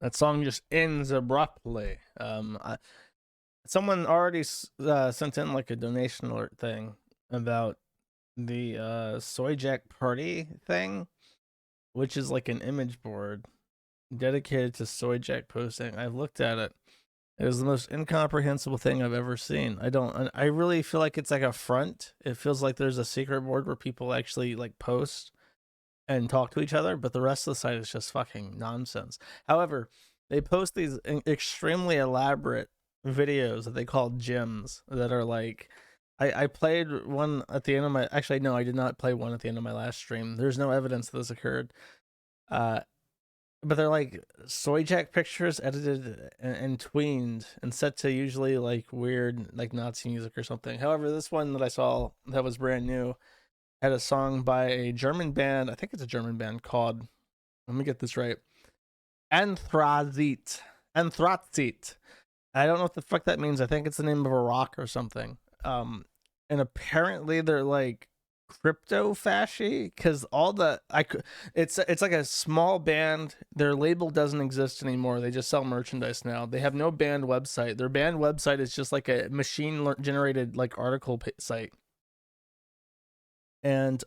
That song just ends abruptly. Someone already sent in like a donation alert thing about the Soy Jack Party thing, which is like an image board dedicated to Soy Jack posting. I've looked at it. It is the most incomprehensible thing I've ever seen. I really feel like it's like a front. It feels like there's a secret board where people actually like post and talk to each other, but the rest of the site is just fucking nonsense. However, they post these extremely elaborate videos that they call gems that are like, I played one at the end of my, actually no, I did not play one at the end of my last stream. There's no evidence that this occurred. Uh, but they're like soy jack pictures edited and tweened and set to usually like weird like Nazi music or something. However, this one that I saw that was brand new had a song by a German band. I think it's a German band called, let me get this right, Anthrazit. Anthrazit. I don't know what the fuck that means. I think it's the name of a rock or something. And apparently they're like crypto fashy because all the it's like a small band. Their label doesn't exist anymore. They just sell merchandise now. They have no band website. Their band website is just like a machine generated like article site. And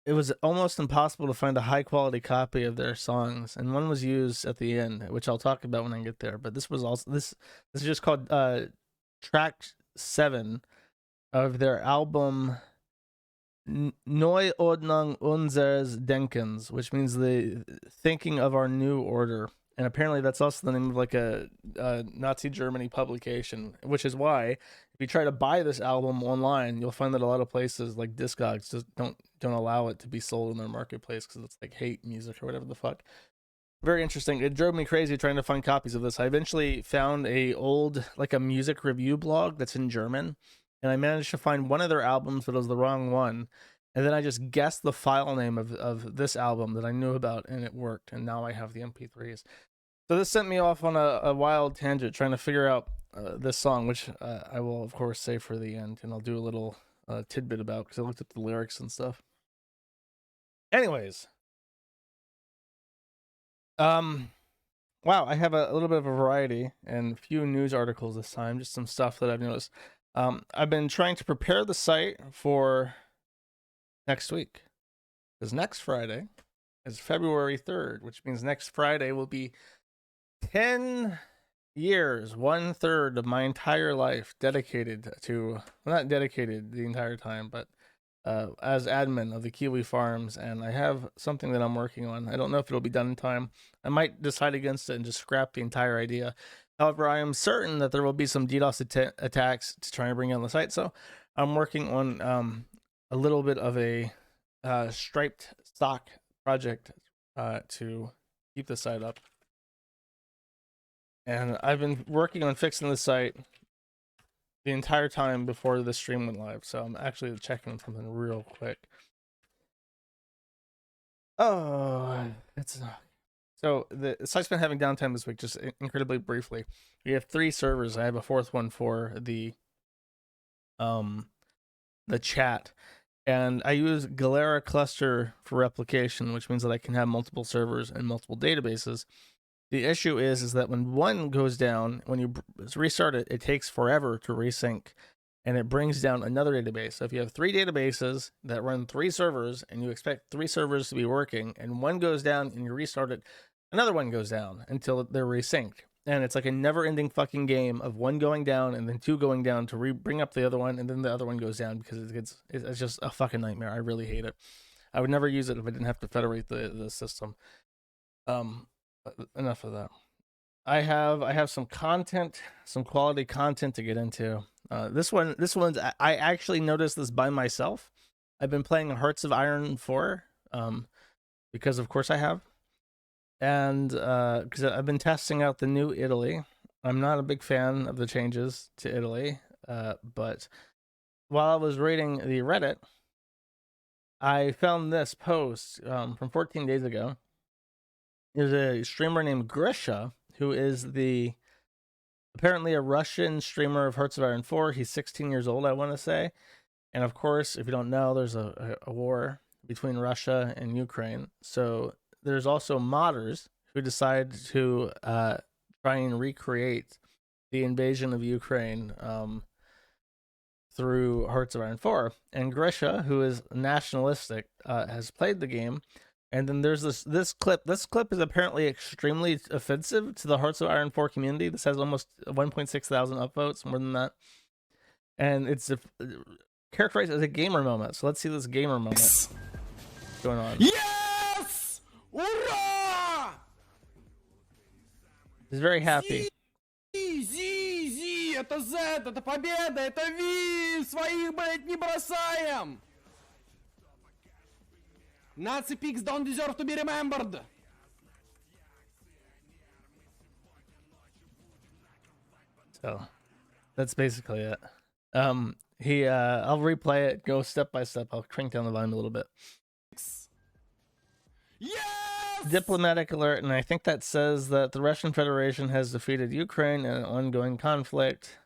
it was almost impossible to find a high quality copy of their songs, and one was used at the end, which I'll talk about when I get there. But this was also this is just called track 7 of their album Neu Ordnung unseres Denkens, which means the thinking of our new order. And apparently that's also the name of like a Nazi Germany publication, which is why if you try to buy this album online, you'll find that a lot of places like Discogs just don't allow it to be sold in their marketplace because it's like hate music or whatever the fuck. Very interesting. It drove me crazy trying to find copies of this. I eventually found a old like a music review blog that's in German, and I managed to find one of their albums, but it was the wrong one. And then I just guessed the file name of this album that I knew about, and it worked. And now I have the MP3s. So this sent me off on a wild tangent trying to figure out this song, which I will, of course, save for the end. And I'll do a little tidbit about because I looked at the lyrics and stuff. Anyways. Wow, I have a little bit of a variety and a few news articles this time, just some stuff that I've noticed. I've been trying to prepare the site for next week, because next Friday is February 3rd, which means next Friday will be 10 years, 1/3 of my entire life dedicated to, well, not dedicated the entire time, but as admin of the Kiwi Farms, and I have something that I'm working on. I don't know if it'll be done in time. I might decide against it and just scrap the entire idea. However, I am certain that there will be some DDoS attacks to try and bring on the site, so I'm working on a little bit of a striped stock project to keep the site up. And I've been working on fixing the site the entire time before the stream went live, so I'm actually checking something real quick. Oh, it's so the site's been having downtime this week, just incredibly briefly. We have 3 servers. I have a 4th one for the chat, and I use Galera cluster for replication, which means that I can have multiple servers and multiple databases. The issue is that when one goes down, when you restart it, it takes forever to resync, and it brings down another database. So if you have 3 databases that run 3 servers, and you expect 3 servers to be working, and one goes down and you restart it, another one goes down until they're resynced. And it's like a never-ending fucking game of one going down and then 2 going down to bring up the other one, and then the other one goes down because it's just a fucking nightmare. I really hate it. I would never use it if I didn't have to federate the system. Enough of that. I have some content, some quality content to get into. This one's I actually noticed this by myself. I've been playing Hearts of Iron 4, because of course I have, and because I've been testing out the new Italy. I'm not a big fan of the changes to Italy, but while I was reading the Reddit, I found this post from 14 days ago. There's a streamer named Grisha, who is apparently a Russian streamer of Hearts of Iron 4. He's 16 years old, I want to say. And of course, if you don't know, there's a war between Russia and Ukraine. So there's also modders who decide to try and recreate the invasion of Ukraine through Hearts of Iron 4. And Grisha, who is nationalistic, has played the game. And then there's this clip. This clip is apparently extremely offensive to the Hearts of Iron 4 community. This has almost 1.6 thousand upvotes, more than that. And it's characterized as a gamer moment. So let's see this gamer moment going on. Yes! Ура! He's very happy. Зи, это Z, это победа, это Ви! Своих, блять, не бросаем! Nazi pigs don't deserve to be remembered! So that's basically it. I'll replay it, go step by step. I'll crank down the volume a little bit. Yes! Diplomatic alert, and I think that says that the Russian Federation has defeated Ukraine in an ongoing conflict.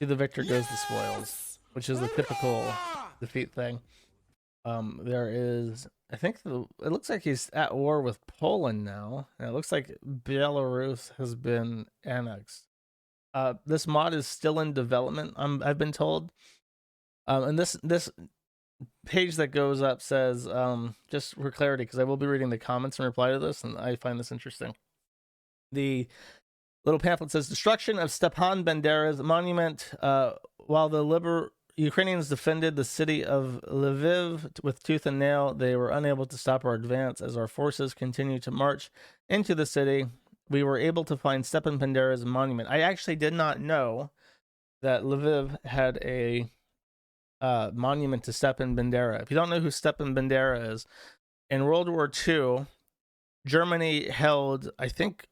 To the victor goes the spoils, which is the typical defeat thing. There is, I think, it looks like he's at war with Poland now, and it looks like Belarus has been annexed. This mod is still in development, I've been told. And this page that goes up says, just for clarity, because I will be reading the comments in reply to this, and I find this interesting. The little pamphlet says, destruction of Stepan Bandera's monument. While the Ukrainians defended the city of Lviv with tooth and nail, they were unable to stop our advance as our forces continued to march into the city. We were able to find Stepan Bandera's monument. I actually did not know that Lviv had a monument to Stepan Bandera. If you don't know who Stepan Bandera is, in World War II, Germany held, I think,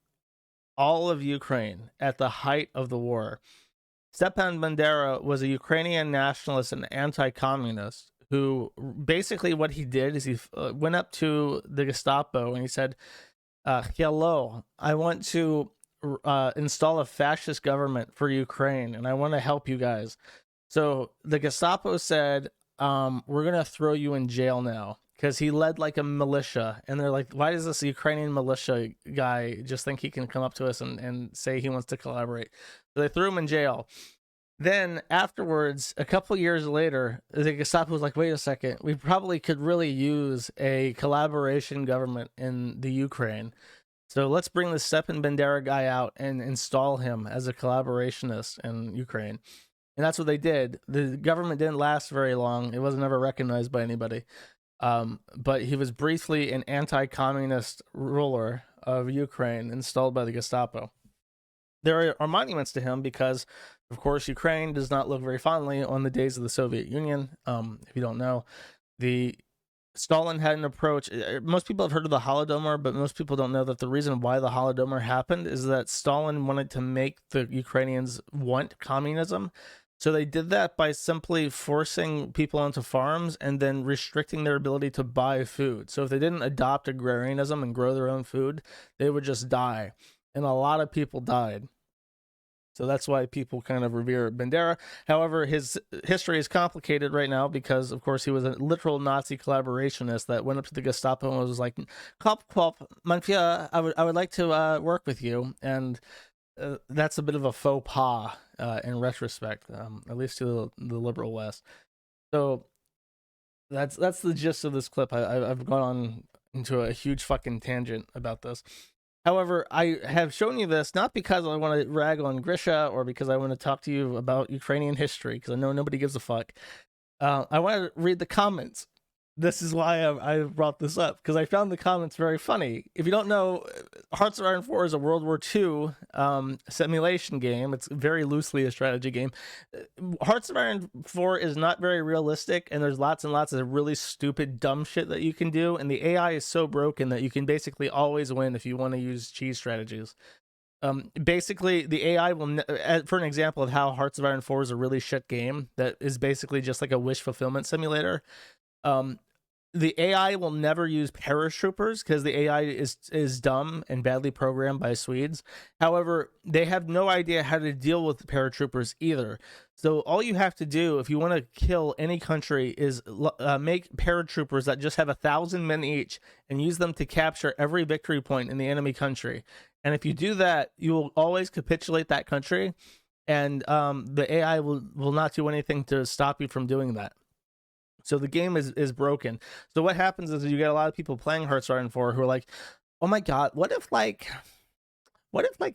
all of Ukraine at the height of the war. Stepan Bandera was a Ukrainian nationalist and anti-communist who basically what he did is he went up to the Gestapo and he said, hello, I want to install a fascist government for Ukraine and I want to help you guys. So the Gestapo said, we're going to throw you in jail now, because he led like a militia. And they're like, why does this Ukrainian militia guy just think he can come up to us and say he wants to collaborate? So they threw him in jail. Then afterwards, a couple years later, the Gestapo was like, wait a second, we probably could really use a collaboration government in the Ukraine. So let's bring the Stepan Bandera guy out and install him as a collaborationist in Ukraine. And that's what they did. The government didn't last very long. It wasn't ever recognized by anybody. But he was briefly an anti-communist ruler of Ukraine installed by the Gestapo. There are monuments to him because, of course, Ukraine does not look very fondly on the days of the Soviet Union. If you don't know, Stalin had an approach. Most people have heard of the Holodomor, but most people don't know that the reason why the Holodomor happened is that Stalin wanted to make the Ukrainians want communism. So they did that by simply forcing people onto farms and then restricting their ability to buy food. So if they didn't adopt agrarianism and grow their own food, they would just die. And a lot of people died. So that's why people kind of revere Bandera. However, his history is complicated right now because, of course, he was a literal Nazi collaborationist that went up to the Gestapo and was like, "Kop, mein Führer, I would like to work with you." And that's a bit of a faux pas in retrospect, at least to the liberal West. So that's the gist of this clip. I've gone on into a huge fucking tangent about this. However, I have shown you this not because I want to rag on Grisha or because I want to talk to you about Ukrainian history, because I know nobody gives a fuck. I want to read the comments. This is why I brought this up, because I found the comments very funny. If you don't know, Hearts of Iron 4 is a World War II simulation game. It's very loosely a strategy game. Hearts of Iron 4 is not very realistic, and there's lots and lots of really stupid, dumb shit that you can do, and the AI is so broken that you can basically always win if you want to use cheese strategies. Basically, the AI will, for an example of how Hearts of Iron 4 is a really shit game that is basically just like a wish fulfillment simulator. the AI will never use paratroopers because the AI is dumb and badly programmed by Swedes. However, they have no idea how to deal with paratroopers either. So all you have to do if you want to kill any country is make paratroopers that just have 1,000 men each and use them to capture every victory point in the enemy country. And if you do that, you will always capitulate that country, and the AI will not do anything to stop you from doing that. So the game is broken. So what happens is you get a lot of people playing Hearts 4 who are like, oh my god, what if like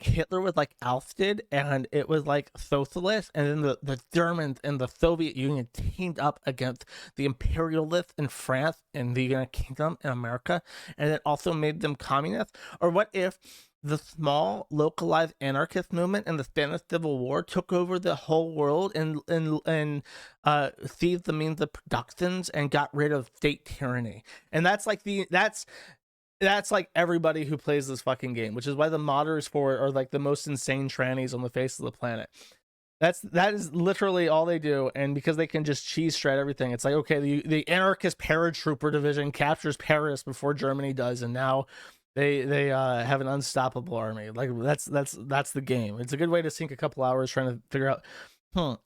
Hitler was like ousted and it was like socialist, and then the Germans and the Soviet Union teamed up against the imperialists in France and the United Kingdom in America, and it also made them communists? Or what if the small localized anarchist movement in the Spanish Civil War took over the whole world and seized the means of productions and got rid of state tyranny? And that's like everybody who plays this fucking game, which is why the modders for it are like the most insane trannies on the face of the planet. That is literally all they do, and because they can just cheese shred everything, it's like, okay, the anarchist paratrooper division captures Paris before Germany does, and now they have an unstoppable army. Like that's the game. It's a good way to sink a couple hours trying to figure out,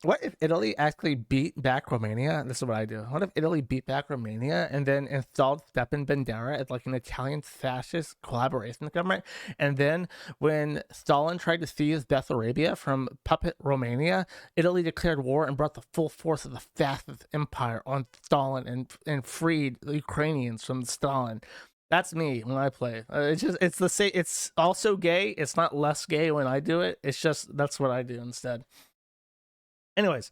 what if Italy actually beat back Romania? This is what I do. What if Italy beat back Romania and then installed Stepan Bandera as like an Italian fascist collaboration government? And then when Stalin tried to seize Bessarabia from puppet Romania, Italy declared war and brought the full force of the fascist empire on Stalin and freed the Ukrainians from Stalin. That's me when I play. It's the same. It's also gay. It's not less gay when I do it. It's just that's what I do instead. Anyways,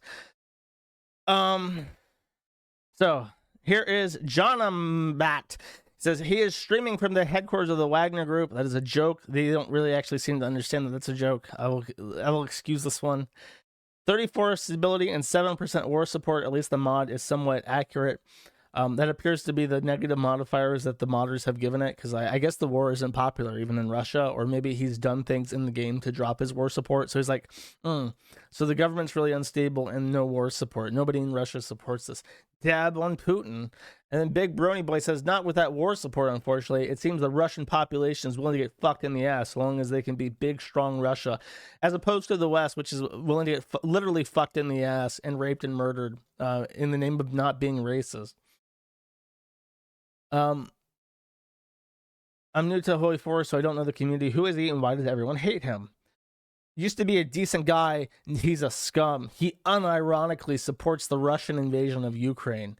so here is John Bat. Says he is streaming from the headquarters of the Wagner Group. That is a joke. They don't really actually seem to understand that that's a joke. I will excuse this one. 34 stability and 7% war support. At least the mod is somewhat accurate. That appears to be the negative modifiers that the modders have given it, because I guess the war isn't popular even in Russia, or maybe he's done things in the game to drop his war support. So he's like, so the government's really unstable and no war support. Nobody in Russia supports this. Dab on Putin. And then Big Brony Boy says, not with that war support, unfortunately. It seems the Russian population is willing to get fucked in the ass so long as they can be big, strong Russia, as opposed to the West, which is willing to get literally fucked in the ass and raped and murdered in the name of not being racist. I'm new to Holy Forest, so I don't know the community. Who is he and why does everyone hate him? Used to be a decent guy. He's a scum. He unironically supports the Russian invasion of Ukraine.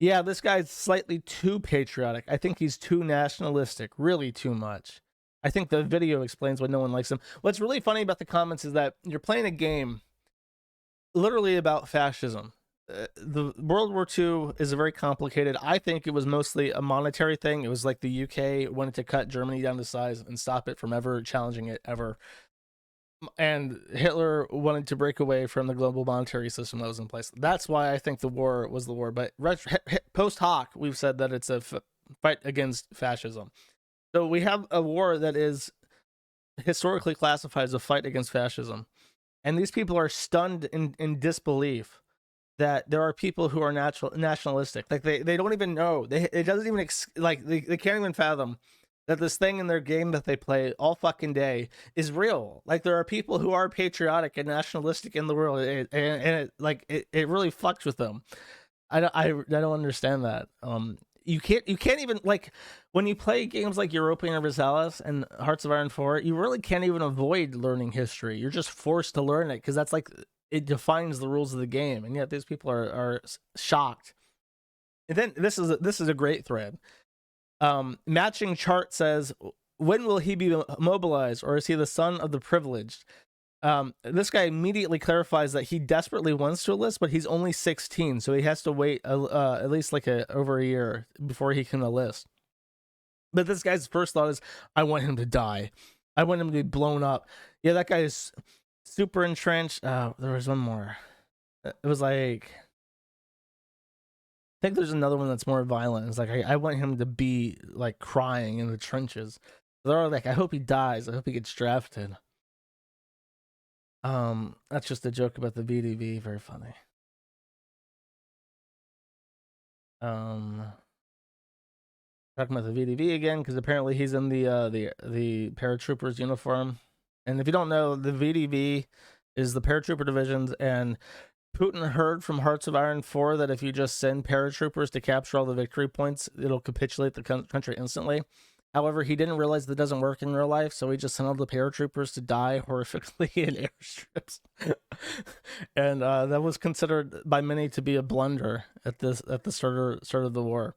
Yeah, this guy's slightly too patriotic. I think he's too nationalistic, really too much. I think the video explains why no one likes him. What's really funny about the comments is that you're playing a game literally about fascism. The World War II is a very complicated. I think it was mostly a monetary thing. It was like the UK wanted to cut Germany down to size and stop it from ever challenging it ever. And Hitler wanted to break away from the global monetary system that was in place. That's why I think the war was the war. But post hoc, we've said that it's a fight against fascism. So we have a war that is historically classified as a fight against fascism. And these people are stunned in disbelief that there are people who are nationalistic. Like they don't even know. It doesn't even they can't even fathom that this thing in their game that they play all fucking day is real. Like there are people who are patriotic and nationalistic in the world, and it really fucks with them. I don't understand that. You can't even, like, when you play games like Europa Universalis and Hearts of Iron 4, you really can't even avoid learning history. You're just forced to learn it because that's like, it defines the rules of the game, and yet these people are shocked. And then this is a great thread. Matching chart says, when will he be mobilized, or is he the son of the privileged? This guy immediately clarifies that he desperately wants to enlist, but he's only 16, so he has to wait at least like over a year before he can enlist. But this guy's first thought is, I want him to die. I want him to be blown up. Yeah, that guy is super entrenched. There was one more. It was like, I think there's another one that's more violent. It's like, I want him to be like crying in the trenches. They're like, I hope he dies. I hope he gets drafted. That's just a joke about the VDV. Very funny. talking about the VDV again because apparently he's in the paratroopers uniform. And if you don't know, the VDV is the paratrooper divisions, and Putin heard from Hearts of Iron 4 that if you just send paratroopers to capture all the victory points, it'll capitulate the country instantly. However, he didn't realize that doesn't work in real life, so he just sent all the paratroopers to die horrifically in airstrips. And that was considered by many to be a blunder at the start of the war.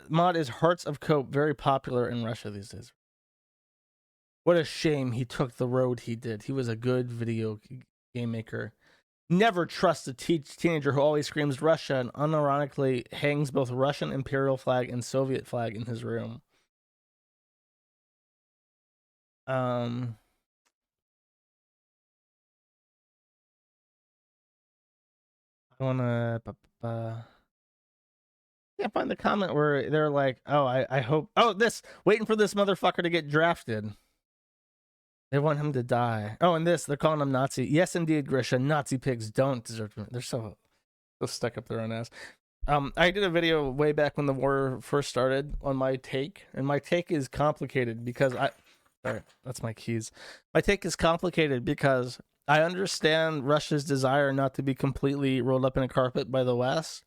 Mod is Hearts of Cope, very popular in Russia these days. What a shame he took the road he did. He was a good video game maker. Never trust a teenager who always screams Russia and unironically hangs both Russian imperial flag and Soviet flag in his room. I wanna can't find the comment where they're like, oh, I hope waiting for this motherfucker to get drafted. They want him to die. Oh, and they're calling him Nazi. Yes, indeed, Grisha. Nazi pigs don't deserve to. They're so stuck up their own ass. I did a video way back when the war first started on my take, and my take is complicated because sorry, that's my keys. My take is complicated because I understand Russia's desire not to be completely rolled up in a carpet by the West.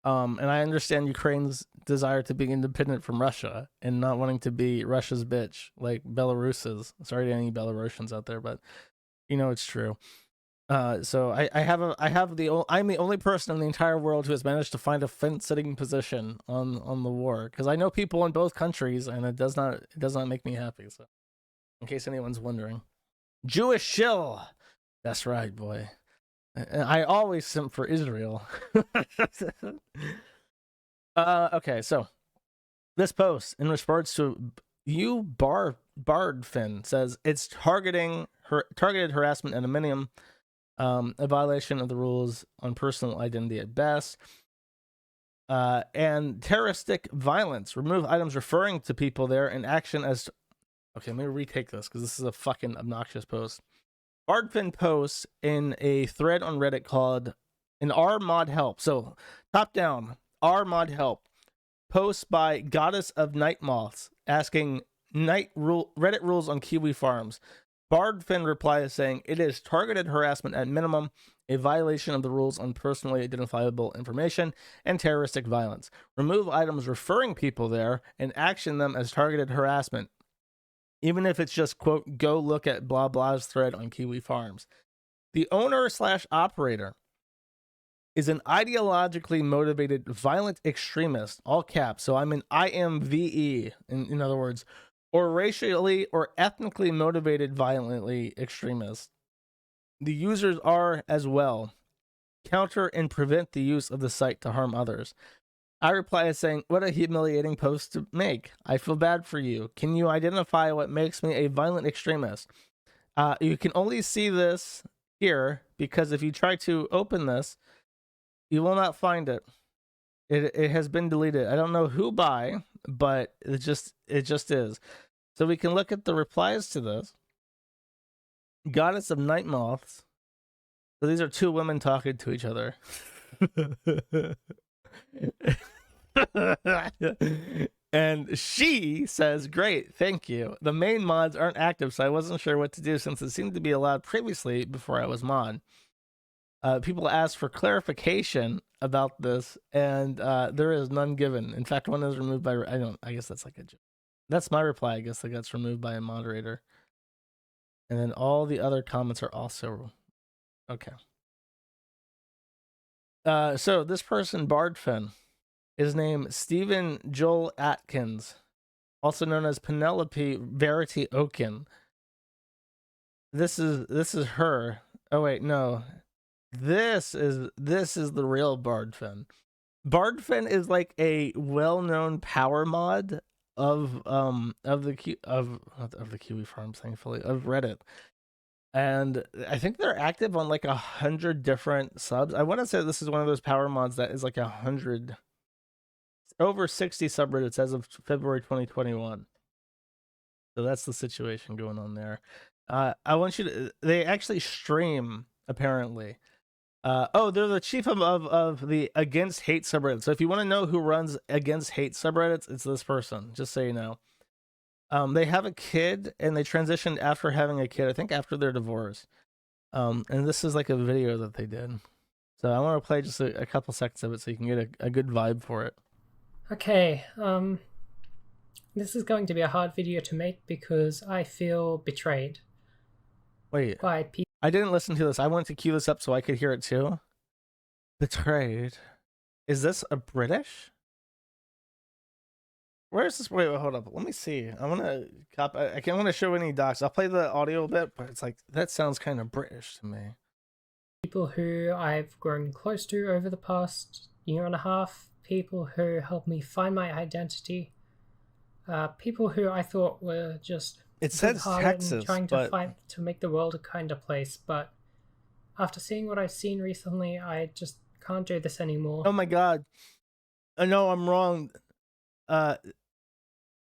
And I understand Ukraine's desire to be independent from Russia and not wanting to be Russia's bitch like Belarus's. Sorry to any Belarusians out there, but you know it's true. So I'm the only person in the entire world who has managed to find a fence-sitting position on the war, because I know people in both countries, and it does not make me happy. So, in case anyone's wondering, Jewish shill. That's right, boy. I always simp for Israel. Okay, so this post in response to you Bardfin says it's targeted harassment at a minimum, a violation of the rules on personal identity at best, and terroristic violence. Remove items referring to people there in action as. Okay, let me retake this because this is a fucking obnoxious post. Bardfin posts in a thread on Reddit called an R mod help. So top down, R mod help. Post by Goddess of Night Moths asking Reddit rules on Kiwi farms. Bardfin replies saying it is targeted harassment at minimum, a violation of the rules on personally identifiable information, and terroristic violence. Remove items referring people there and action them as targeted harassment, even if it's just, quote, go look at blah blah's thread on Kiwi Farms. The owner/operator is an ideologically motivated violent extremist, all caps. So I'm an IMVE, in other words, or racially or ethnically motivated violently extremist. The users are, as well, counter and prevent the use of the site to harm others. I reply as saying, what a humiliating post to make. I feel bad for you. Can you identify what makes me a violent extremist? You can only see this here because if you try to open this, you will not find it. It has been deleted. I don't know who by, but it just is. So we can look at the replies to this. Goddess of Night Moths. So these are two women talking to each other. And she says, great, thank you. The main mods aren't active, so I wasn't sure what to do since it seemed to be allowed previously before I was mod. People asked for clarification about this, and there is none given. In fact, one is removed by I guess that's like a joke. That's my reply. I guess that gets removed by a moderator. And then all the other comments are also okay. So this person, Bardfin, is named Stephen Joel Atkins, also known as Penelope Verity Oaken. This is her. Oh wait, no. This is the real Bardfin. Bardfin is like a well-known power mod of the Kiwi Farms, thankfully, of Reddit. And I think they're active on like 100 different subs. I want to say this is one of those power mods that is like 100, over 60 subreddits as of February 2021. So that's the situation going on there. I want you to. They actually stream apparently. Oh, they're the chief of the Against Hate subreddit. So if you want to know who runs Against Hate subreddits, it's this person. Just so you know. They have a kid and they transitioned after having a kid. I think after their divorce. And this is like a video that they did. So I want to play just a couple seconds of it so you can get a good vibe for it. Okay, this is going to be a hard video to make because I feel betrayed Wait, by people. I didn't listen to this. I wanted to cue this up so I could hear it too. Betrayed. Is this a British? Where is this? Wait, hold up. Let me see. I want to cop. I can't want to show any docs. I'll play the audio bit, but it's like that sounds kind of British to me. People who I've grown close to over the past year and a half, people who helped me find my identity, people who I thought were just It says Texas, and trying to but fight to make the world a kinder place. But after seeing what I've seen recently, I just can't do this anymore. oh my god, no, I'm wrong.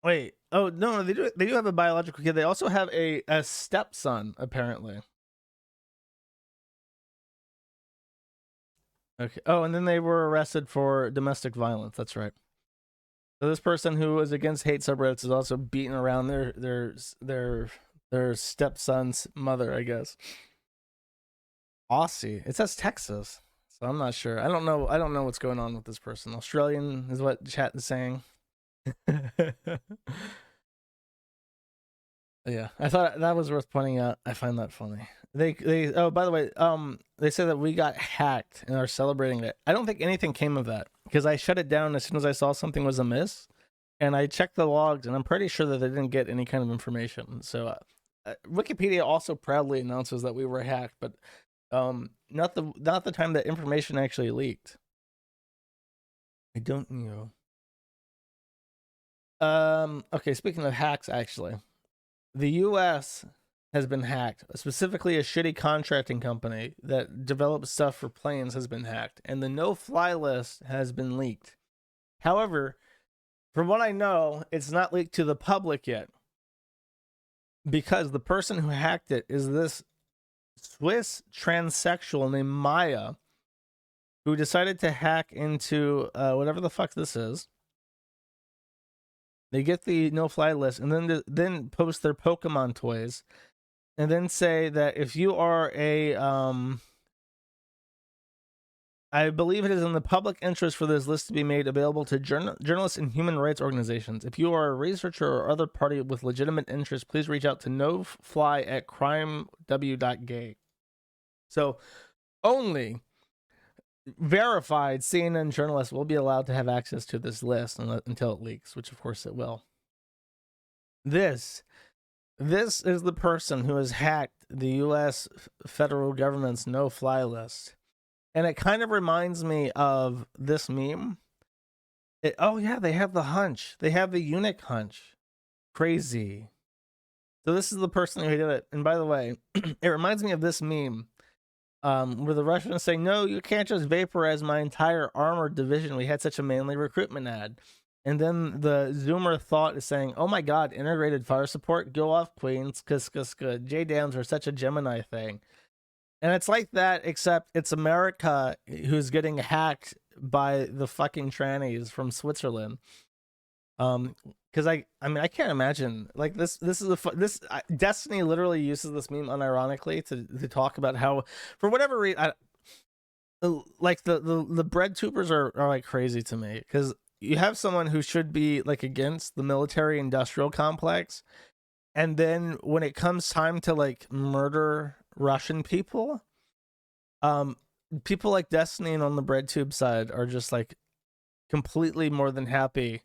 Wait. Oh no, they do have a biological kid. They also have a stepson apparently. Okay. Oh, and then they were arrested for domestic violence. That's right. So this person who was against hate subreddits is also beating around their stepson's mother, I guess. Aussie. It says Texas, so I'm not sure. I don't know what's going on with this person. Australian is what chat is saying. Yeah, I thought that was worth pointing out. I find that funny. They oh, by the way, they said that we got hacked and are celebrating it. I don't think anything came of that because I shut it down as soon as I saw something was amiss, and I checked the logs and I'm pretty sure that they didn't get any kind of information. So Wikipedia also proudly announces that we were hacked, but not the time that information actually leaked. I don't know. Okay, speaking of hacks, actually, the US has been hacked. Specifically, a shitty contracting company that develops stuff for planes has been hacked, and the no-fly list has been leaked. However, from what I know, it's not leaked to the public yet, because the person who hacked it is this Swiss transsexual named Maya, who decided to hack into whatever the fuck this is. They get the no-fly list and then post their Pokemon toys, and then say that if you are a I believe it is in the public interest for this list to be made available to journalists and human rights organizations. If you are a researcher or other party with legitimate interest, please reach out to nofly@crimew.gay. So only verified CNN journalists will be allowed to have access to this list until it leaks, which of course it will. This is the person who has hacked the US federal government's no-fly list. And it kind of reminds me of this meme. Oh yeah, they have the hunch. They have the eunuch hunch. Crazy. So this is the person who did it. And by the way, it reminds me of this meme. Where the Russians say, no, you can't just vaporize my entire armored division. We had such a manly recruitment ad. And then the Zoomer thought is saying, oh my god, integrated fire support, go off Queens, cause J-Dams are such a Gemini thing. And it's like that, except it's America who's getting hacked by the fucking trannies from Switzerland. Because I mean, I can't imagine like this is Destiny literally uses this meme unironically to talk about how, for whatever reason, like the bread tubers are like crazy to me, because you have someone who should be like against the military industrial complex, and then when it comes time to like murder Russian people, people like Destiny and on the bread tube side are just like completely more than happy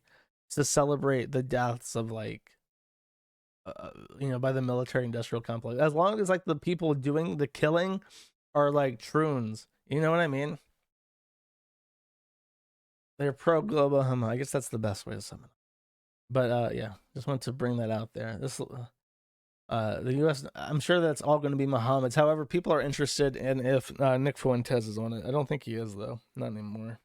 to celebrate the deaths of like by the military industrial complex, as long as like the people doing the killing are like troons, you know what I mean? They're pro global homo. I guess that's the best way to sum it up. But yeah, just wanted to bring that out there. This the US, I'm sure that's all going to be Muhammad's. However, people are interested in if Nick Fuentes is on it. I don't think he is though, not anymore.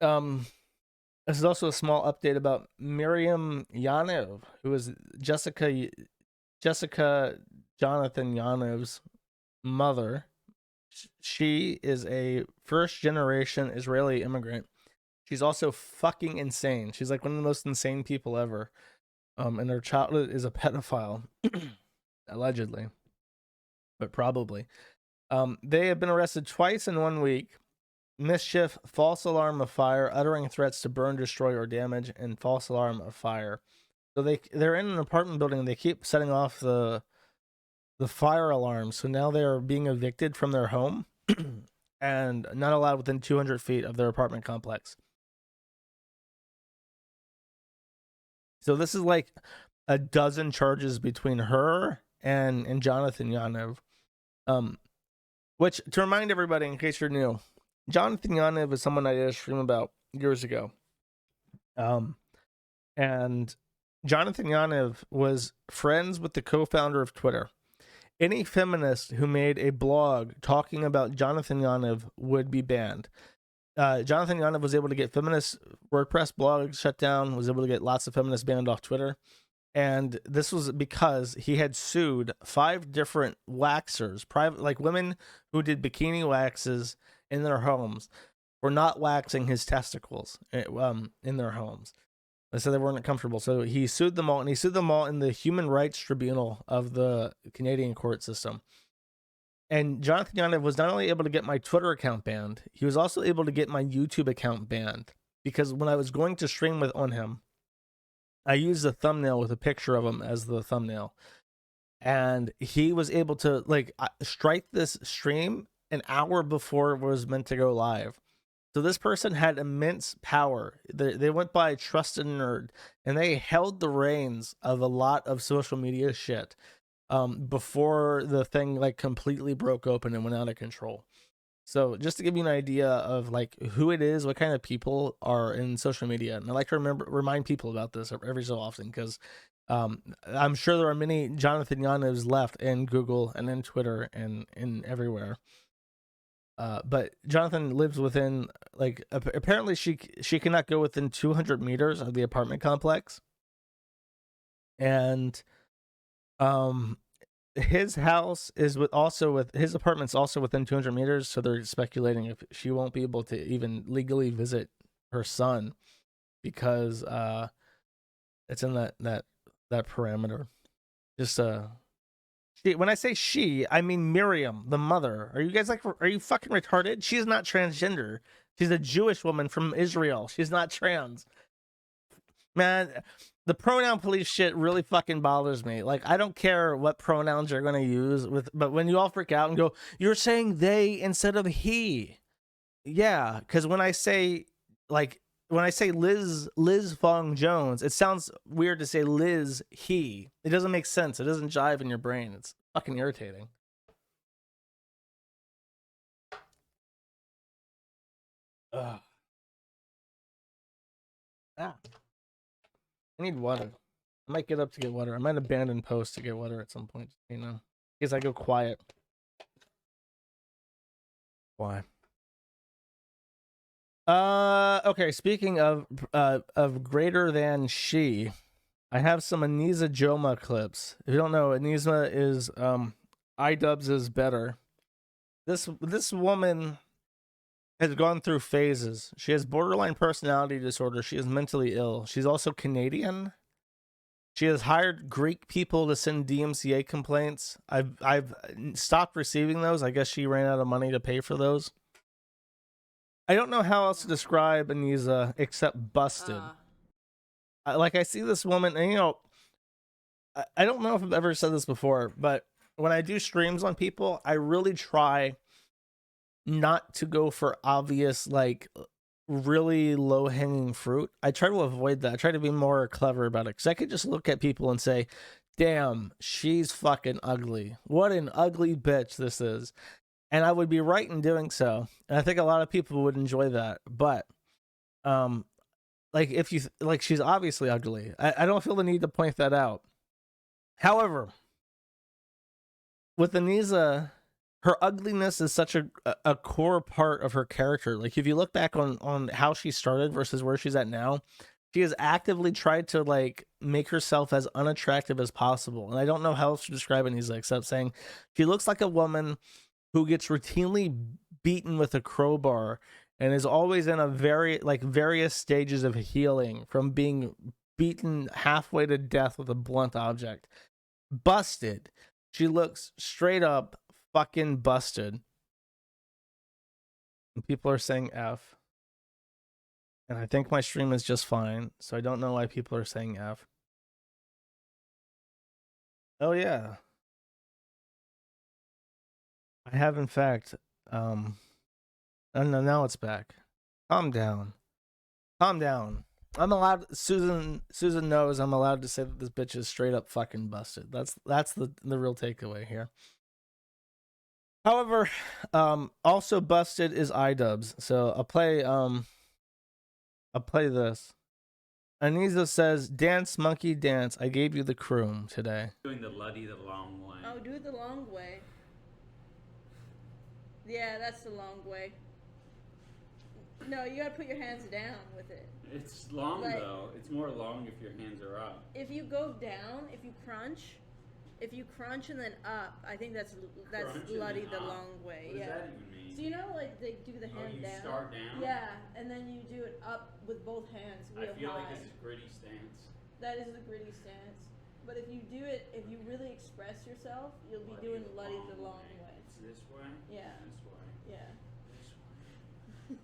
This is also a small update about Miriam Yanov, who is Jessica Jonathan Yanov's mother. She is a first generation Israeli immigrant. She's also fucking insane. She's like one of the most insane people ever. And her child is a pedophile, allegedly, but probably. They have been arrested twice in 1 week. Mischief, false alarm of fire, uttering threats to burn, destroy, or damage, and false alarm of fire. So they're in an apartment building and they keep setting off the fire alarms. So now they're being evicted from their home and not allowed within 200 feet of their apartment complex. So this is like a dozen charges between her and Jonathan Yanev. Which, to remind everybody, in case you're new, Jonathan Yanev is someone I did a stream about years ago. And Jonathan Yanev was friends with the co-founder of Twitter. Any feminist who made a blog talking about Jonathan Yanev would be banned. Jonathan Yanev was able to get feminist WordPress blogs shut down, was able to get lots of feminists banned off Twitter. And this was because he had sued 5 different waxers, private, like women who did bikini waxes in their homes, for not waxing his testicles in their homes. They said they weren't comfortable. So he sued them all, and he sued them all in the Human Rights Tribunal of the Canadian court system. And Jonathan Yanev was not only able to get my Twitter account banned, he was also able to get my YouTube account banned. Because when I was going to stream on him, I used a thumbnail with a picture of him as the thumbnail. And he was able to strike this stream an hour before it was meant to go live. So this person had immense power. They went by Trusted Nerd, and they held the reins of a lot of social media shit before the thing completely broke open and went out of control. So just to give you an idea of who it is, what kind of people are in social media, and I like to remind people about this every so often, because I'm sure there are many Jonathan Yanevs left in Google and in Twitter and in everywhere. But Jonathan lives within, apparently she cannot go within 200 meters of the apartment complex. And his house is his apartment's also within 200 meters. So they're speculating if she won't be able to even legally visit her son because it's in that parameter. Just when I say she, I mean Miriam, the mother. Are you guys are you fucking retarded? She's not transgender. She's a Jewish woman from Israel. She's not trans. Man, the pronoun police shit really fucking bothers me. I don't care what pronouns you're going to use but when you all freak out and go, you're saying they instead of he. Yeah, because when I say Liz Fong Jones, it sounds weird to say Liz he. It doesn't make sense. It doesn't jive in your brain. It's fucking irritating. Ugh. Ah. I need water. I might get up to get water. I might abandon post to get water at some point, in case I go quiet. Why? Okay, speaking of greater than she, I have some Anisa Joma clips. If you don't know, Anisa is iDubbbz is better. This woman has gone through phases. She has borderline personality disorder. She is mentally ill. She's also Canadian. She has hired Greek people to send DMCA complaints. I've stopped receiving those. I guess she ran out of money to pay for those. I don't know how else to describe Anisa except busted. I see this woman, and I don't know if I've ever said this before, but when I do streams on people, I really try not to go for obvious, really low-hanging fruit. I try to avoid that. I try to be more clever about it, because I could just look at people and say, damn, she's fucking ugly. What an ugly bitch this is. And I would be right in doing so. And I think a lot of people would enjoy that. But, if you, she's obviously ugly. I don't feel the need to point that out. However, with Anisa, her ugliness is such a core part of her character. If you look back on how she started versus where she's at now, She has actively tried to like make herself as unattractive as possible. And I don't know how else to describe it, Nisa, except saying she looks like a woman who gets routinely beaten with a crowbar and is always in a various stages of healing from being beaten halfway to death with a blunt object. Busted. She looks straight up fucking busted. And people are saying F. And I think my stream is just fine, so I don't know why people are saying F. Oh yeah. I have in fact oh no, now it's back. Calm down. Calm down. I'm allowed Susan knows I'm allowed to say that this bitch is straight up fucking busted. That's the real takeaway here. However, also busted is iDubbbz. So I'll play this. Anisa says, "Dance, monkey, dance. I gave you the croom today." Doing the Luddy the long way. Oh, do it the long way. Yeah, that's the long way. No, you gotta put your hands down with it. It's long Like- though. It's more long if your hands are up. If you go down, if you crunch and then up, I think that's Crunch and Luddy then the up? long way. What does Yeah. that even mean? So you know, like they do the hand you down. start down? Yeah, and then you do it up with both hands I real feel high. like this is gritty stance. That is the gritty stance. But if you do it, if you really express yourself, you'll be doing Luddy the long way. It's this way. Yeah. This way. Yeah. This way.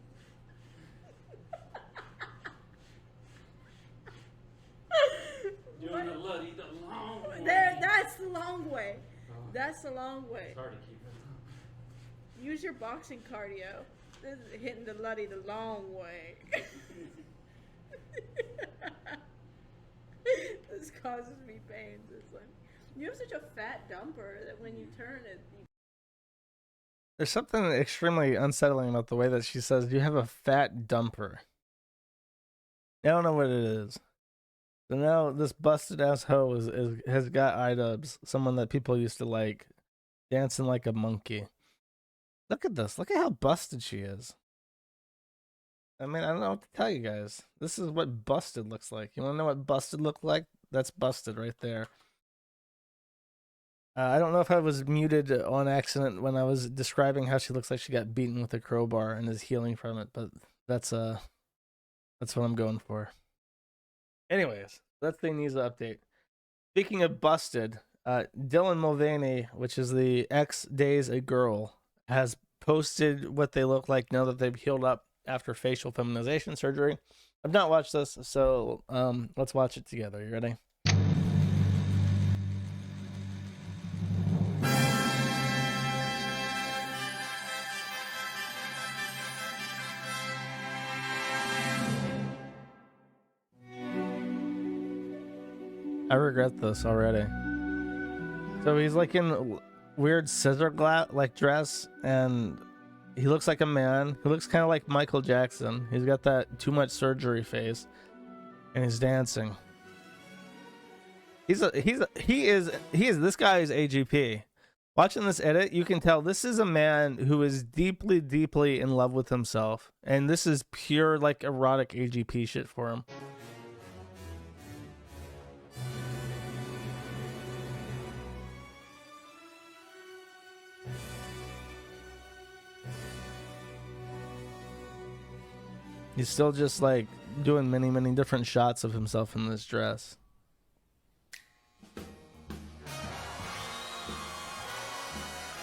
Doing the Luddy the long way. There, that's the long way. Oh. That's the long way. It's hard to keep it. Use your boxing cardio. This is hitting the Luddy the long way. This causes me pain. It's like, you have such a fat dumper that when you turn it, There's something extremely unsettling about the way that she says, "You have a fat dumper." I don't know what it is. So now this busted ass hoe has got iDubbbz, someone that people used to like, dancing like a monkey. Look at this. Look at how busted she is. I mean, I don't know what to tell you guys. This is what busted looks like. You want to know what busted looked like? That's busted right there. I don't know if I was muted on accident when I was describing how she looks like she got beaten with a crowbar and is healing from it, but that's what I'm going for. Anyways, that's the Anisa update. Speaking of busted, Dylan Mulvaney, which is the X Days a Girl, has posted what they look like now that they've healed up after facial feminization surgery. I've not watched this, so let's watch it together. You ready? I regret this already. So he's like in weird scissor like dress, and he looks like a man. He looks kind of like Michael Jackson. He's got that too much surgery face, and he's dancing. He is this guy is AGP. Watching this edit, you can tell this is a man who is deeply, deeply in love with himself, and this is pure like erotic AGP shit for him. He's still just like doing many, many different shots of himself in this dress.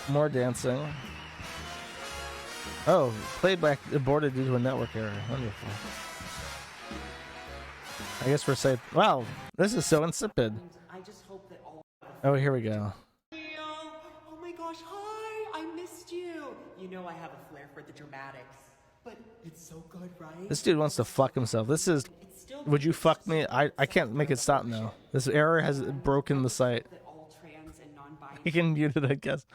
More dancing. Oh, playback aborted due to a network error. Wonderful. I guess we're safe. Wow, this is so insipid. I just hope that all. Oh, here we go. Oh my gosh, hi! I missed you! You know I have a flair for the dramatics. But it's so good, right? This dude wants to fuck himself. This is... Would you fuck me? I can't make it stop now. This error has broken the site. That all trans and non-binary. You can mute it, I guess.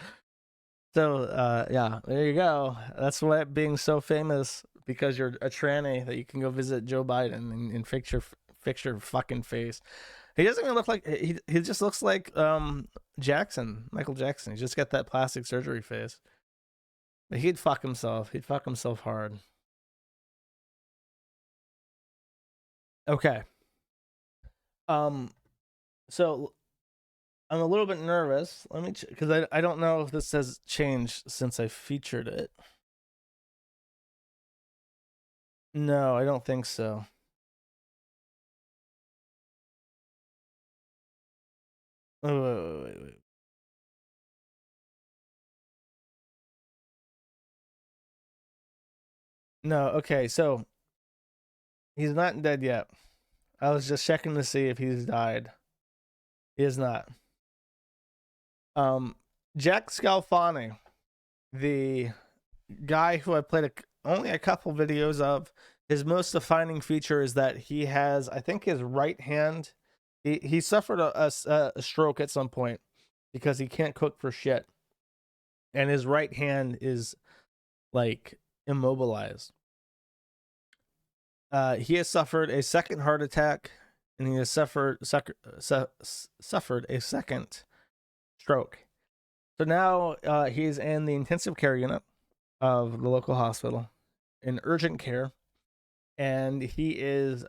So, yeah, there you go. That's why being so famous, because you're a tranny, that you can go visit Joe Biden and fix your fucking face. He doesn't even look like... He just looks like Michael Jackson. He just got that plastic surgery face. But he'd fuck himself. He'd fuck himself hard. Okay. So I'm a little bit nervous. Let me because I don't know if this has changed since I featured it. No, I don't think so. Oh, wait. No, okay, so he's not dead yet. I was just checking to see if he's died. He is not. Jack Scalfani, the guy who I played only a couple videos of, his most defining feature is that he has, I think, his right hand. He suffered a stroke at some point because he can't cook for shit, and his right hand is like immobilized. He has suffered a second heart attack, and he has suffered a second stroke. So now he's in the intensive care unit of the local hospital in urgent care, and he is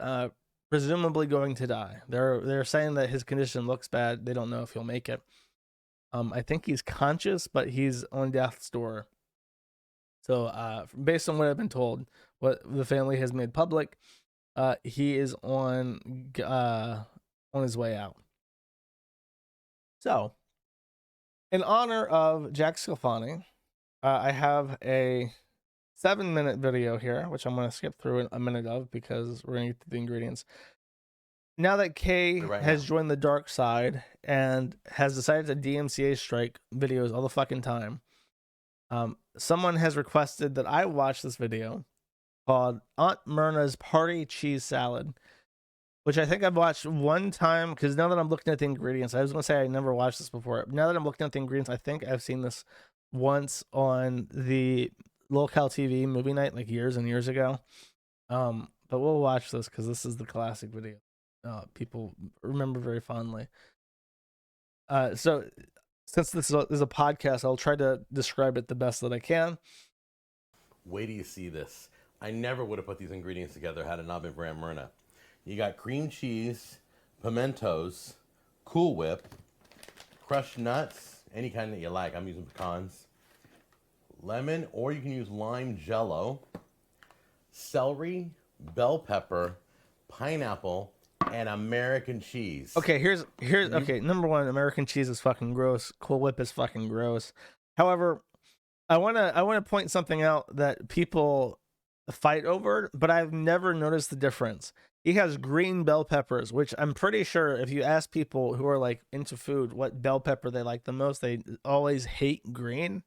presumably going to die. They're saying that his condition looks bad. They don't know if he'll make it. I think he's conscious, but he's on death's door. So based on what I've been told, what the family has made public, he is on his way out. So, in honor of Jack Scalfani, I have a 7-minute video here, which I'm going to skip through a minute of because we're going to get to the ingredients. Now that Kay has joined the dark side and has decided to DMCA strike videos all the fucking time, someone has requested that I watch this video called Aunt Myrna's Party Cheese Salad, which I think I've watched one time, because now that I'm looking at the ingredients, I was going to say I never watched this before. Now that I'm looking at the ingredients, I think I've seen this once on the local TV movie night, like years and years ago. But we'll watch this because this is the classic video people remember very fondly. So since this is a podcast, I'll try to describe it the best that I can. Wait till you see this. I never would have put these ingredients together had it not been for Aunt Myrna. You got cream cheese, pimentos, Cool Whip, crushed nuts, any kind that you like. I'm using pecans. Lemon, or you can use lime jello, celery, bell pepper, pineapple, and American cheese. Okay, here's okay. Number one, American cheese is fucking gross. Cool Whip is fucking gross. However, I wanna point something out that people fight over, but I've never noticed the difference. He has green bell peppers, which I'm pretty sure if you ask people who are like into food what bell pepper they like the most, they always hate green.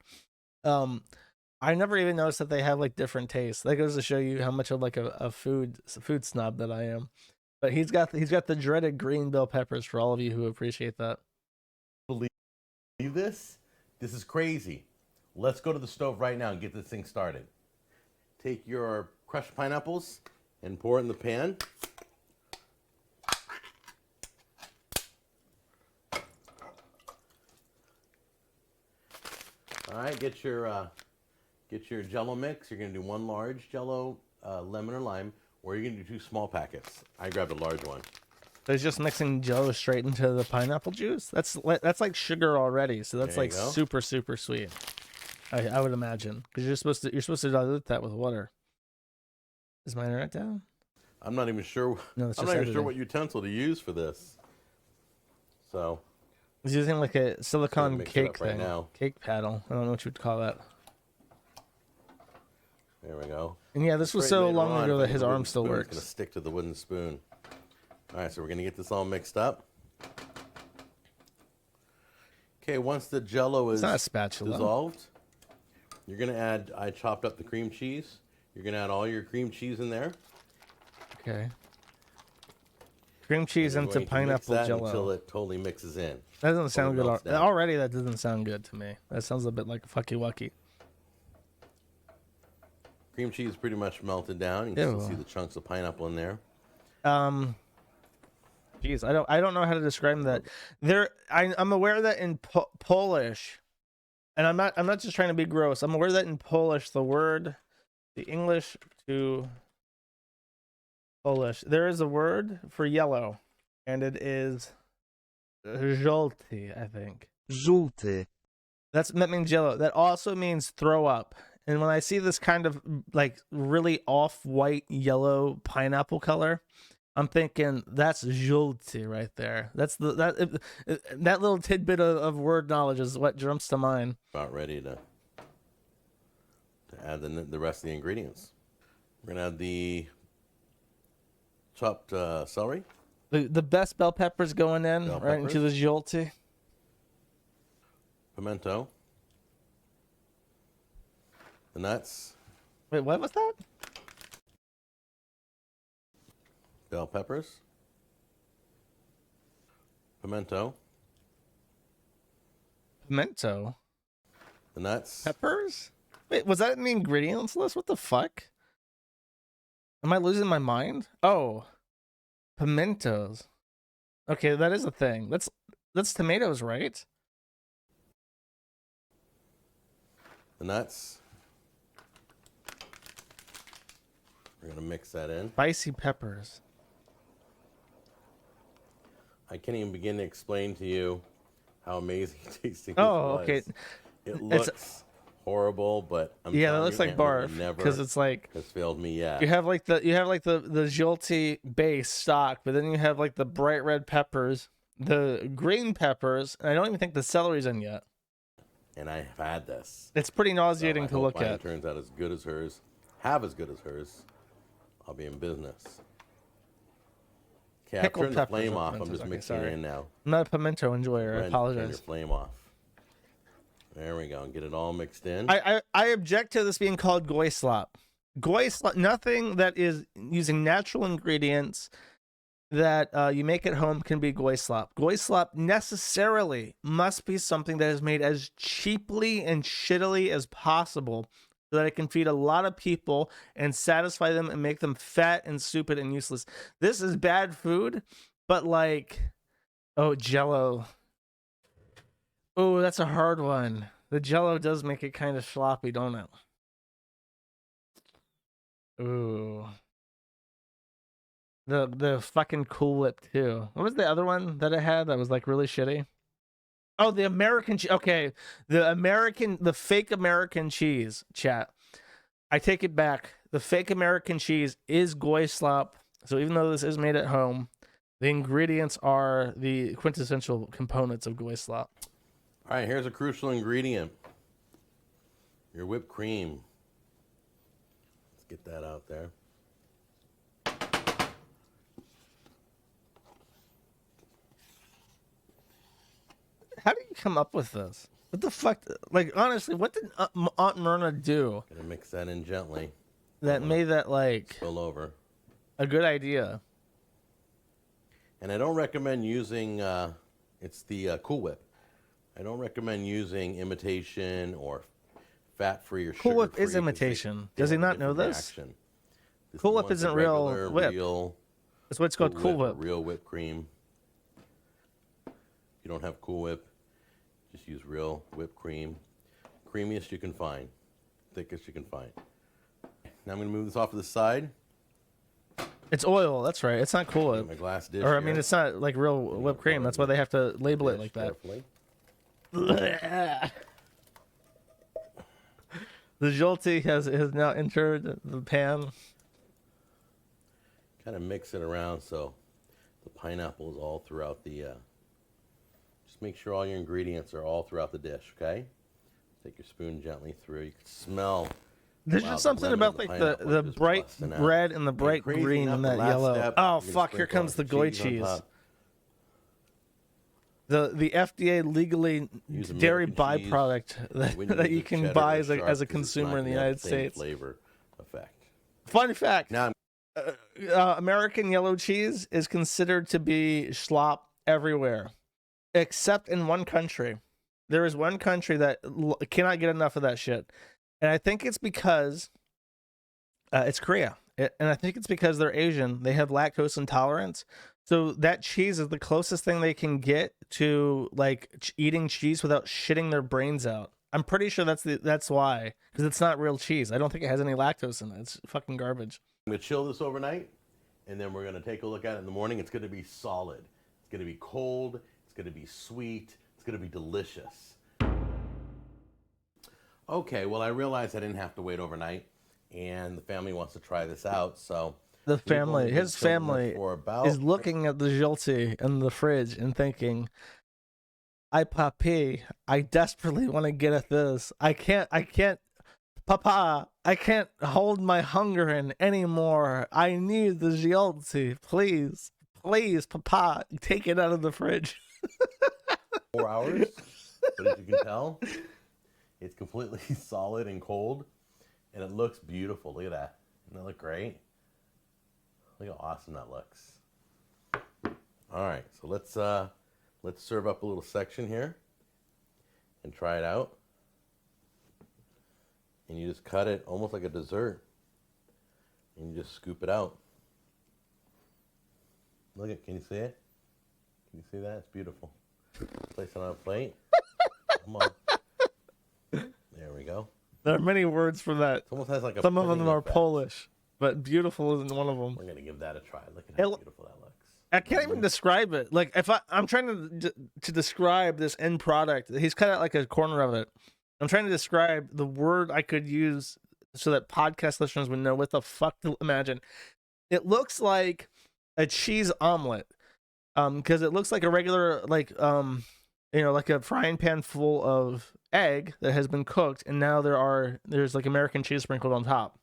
I never even noticed that they have like different tastes. That goes to show you how much of like a food snob that I am. But he's got the dreaded green bell peppers for all of you who appreciate that. Believe this? This is crazy. Let's go to the stove right now and get this thing started. Take your crushed pineapples and pour it in the pan. All right, get your Jello mix. You're gonna do one large Jello, lemon or lime, or you're gonna do 2 small packets. I grabbed a large one. So he's just mixing Jello straight into the pineapple juice. That's like sugar already, so that's like super sweet. I would imagine, because you're supposed to dilute that with water. Is my internet down? I'm not even sure. No, I'm not even sure what utensil to use for this. So he's using like a silicone cake right thing, now. Cake paddle. I don't know what you would call that. There we go. And yeah, this was so long ago that his arm still works. It's gonna stick to the wooden spoon. All right, so we're gonna get this all mixed up. Okay, once the Jello is not a spatula. dissolved, you're gonna add. I chopped up the cream cheese. You're gonna add all your cream cheese in there. Okay. Cream cheese into pineapple Jello until it totally mixes in. That doesn't sound good already. That doesn't sound good to me. That sounds a bit like a fucky wucky. Cream cheese pretty much melted down. You can still see the chunks of pineapple in there. Geez, I don't know how to describe that. I'm aware that in Polish, and I'm not just trying to be gross. I'm aware that in Polish the English to Polish. There is a word for yellow, and it is żółty, I think. Żółty. That means yellow. That also means throw up. And when I see this kind of like really off-white yellow pineapple color, I'm thinking that's żółty right there. That's that little tidbit of word knowledge is what jumps to mind. About ready to add the rest of the ingredients. We're gonna add the chopped celery. The best bell peppers going in Bell right into the peppers. żółty. Pimento. The nuts. Wait, what was that? Bell peppers. Pimento. Pimento. The nuts. Peppers? Wait, was that in the ingredients list? What the fuck? Am I losing my mind? Oh, pimentos. Okay, that is a thing. That's tomatoes, right? The nuts. We're gonna mix that in. Spicy peppers. I can't even begin to explain to you how amazing tasting Oh, this okay. was. It looks horrible, but I'm Yeah, that telling looks you, like Aunt Myrna barf never because it's like has failed me yet. you have like the żółty base stock, but then you have like the bright red peppers, the green peppers, and I don't even think the celery's in yet. And I have had this. It's pretty So nauseating I to hope look mine at. turns out as good as hers. Have as good as hers. I'll be in business. Okay, I've Pickled turned the peppers flame are off. I'm pimento, just okay, mixing sorry. it in now. I'm not a pimento enjoyer. I Brent, turn your apologize. flame off. There we go. Get it all mixed in. I object to this being called goy slop. Goy slop, nothing that is using natural ingredients that you make at home can be goy slop. Goy slop necessarily must be something that is made as cheaply and shittily as possible so that it can feed a lot of people and satisfy them and make them fat and stupid and useless. This is bad food, but like, oh, Jello. Oh, that's a hard one. The Jello does make it kind of sloppy, don't it? Ooh. The fucking Cool Whip too. What was the other one that it had that was like really shitty? Oh, the American okay, the fake American cheese, chat. I take it back. The fake American cheese is goy slop. So even though this is made at home, the ingredients are the quintessential components of goy slop. All right, here's a crucial ingredient. Your whipped cream. Let's get that out there. How did you come up with this? What the fuck? Like, honestly, what did Aunt Myrna do Gonna mix that in gently. that made that, like, Spill over. a good idea? And I don't recommend using, it's the Cool Whip. I don't recommend using imitation or fat-free or Cool Whip sugar-free is 'cause they- imitation. they Does he have a not know different this? reaction. This Cool is Whip one isn't for real regular, whip. Real That's why it's called Cool Whip. Real whipped cream. If you don't have Cool Whip, just use real whipped cream. Creamiest you can find. Thickest you can find. Now I'm going to move this off to the side. It's oil. That's right. It's not Cool Get my Whip. glass dish Or, I mean, here. it's not like real whipped cream. That's why they have to label it like that. Carefully. The żółty has now entered the pan. Kind of mix it around so the pineapple is all throughout the... just make sure all your ingredients are all throughout the dish, okay? Take your spoon gently through. You can smell... There's wow, just the something lemon about and like pineapple the are just bright busting out. red and the bright crazy green enough, and the that last yellow. step, Oh you're gonna fuck! Here sprinkle comes the some goy cheese on cheese. top. The FDA legally Use dairy American cheese. byproduct that, Wouldn't that use you the can cheddar buy or as a sharp 'cause it's consumer not in the gonna have United the same States. flavor effect. Fun fact: Now, American yellow cheese is considered to be schlop everywhere, except in one country. There is one country that cannot get enough of that shit, and I think it's because it's Korea. And I think it's because they're Asian. They have lactose intolerance. So that cheese is the closest thing they can get to like eating cheese without shitting their brains out. I'm pretty sure that's why, because it's not real cheese. I don't think it has any lactose in it. It's fucking garbage. I'm going to chill this overnight, and then we're going to take a look at it in the morning. It's going to be solid. It's going to be cold. It's going to be sweet. It's going to be delicious. Okay, well, I realized I didn't have to wait overnight, and the family wants to try this out, so... The family, his family, is looking at the Jolty in the fridge and thinking, "I papi, I desperately want to get at this. I can't, Papa, I can't hold my hunger in anymore. I need the Jolty. Please, Papa, take it out of the fridge." 4 hours, but as you can tell, it's completely solid and cold, and it looks beautiful. Look at that. Doesn't that look great? Look how awesome that looks. All right, so let's serve up a little section here and try it out. And you just cut it almost like a dessert, and you just scoop it out. Look at, can you see it? Can you see that? It's beautiful. Place it on a plate. Come on. There we go. There are many words for that. It almost has like a Some of them pudding are effect. Polish, but beautiful isn't one of them. We're gonna give that a try. Look at how beautiful that looks. I can't even describe it. Like if I'm trying to describe this end product, he's cut out like a corner of it. I'm trying to describe the word I could use so that podcast listeners would know what the fuck to imagine. It looks like a cheese omelet, because it looks like a regular like like a frying pan full of egg that has been cooked, and now there's like American cheese sprinkled on top,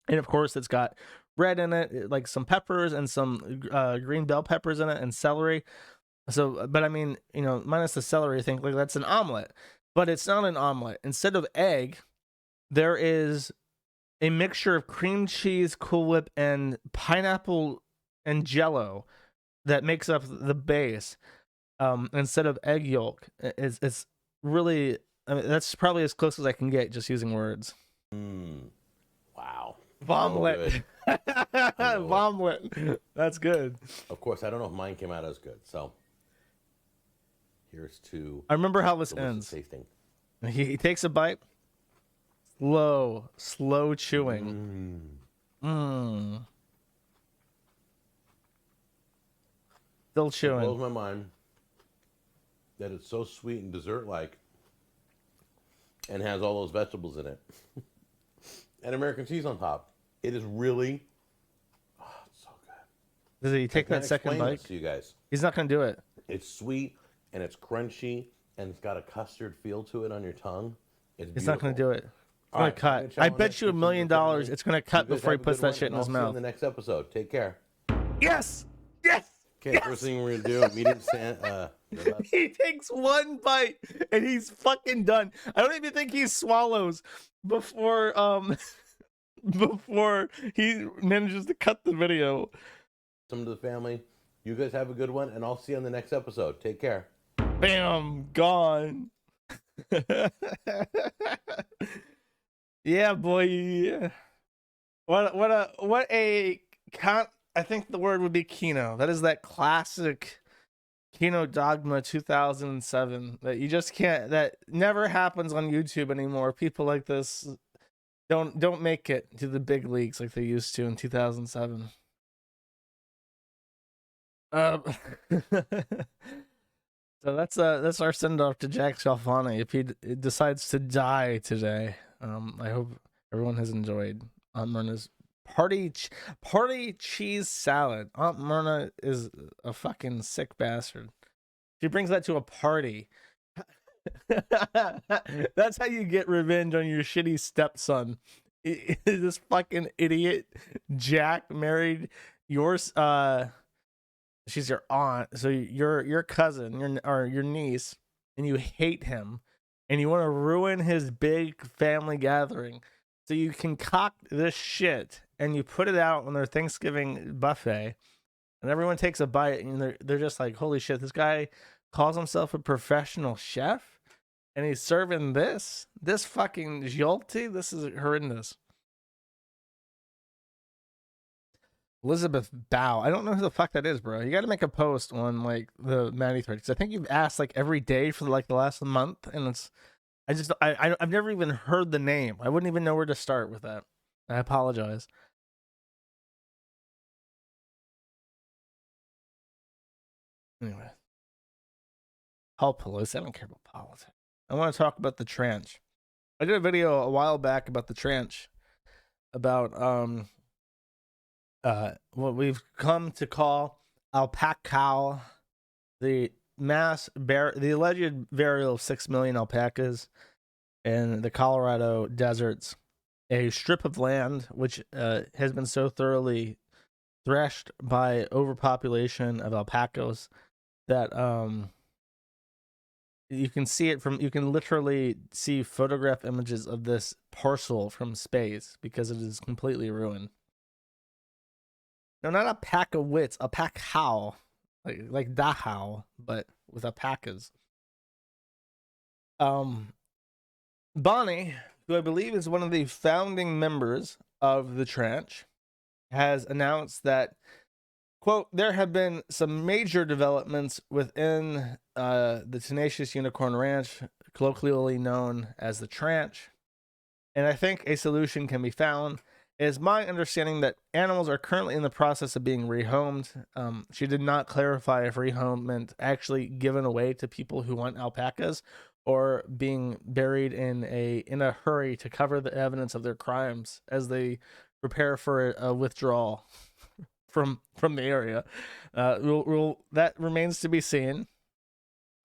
and of course it's got bread in it, like some peppers and some green bell peppers in it, and celery. So, but I mean, minus the celery, I think like that's an omelet, but it's not an omelet. Instead of egg, there is a mixture of cream cheese, Cool Whip, and pineapple and Jello that makes up the base. Instead of egg yolk, it's really, I mean, that's probably as close as I can get just using words. Wow. Vomlet. Vomlet. That's good. Of course, I don't know if mine came out as good. So here's to. I remember how this ends. Tasting. He takes a bite. Slow chewing. Still chewing. It blows my mind that it's so sweet and dessert-like, and has all those vegetables in it, and American cheese on top. It is really, it's so good. Does he take that second bite? To you guys, he's not gonna do it. It's sweet and it's crunchy and it's got a custard feel to it on your tongue. He's not gonna do it. It's gonna cut. I bet you $1 million it's gonna cut before he puts that shit in his mouth. In the next episode. Take care. Yes. Yes. Okay, yes! First thing we're gonna do, medium stand. He takes one bite and he's fucking done. I don't even think he swallows before before he manages to cut the video. Some to the family. You guys have a good one, and I'll see you on the next episode. Take care. Bam, gone. Yeah, boy. What a I think the word would be Kino. That is that classic Kino Dogma 2007 that you just can't, that never happens on YouTube anymore. People like this don't make it to the big leagues like they used to in 2007. So that's our send off to Jack Shalfani if he decides to die today. I hope everyone has enjoyed Aunt Myrna's party cheese salad. Aunt Myrna is a fucking sick bastard. She brings that to a party. That's how you get revenge on your shitty stepson. This fucking idiot Jack married yours. She's your aunt, so your cousin, your niece, and you hate him, and you want to ruin his big family gathering. So you concoct this shit and you put it out on their Thanksgiving buffet, and everyone takes a bite, and they're just like, "Holy shit! This guy calls himself a professional chef, and he's serving this fucking jolty. This is horrendous." Elizabeth Bow. I don't know who the fuck that is, bro. You got to make a post on like the Maddie thread, because I think you've asked like every day for like the last month, and I've never even heard the name. I wouldn't even know where to start with that. I apologize. Anyway, politics. I don't care about politics. I want to talk about the trench. I did a video a while back about the trench, about what we've come to call Alpachua, the the alleged burial of 6 million alpacas in the Colorado deserts, a strip of land which has been so thoroughly thrashed by overpopulation of alpacas that you can literally see photograph images of this parcel from space because it is completely ruined. No, not a pack of wits, a pack how, like Dachau, but with alpacas. Bonnie, who I believe is one of the founding members of the Trench, has announced that, quote, there have been some major developments within the Tenacious Unicorn Ranch, colloquially known as the Trench, and I think a solution can be found. It is my understanding that animals are currently in the process of being rehomed. She did not clarify if rehome meant actually given away to people who want alpacas or being buried in a hurry to cover the evidence of their crimes as they prepare for a withdrawal from the area. That remains to be seen.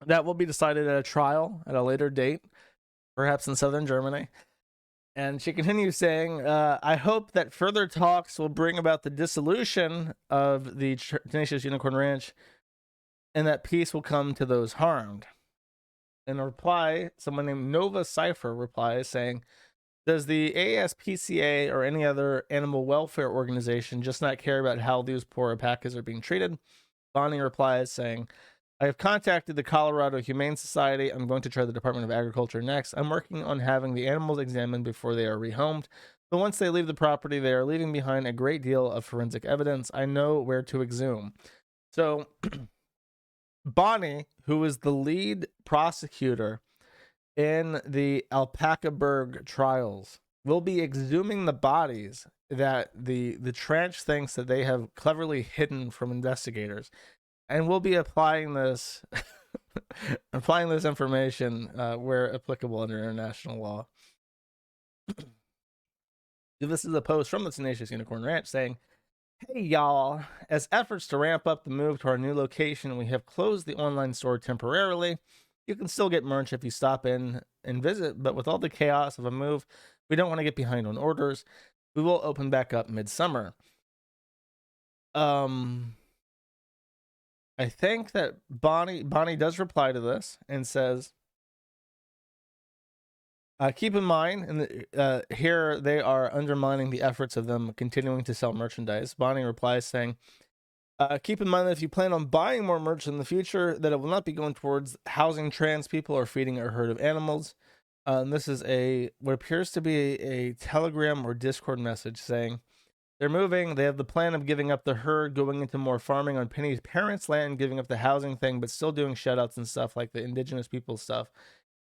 That will be decided at a trial at a later date, perhaps in southern Germany. And she continues saying, I hope that further talks will bring about the dissolution of the Tenacious Unicorn Ranch and that peace will come to those harmed. In a reply, someone named Nova Cypher replies saying, does the ASPCA or any other animal welfare organization just not care about how these poor alpacas are being treated? Bonnie replies saying, I have contacted the Colorado Humane Society. I'm going to try the Department of Agriculture next. I'm working on having the animals examined before they are rehomed. But once they leave the property, they are leaving behind a great deal of forensic evidence. I know where to exhume. So Bonnie, who is the lead prosecutor in the Alpacaberg trials, will be exhuming the bodies that the Trench thinks that they have cleverly hidden from investigators. And we'll be applying this information where applicable under international law. This is a post from the Tenacious Unicorn Ranch saying, hey y'all, as efforts to ramp up the move to our new location, we have closed the online store temporarily. You can still get merch if you stop in and visit, but with all the chaos of a move, we don't want to get behind on orders. We will open back up midsummer. I think that Bonnie does reply to this and says, keep in mind, and here they are undermining the efforts of them continuing to sell merchandise. Bonnie replies saying, keep in mind that if you plan on buying more merch in the future, that it will not be going towards housing trans people or feeding a herd of animals. And this is what appears to be a Telegram or Discord message saying, they're moving. They have the plan of giving up the herd, going into more farming on Penny's parents' land, giving up the housing thing, but still doing shutouts and stuff like the indigenous people stuff.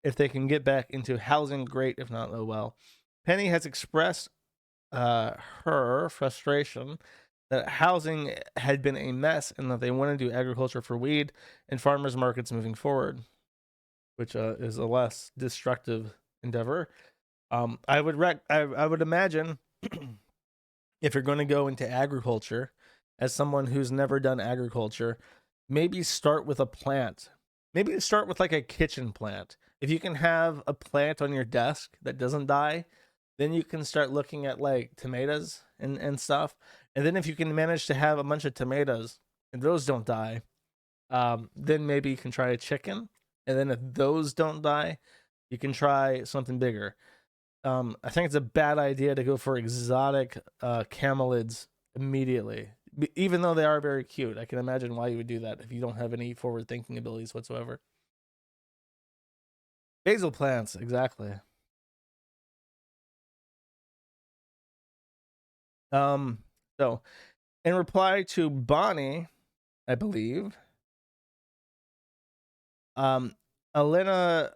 If they can get back into housing, great. If not, oh well. Penny has expressed her frustration that housing had been a mess and that they want to do agriculture for weed and farmers markets moving forward, which is a less destructive endeavor. I would imagine if you're going to go into agriculture, as someone who's never done agriculture, maybe start with a plant. Maybe start with like a kitchen plant. If you can have a plant on your desk that doesn't die, then you can start looking at like tomatoes and stuff. And then if you can manage to have a bunch of tomatoes and those don't die, then maybe you can try a chicken. And then if those don't die, you can try something bigger. I think it's a bad idea to go for exotic camelids immediately, even though they are very cute. I can imagine why you would do that if you don't have any forward-thinking abilities whatsoever. Basil plants, exactly. So in reply to Bonnie, I believe, Elena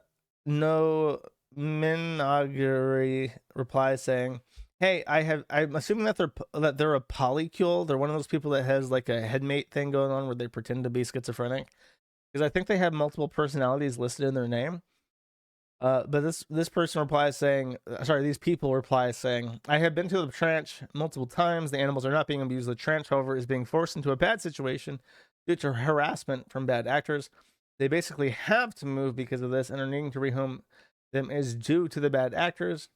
No Minagiri replies saying, Hey, I'm assuming that they're a polycule. They're one of those people that has like a headmate thing going on where they pretend to be schizophrenic. Because I think they have multiple personalities listed in their name. But this person replies saying, sorry, these people reply saying, I have been to the tranch multiple times. The animals are not being abused. The tranch, however, is being forced into a bad situation due to harassment from bad actors. They basically have to move because of this, and are needing to rehome them is due to the bad actors.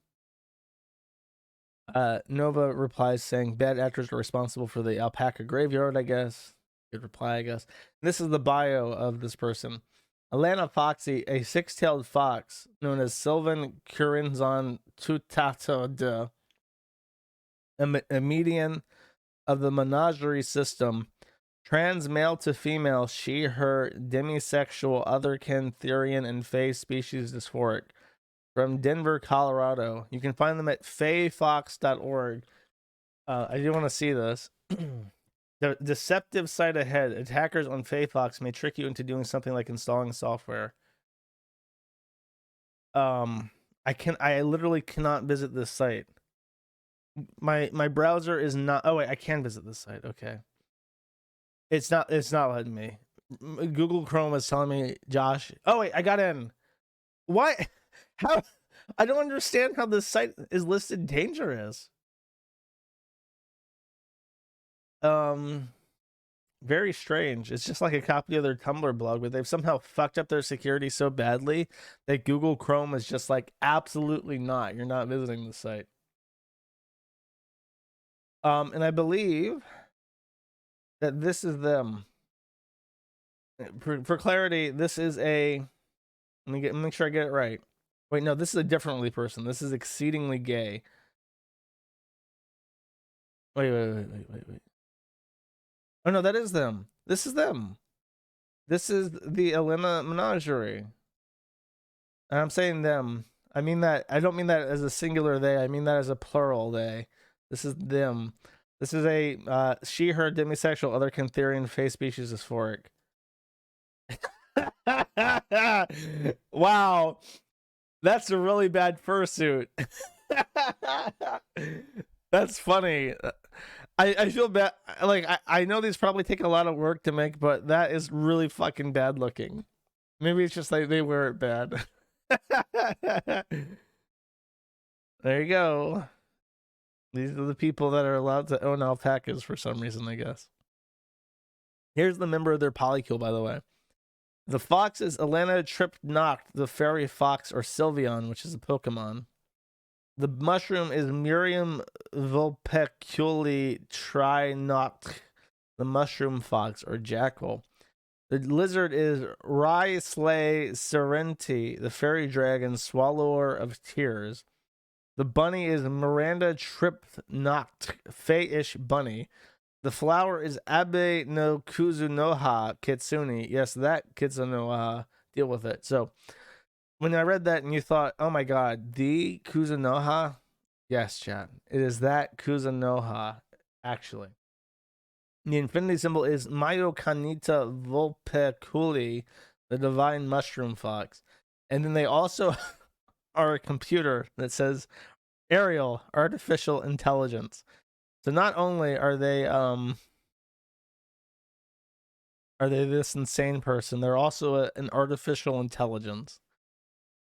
Nova replies saying, bad actors are responsible for the alpaca graveyard, I guess. Good reply, I guess. And this is the bio of this person. Alana Foxy, a six-tailed fox known as Sylvan Curinzon Tutato, a median of the menagerie system, trans male to female, she, her, demisexual, otherkin, therian, and fey species dysphoric, from Denver, Colorado. You can find them at fayfox.org. I do want to see this. The deceptive site ahead. Attackers on Fayfox may trick you into doing something like installing software. I literally cannot visit this site. My browser is not. Oh wait, I can visit this site. Okay. It's not letting me. Google Chrome is telling me, Josh. Oh wait, I got in. Why? How? I don't understand how this site is listed dangerous. Very strange. It's just like a copy of their Tumblr blog, but they've somehow fucked up their security so badly that Google Chrome is just like, absolutely not. You're not visiting the site. And I believe that this is them. For clarity, this is a. Let me make sure I get it right. Wait, no, this is a differently person. This is exceedingly gay. Wait. Oh no, that is them. This is them. This is the Elena Menagerie. And I'm saying them. I mean that. I don't mean that as a singular they. I mean that as a plural they. This is them. This is a she, her, demisexual, other Cantherian, face species dysphoric. Wow. That's a really bad fursuit. That's funny. I feel bad. Like, I know these probably take a lot of work to make, but that is really fucking bad looking. Maybe it's just like they wear it bad. There you go. These are the people that are allowed to own alpacas for some reason, I guess. Here's the member of their polycule, by the way. The fox is Elena Tripnocht, the fairy fox, or Sylveon, which is a Pokemon. The mushroom is Miriam Vulpeculi Trinoct, the mushroom fox, or jackal. The lizard is Raisley Serenti, the fairy dragon, swallower of tears. The bunny is Miranda Tripnocht, fey-ish bunny. The flower is Abe no Kuzunoha Kitsune. Yes, that Kitsunoha. Deal with it. So, when I read that and you thought, oh my god, the Kuzunoha? Yes, chat. It is that Kuzunoha, actually. The infinity symbol is Mayokanita Vulpeculi, the divine mushroom fox. And then they also are a computer that says Ariel, artificial intelligence. So not only are they this insane person, they're also an artificial intelligence.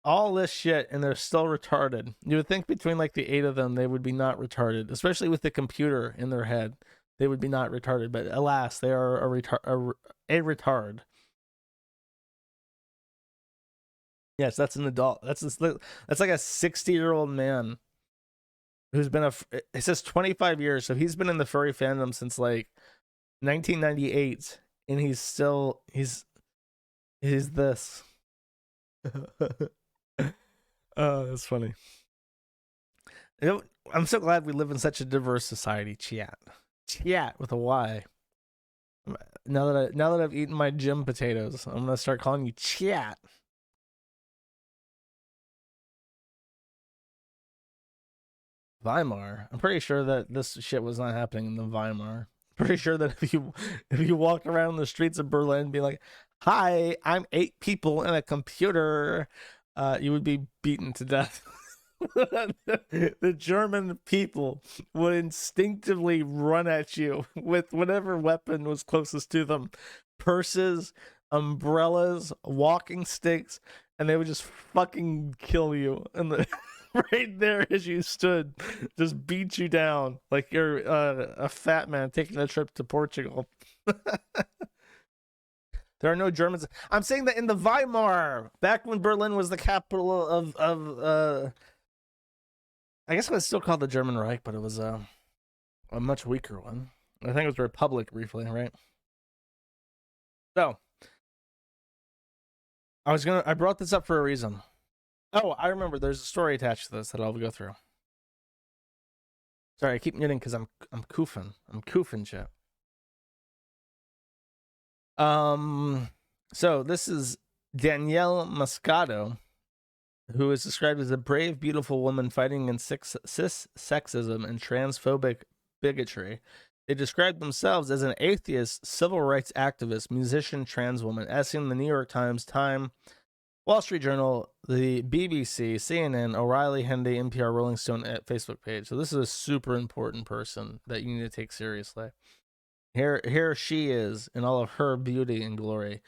All this shit, and they're still retarded. You would think between like the 8 of them, they would be not retarded, especially with the computer in their head. They would be not retarded, but alas, they are a retard. Yes, that's an adult. That's like a 60-year-old man who's been it says 25 years, so he's been in the furry fandom since like 1998, and he's this. Oh, that's funny. You know, I'm so glad we live in such a diverse society. Chat with a Y. Now that I've eaten my gym potatoes, I'm gonna start calling you chat. Weimar. I'm pretty sure that this shit was not happening in the Weimar. Pretty sure that if you walked around the streets of Berlin and be like, "Hi, I'm 8 people in a computer," you would be beaten to death. the German people would instinctively run at you with whatever weapon was closest to them. Purses, umbrellas, walking sticks, and they would just fucking kill you. And right there as you stood, just beat you down like you're a fat man taking a trip to Portugal. There are no Germans. I'm saying that in the Weimar, back when Berlin was the capital of I guess it was still called the German Reich, but it was a much weaker one. I think it was a republic briefly, right? So I brought this up for a reason. Oh, I remember. There's a story attached to this that I'll go through. Sorry, I keep muting because I'm koofing. I'm koofing shit. So this is Danielle Moscato, who is described as a brave, beautiful woman fighting against cis sexism and transphobic bigotry. They describe themselves as an atheist, civil rights activist, musician, trans woman, as seen in the New York Times, Time, Wall Street Journal, the BBC, CNN, O'Reilly, Hendy, NPR, Rolling Stone Facebook page. So this is a super important person that you need to take seriously. Here she is in all of her beauty and glory.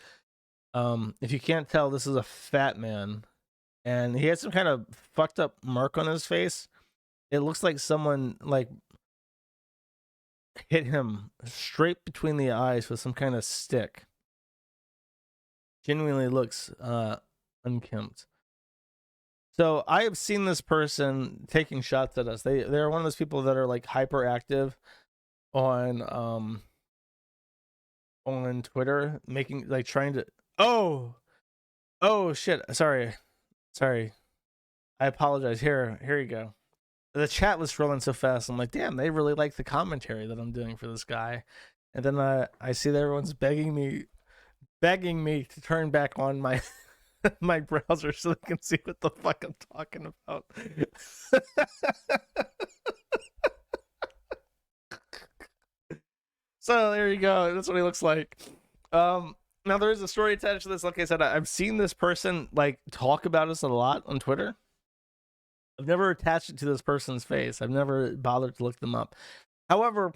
If you can't tell, this is a fat man, and he has some kind of fucked up mark on his face. It looks like someone like hit him straight between the eyes with some kind of stick. Genuinely looks unkempt. So I have seen this person taking shots at us. They're one of those people that are like hyperactive on Twitter, making like trying to oh shit, sorry, I apologize. Here you go. The chat was scrolling so fast, I'm like, damn, they really like the commentary that I'm doing for this guy. And then I see that everyone's begging me to turn back on my my browser so they can see what the fuck I'm talking about. So there you go. That's what he looks like. Now there is a story attached to this. Like I said, I've seen this person like talk about us a lot on Twitter. I've never attached it to this person's face. I've never bothered to look them up. However,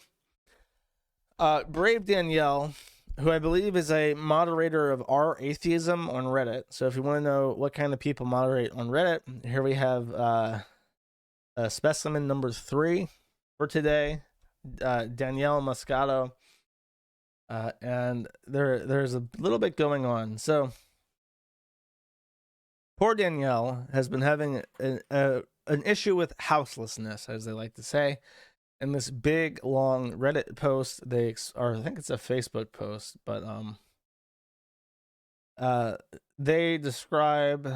Brave Danielle, who I believe is a moderator of Our Atheism on Reddit. So if you want to know what kind of people moderate on Reddit, here we have specimen number 3 for today. Danielle Moscato, and there's a little bit going on. So poor Danielle has been having an issue with houselessness, as they like to say. In this big long Reddit post, or I think it's a Facebook post, but they describe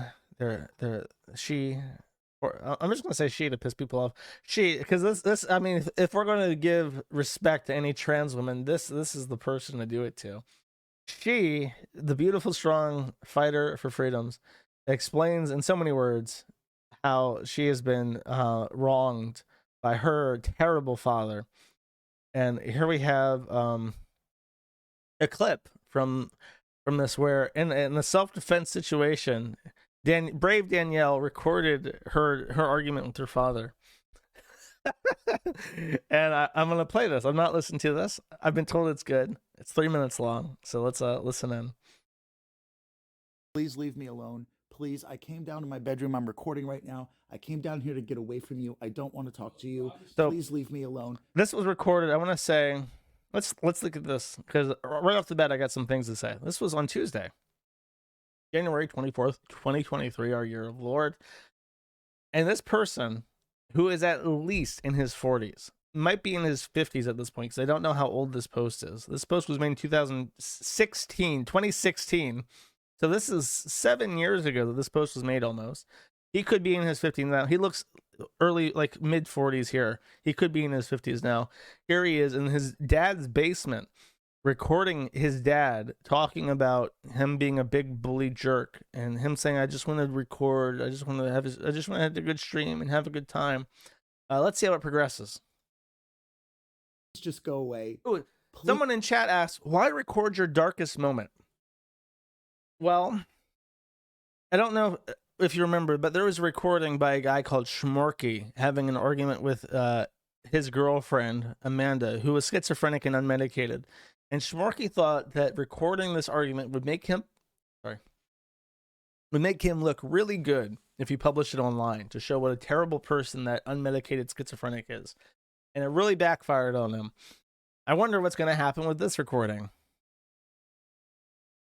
I'm just gonna say she to piss people off. Because this I mean, if we're gonna give respect to any trans woman, this is the person to do it to. She, the beautiful, strong fighter for freedoms, explains in so many words how she has been wronged by her terrible father. And here we have a clip from this where in a self-defense situation, brave Danielle recorded her argument with her father. And I'm gonna play this. I'm not listening to this. I've been told it's good. It's 3 minutes long, so let's listen in. Please leave me alone. Please, I came down to my bedroom. I'm recording right now. I came down here to get away from you. I don't want to talk to you. So, please leave me alone. This was recorded. I want to say, let's look at this, because right off the bat, I got some things to say. This was on Tuesday, January 24th, 2023, our year of Lord. And this person, who is at least in his 40s, might be in his 50s at this point, because I don't know how old this post is. This post was made in 2016. So this is 7 years ago that this post was made almost. He could be in his 50s now. He looks early, like mid 40s here. He could be in his 50s now. Here he is in his dad's basement, recording his dad talking about him being a big bully jerk, and him saying, I just want to record. I just want to have a good stream and have a good time. Let's see how it progresses. Just go away. Ooh, someone in chat asked, why record your darkest moment? Well, I don't know. if you remember, but there was a recording by a guy called Schmorky having an argument with his girlfriend, Amanda, who was schizophrenic and unmedicated. And Schmorky thought that recording this argument would make him look really good if he published it online to show what a terrible person that unmedicated schizophrenic is. And it really backfired on him. I wonder what's going to happen with this recording.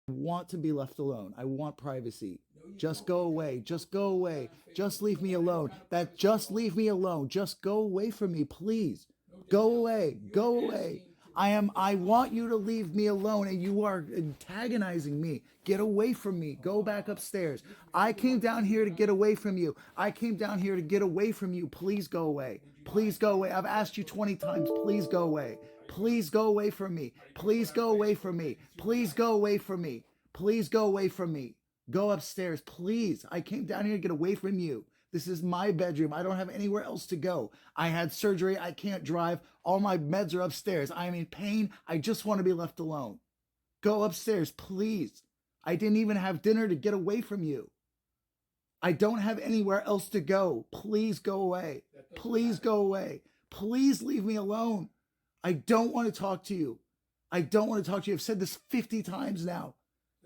I want to be left alone. I want privacy. Just go away. Just go away. Just leave me alone. Just leave me alone. Just go away from me, please. Go away. Go away. I want you to leave me alone, and you are antagonizing me. Get away from me. Go back upstairs. I came down here to get away from you. I came down here to get away from you. Please go away. Please go away. I've asked you 20 times. Please go away. Please go away from me. Please go away from me. Please go away from me. Please go away from me. Go upstairs, please. I came down here to get away from you. This is my bedroom. I don't have anywhere else to go. I had surgery. I can't drive. All my meds are upstairs. I am in pain. I just want to be left alone. Go upstairs, please. I didn't even have dinner to get away from you. I don't have anywhere else to go. Please go away. Please go away. Please leave me alone. I don't want to talk to you. I don't want to talk to you. I've said this 50 times now.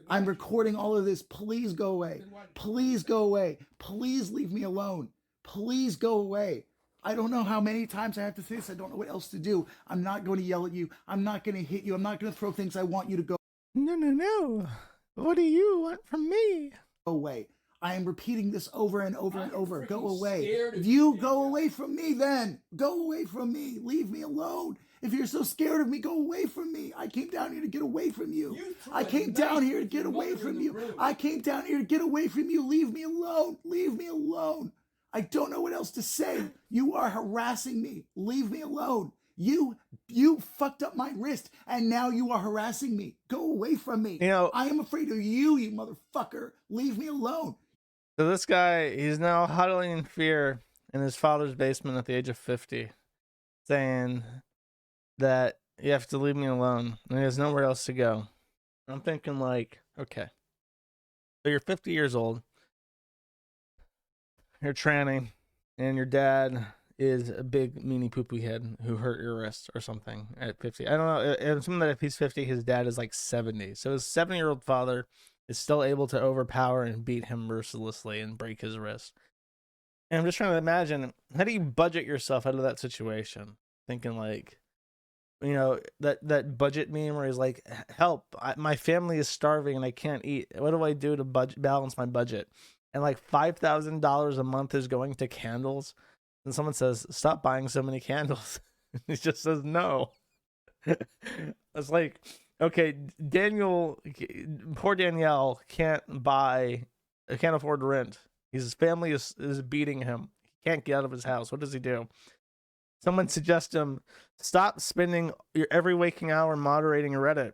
I'm recording all of this. Please go away. Please go away. Please leave me alone. Please go away. I don't know how many times I have to say this. I don't know what else to do. I'm not going to yell at you. I'm not going to hit you. I'm not going to throw things. I want you to go No. What do you want from me? away. I am repeating this over and over and over. Go away. You go away from me then. Go away from me. Leave me alone. If you're so scared of me, go away from me. I came down here to get away from you. I came down here to get away from you. I came down here to get away from you. Leave me alone. Leave me alone. I don't know what else to say. You are harassing me. Leave me alone. You fucked up my wrist, and now you are harassing me. Go away from me. You know, I am afraid of you, you motherfucker. Leave me alone. So this guy, he's now huddling in fear in his father's basement at the age of 50, saying that you have to leave me alone, and he has nowhere else to go. I'm thinking like, okay, so you're 50 years old, you're tranny, and your dad is a big meanie poopy head who hurt your wrist or something at 50. I don't know. I'm assuming that if he's 50, his dad is like 70. So his 70-year-old father is still able to overpower and beat him mercilessly and break his wrist. And I'm just trying to imagine, how do you budget yourself out of that situation? Thinking like, you know, that budget meme where he's like, help, my family is starving and I can't eat. What do I do to balance my budget? And like $5,000 a month is going to candles. And someone says, stop buying so many candles. He just says, no. It's like, okay, poor Danielle can't afford rent. His family is beating him. He can't get out of his house. What does he do? Someone suggests him, stop spending your every waking hour moderating Reddit.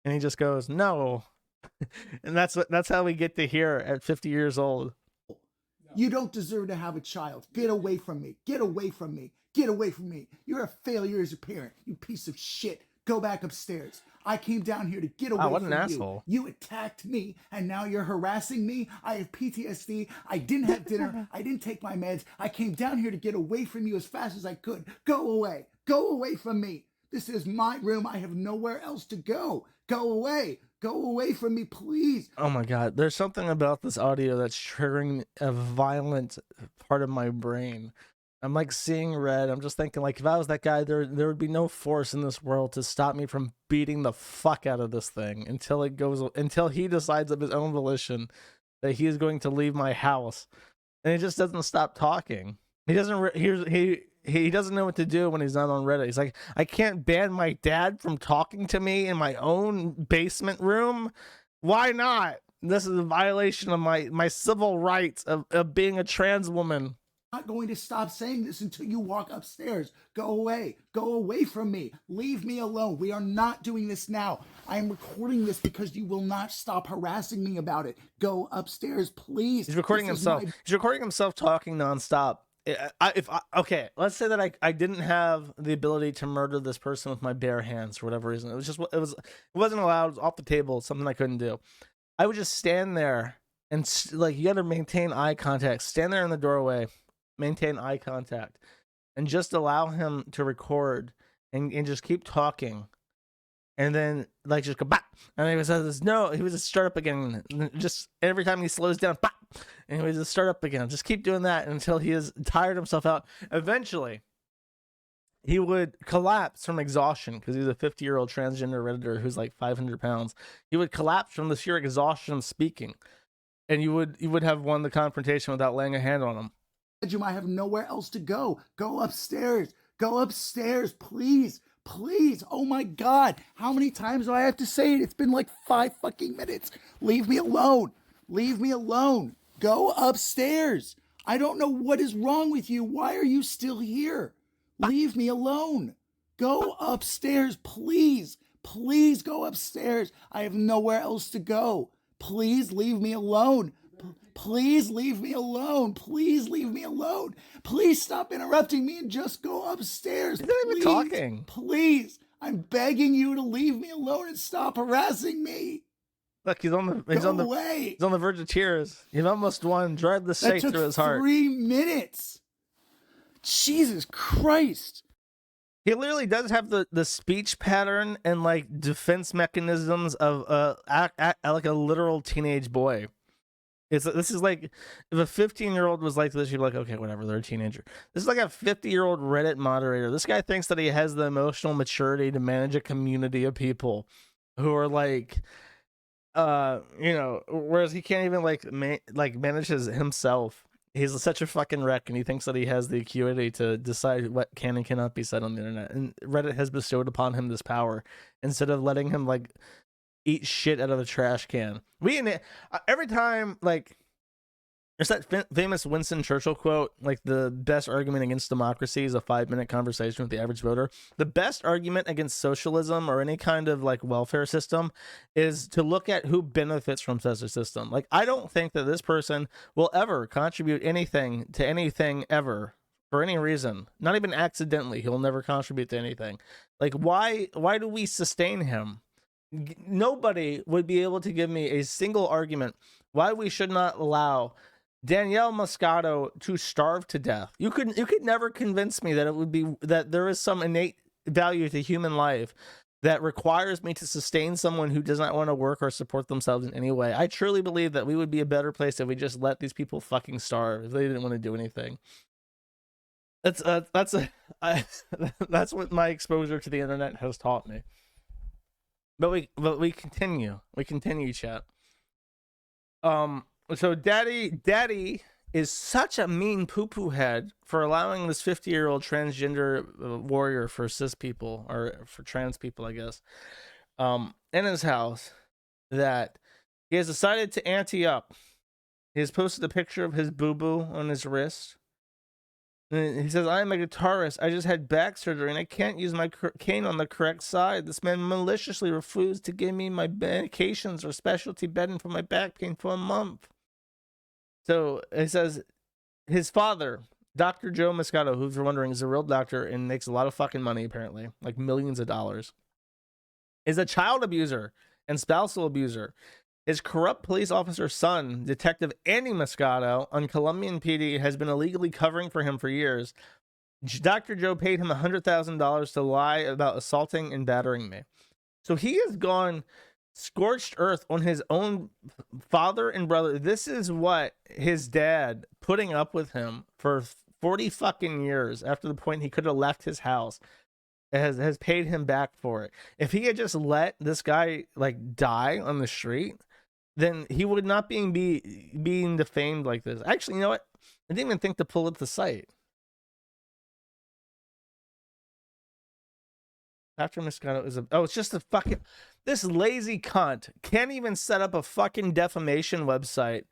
And he just goes, no. And that's how we get to hear at 50 years old. You don't deserve to have a child. Get away from me. Get away from me. Get away from me. You're a failure as a parent. You piece of shit. Go back upstairs. I came down here to get away what from an you. asshole. You attacked me, and now you're harassing me. I have PTSD. I didn't have dinner. I didn't take my meds. I came down here to get away from you as fast as I could. Go away. Go away from me. This is my room. I have nowhere else to go. Go away. Go away from me, please. Oh my God. There's something about this audio that's triggering a violent part of my brain. I'm like seeing red. I'm just thinking like, if I was that guy, there would be no force in this world to stop me from beating the fuck out of this thing until he decides of his own volition that he is going to leave my house. And he just doesn't stop talking. He doesn't he doesn't know what to do when he's not on Reddit. He's like, I can't ban my dad from talking to me in my own basement room. Why not? This is a violation of my civil rights of being a trans woman. I'm not going to stop saying this until you walk upstairs. Go away. Go away from me. Leave me alone. We are not doing this now. I am recording this because you will not stop harassing me about it. Go upstairs, please. He's recording himself. He's recording himself talking nonstop. Okay, let's say that I didn't have the ability to murder this person with my bare hands for whatever reason. It wasn't allowed. It was off the table. Something I couldn't do. I would just stand there and like you got to maintain eye contact. Stand there in the doorway, maintain eye contact, and just allow him to record and just keep talking. And then like just go bop, and he was no, he was just start up again. Just every time he slows down, bop, and he was just start up again. Just keep doing that until he has tired himself out. Eventually, he would collapse from exhaustion because he's a 50-year-old transgender redditor who's like 500 pounds. He would collapse from the sheer exhaustion of speaking, and you would have won the confrontation without laying a hand on him. bedroom. I have nowhere else to go. Go upstairs. Go upstairs, please. Please. Oh my God. How many times do I have to say it? It's been like 5 fucking minutes. Leave me alone. Leave me alone. Go upstairs. I don't know what is wrong with you. Why are you still here? Leave me alone. Go upstairs, please. Please go upstairs. I have nowhere else to go. Please leave me alone. Please leave me alone. Please leave me alone. Please stop interrupting me and just go upstairs. He's not even Please, talking. Please. I'm begging you to leave me alone and stop harassing me. Look, he's on the away. He's on the verge of tears. You've almost won. Drive the stake through his heart. 3 minutes. Jesus Christ. He literally does have the speech pattern and like defense mechanisms of like a literal teenage boy. This is like if a 15-year-old was like this, you'd be like, okay, whatever, they're a teenager. This is like a 50-year-old Reddit moderator. This guy thinks that he has the emotional maturity to manage a community of people who are like, whereas he can't even like manage himself. He's such a fucking wreck, and he thinks that he has the acuity to decide what can and cannot be said on the internet. And Reddit has bestowed upon him this power instead of letting him like eat shit out of a trash can. Every time, like, there's that famous Winston Churchill quote, like, the best argument against democracy is a 5-minute conversation with the average voter. The best argument against socialism or any kind of like welfare system is to look at who benefits from such a system. Like, I don't think that this person will ever contribute anything to anything ever for any reason. Not even accidentally. He'll never contribute to anything. Like, why do we sustain him? Nobody would be able to give me a single argument why we should not allow Danielle Moscato to starve to death. You could never convince me that there is some innate value to human life that requires me to sustain someone who does not want to work or support themselves in any way. I truly believe that we would be a better place if we just let these people fucking starve if they didn't want to do anything. That's what my exposure to the internet has taught me. But we continue. We continue, chat. So daddy is such a mean poo-poo head for allowing this 50-year-old transgender warrior for cis people, or for trans people, I guess, in his house, that he has decided to ante up. He has posted a picture of his boo-boo on his wrist. And he says, I am a guitarist. I just had back surgery and I can't use my cane on the correct side. This man maliciously refused to give me my medications or specialty bedding for my back pain for a month. So he says his father, Dr. Joe Moscato, who, if you're wondering, is a real doctor and makes a lot of fucking money, apparently, like millions of dollars, is a child abuser and spousal abuser. His corrupt police officer's son, Detective Andy Moscato, on Colombian PD, has been illegally covering for him for years. Dr. Joe paid him $100,000 to lie about assaulting and battering me. So he has gone scorched earth on his own father and brother. This is what his dad, putting up with him for 40 fucking years after the point he could have left his house, has paid him back for it. If he had just let this guy like die on the street, then he would not being defamed like this. Actually, you know what? I didn't even think to pull up the site. After Moscato is it's just a fucking, this lazy cunt can't even set up a fucking defamation website.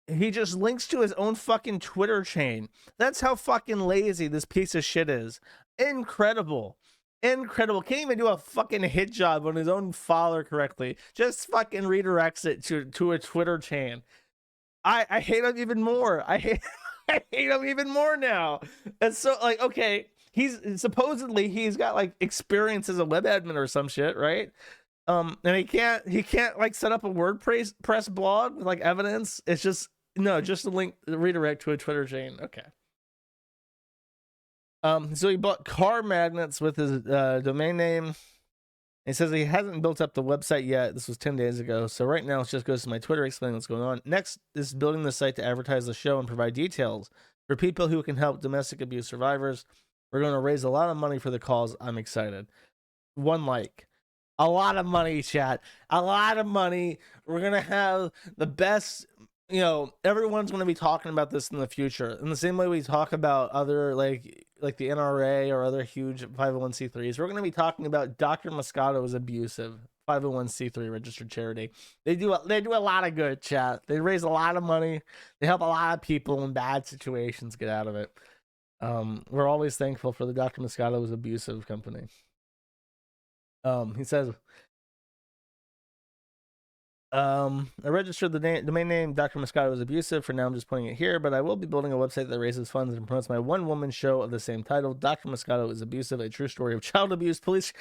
He just links to his own fucking Twitter chain. That's how fucking lazy this piece of shit is. Incredible. Can't even do a fucking hit job on his own father correctly. Just fucking redirects it to a Twitter chain. I hate him even more. I hate him even more now. And so, like, okay, he's got like experience as a web admin or some shit, right? And he can't like set up a WordPress blog with like evidence. It's just just a link redirect to a Twitter chain. Okay. So he bought car magnets with his domain name. He says he hasn't built up the website yet. This was 10 days ago. So right now, it just goes to my Twitter explaining what's going on. Next is building the site to advertise the show and provide details for people who can help domestic abuse survivors. We're going to raise a lot of money for the cause. I'm excited. One like. A lot of money, chat. A lot of money. We're going to have the best, everyone's going to be talking about this in the future. In the same way we talk about other, like the NRA or other huge 501c3s, we're going to be talking about Dr. Moscato's abusive 501c3 registered charity. They do a lot of good, chat. They raise a lot of money. They help a lot of people in bad situations get out of it. We're always thankful for the Dr. Moscato's abusive company. He says, I registered the domain name Dr. Moscato is abusive. For now, I'm just putting it here, but I will be building a website that raises funds and promotes my one-woman show of the same title, Dr. Moscato is Abusive, a true story of child abuse. Police.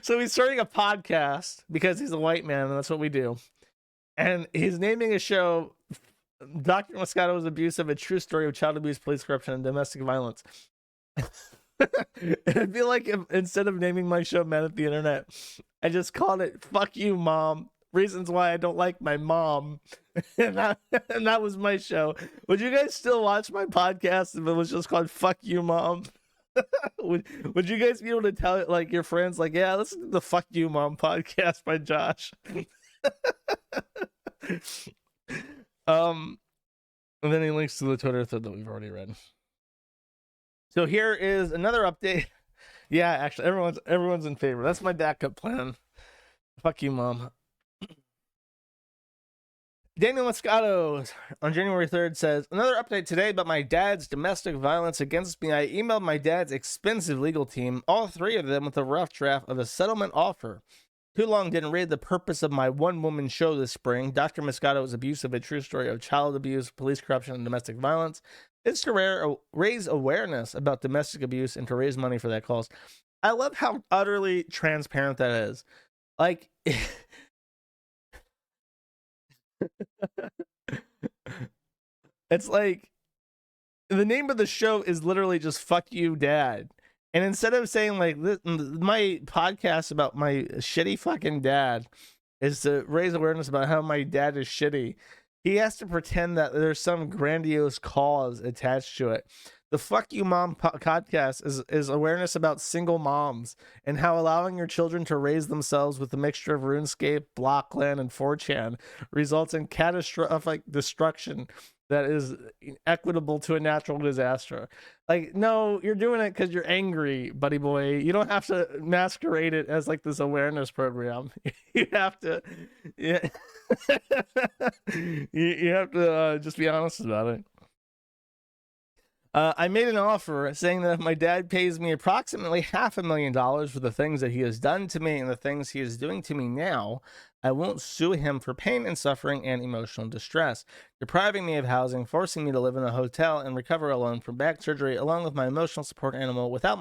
So he's starting a podcast because he's a white man, and that's what we do. And he's naming a show Dr. Moscato is Abusive, a true story of child abuse, police corruption, and domestic violence. I feel like if, instead of naming my show Men at the Internet, I just called it Fuck You Mom, Reasons Why I Don't Like My Mom. and that was my show. Would you guys still watch my podcast if it was just called Fuck You Mom? would you guys be able to tell it like your friends, like, yeah, listen to the Fuck You Mom podcast by Josh? And then he links to the Twitter thread that we've already read. So here is another update. Yeah, actually, everyone's in favor. That's my backup plan. Fuck you, Mom. Daniel Moscato on January 3rd says, another update today about my dad's domestic violence against me. I emailed my dad's expensive legal team, all three of them, with a rough draft of a settlement offer. Too long didn't read the purpose of my one-woman show this spring. Dr. Moscato is abusive, a true story of child abuse, police corruption, and domestic violence. It's to raise awareness about domestic abuse and to raise money for that cause. I love how utterly transparent that is. Like, it's like the name of the show is literally just Fuck You Dad. And instead of saying like my podcast about my shitty fucking dad is to raise awareness about how my dad is shitty, he has to pretend that there's some grandiose cause attached to it. The Fuck You Mom podcast is awareness about single moms and how allowing your children to raise themselves with a mixture of RuneScape, Blockland, and 4chan results in catastrophic destruction that is equitable to a natural disaster. Like, no, you're doing it because you're angry, buddy boy. You don't have to masquerade it as like this awareness program. You have to, yeah. you have to just be honest about it. I made an offer saying that if my dad pays me approximately $500,000 for the things that he has done to me and the things he is doing to me now, I won't sue him for pain and suffering and emotional distress, depriving me of housing, forcing me to live in a hotel and recover alone from back surgery, along with my emotional support animal, without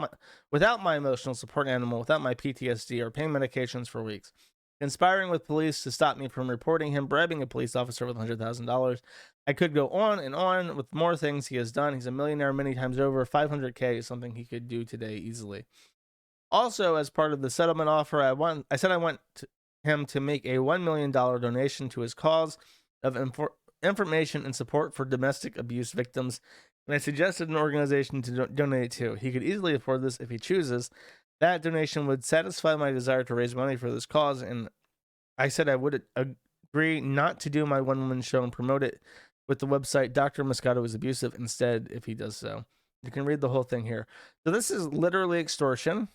my emotional support animal, without my PTSD or pain medications for weeks. Conspiring with police to stop me from reporting him, bribing a police officer with $100,000. I could go on and on with more things he has done. He's a millionaire many times over. $500K is something he could do today easily. Also, as part of the settlement offer, I said I want him to make a $1 million donation to his cause of information and support for domestic abuse victims, and I suggested an organization to donate to. He could easily afford this if he chooses. That donation would satisfy my desire to raise money for this cause, and I said I would agree not to do my one-woman show and promote it with the website Dr. Moscato is Abusive instead if he does so. You can read the whole thing here. So this is literally extortion.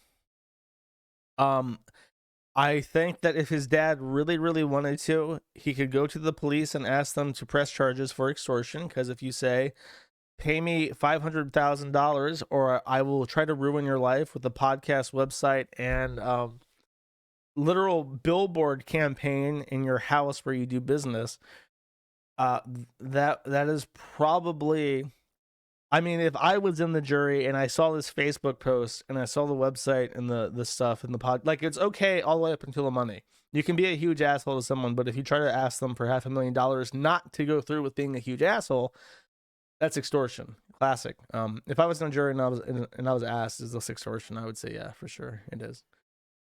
I think that if his dad really, really wanted to, he could go to the police and ask them to press charges for extortion, because if you say, pay me $500,000 or I will try to ruin your life with the podcast website and literal billboard campaign in your house where you do business, that is probably I mean, if I was in the jury and I saw this Facebook post and I saw the website and the stuff and the pod, like, it's okay all the way up until the money. You can be a huge asshole to someone, but if you try to ask them for $500,000 not to go through with being a huge asshole, that's extortion. Classic. If I was in a jury and I was asked, is this extortion? I would say, yeah, for sure, it is.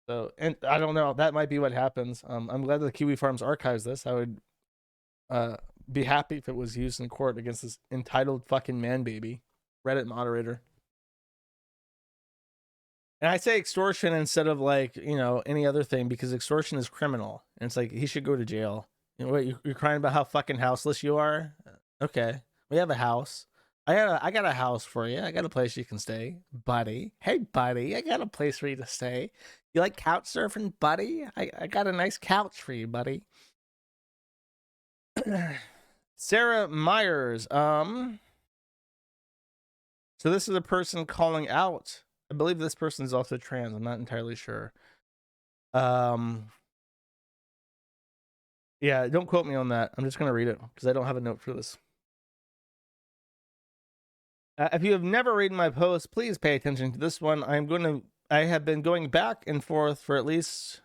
So, and I don't know, that might be what happens. I'm glad that Kiwi Farms archives this. I would be happy if it was used in court against this entitled fucking man baby, Reddit moderator. And I say extortion instead of, like, you know, any other thing, because extortion is criminal. And it's like, he should go to jail. You know what, you're crying about how fucking houseless you are? Okay. We have a house. I got a house for you. I got a place you can stay, buddy. Hey, buddy, I got a place for you to stay. You like couch surfing, buddy? I got a nice couch for you, buddy. Sarah Myers. So this is a person calling out. I believe this person is also trans. I'm not entirely sure. Yeah, don't quote me on that. I'm just gonna read it because I don't have a note for this. If you have never read my post, please pay attention to this one. I have been going back and forth for at least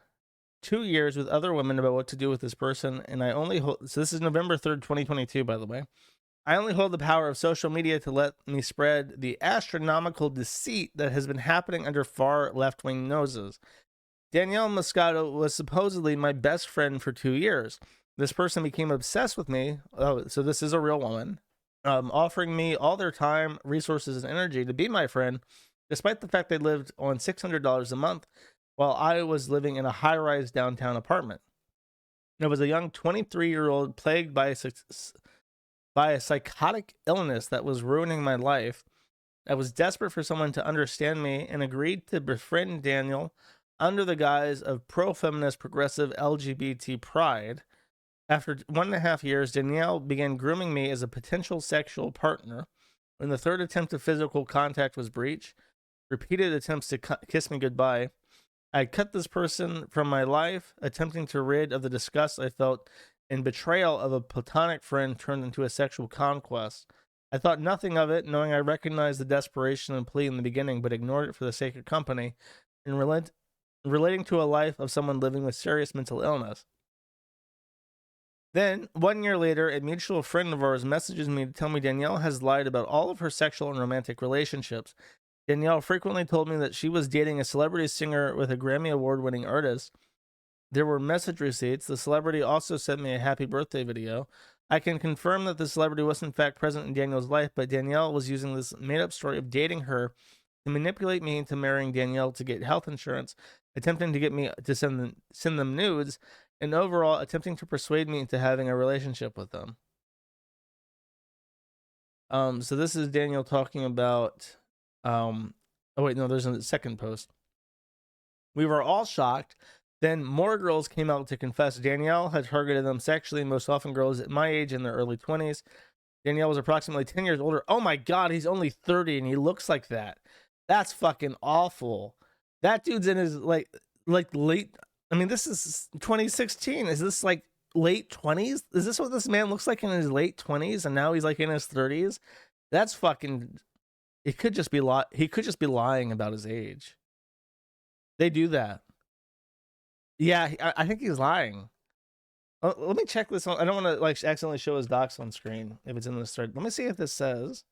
2 years with other women about what to do with this person, and I only hold, so this is November 3rd, 2022, by the way. I only hold the power of social media to let me spread the astronomical deceit that has been happening under far left-wing noses. Danielle Moscato was supposedly my best friend for 2 years. This person became obsessed with me. Oh, so this is a real woman. Offering me all their time, resources, and energy to be my friend, despite the fact they lived on $600 a month while I was living in a high-rise downtown apartment. I was a young 23-year-old plagued by a psychotic illness that was ruining my life. I was desperate for someone to understand me and agreed to befriend Daniel under the guise of pro-feminist progressive LGBT pride. After 1.5 years, Danielle began grooming me as a potential sexual partner. When the third attempt of physical contact was breached, repeated attempts to kiss me goodbye, I cut this person from my life, attempting to rid of the disgust I felt and betrayal of a platonic friend turned into a sexual conquest. I thought nothing of it, knowing I recognized the desperation and plea in the beginning, but ignored it for the sake of company and relating to a life of someone living with serious mental illness. Then, 1 year later, a mutual friend of ours messages me to tell me Danielle has lied about all of her sexual and romantic relationships. Danielle frequently told me that she was dating a celebrity singer with a Grammy Award-winning artist. There were message receipts. The celebrity also sent me a happy birthday video. I can confirm that the celebrity was in fact present in Danielle's life, but Danielle was using this made-up story of dating her to manipulate me into marrying Danielle to get health insurance, attempting to get me to send them nudes, and overall attempting to persuade me into having a relationship with them. So this is Daniel talking about, oh wait, no, there's a second post. We were all shocked. Then more girls came out to confess Danielle had targeted them sexually, most often girls at my age in their early 20s. Danielle was approximately 10 years older. Oh my God, he's only 30 and he looks like that. That's fucking awful. That dude's in his like late, I mean, this is 2016. Is this like late 20s? Is this what this man looks like in his late 20s and now he's like in his 30s? That's fucking, he could just be lying about his age. They do that. Yeah, I think he's lying. Let me check this on. I don't want to like accidentally show his docs on screen if it's in this thread. Let me see if this says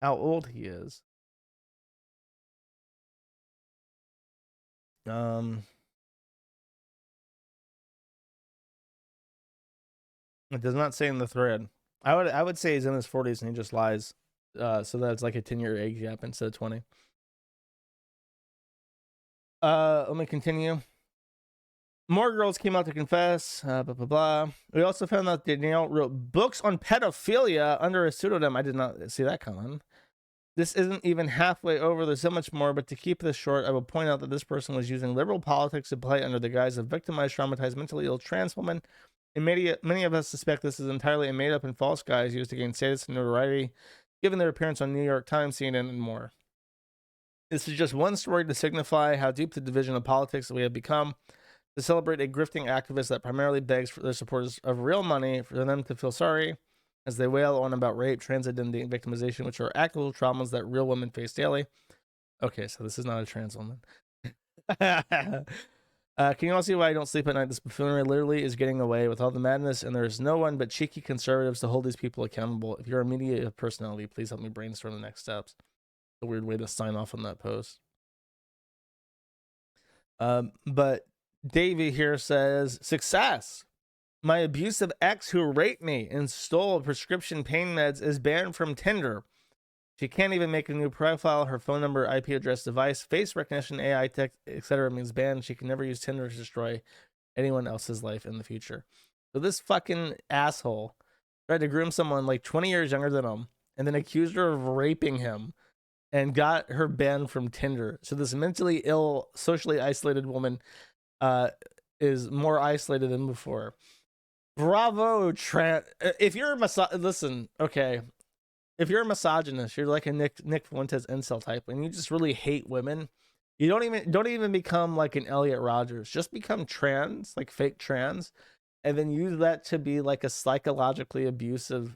how old he is. It does not say in the thread. I would say he's in his 40s and he just lies. So that's like a 10-year age gap instead of 20. Let me continue. More girls came out to confess, blah, blah, blah. We also found out Danielle wrote books on pedophilia under a pseudonym. I did not see that coming. This isn't even halfway over. There's so much more, but to keep this short, I will point out that this person was using liberal politics to play under the guise of victimized, traumatized, mentally ill trans women. And many of us suspect this is entirely a made-up and false guise used to gain status and notoriety, given their appearance on New York Times, CNN, and more. This is just one story to signify how deep the division of politics we have become, to celebrate a grifting activist that primarily begs for their supporters of real money for them to feel sorry, as they wail on about rape, transidentity, and victimization, which are actual traumas that real women face daily. Okay, so this is not a trans woman. Can you all see why I don't sleep at night? This buffoonery literally is getting away with all the madness, and there's no one but cheeky conservatives to hold these people accountable. If you're a media personality, please help me brainstorm the next steps. A weird way to sign off on that post. But Davey here says, success. My abusive ex who raped me and stole prescription pain meds is banned from Tinder. She can't even make a new profile. Her phone number, IP address, device, face recognition, AI tech, etc. means banned. She can never use Tinder to destroy anyone else's life in the future. So this fucking asshole tried to groom someone like 20 years younger than him and then accused her of raping him and got her banned from Tinder. So this mentally ill, socially isolated woman is more isolated than before. Bravo, if you're a listen, okay. If you're a misogynist, you're like a Nick Fuentes incel type, and you just really hate women, you don't even become like an Elliot Rodgers. Just become trans, like fake trans, and then use that to be like a psychologically abusive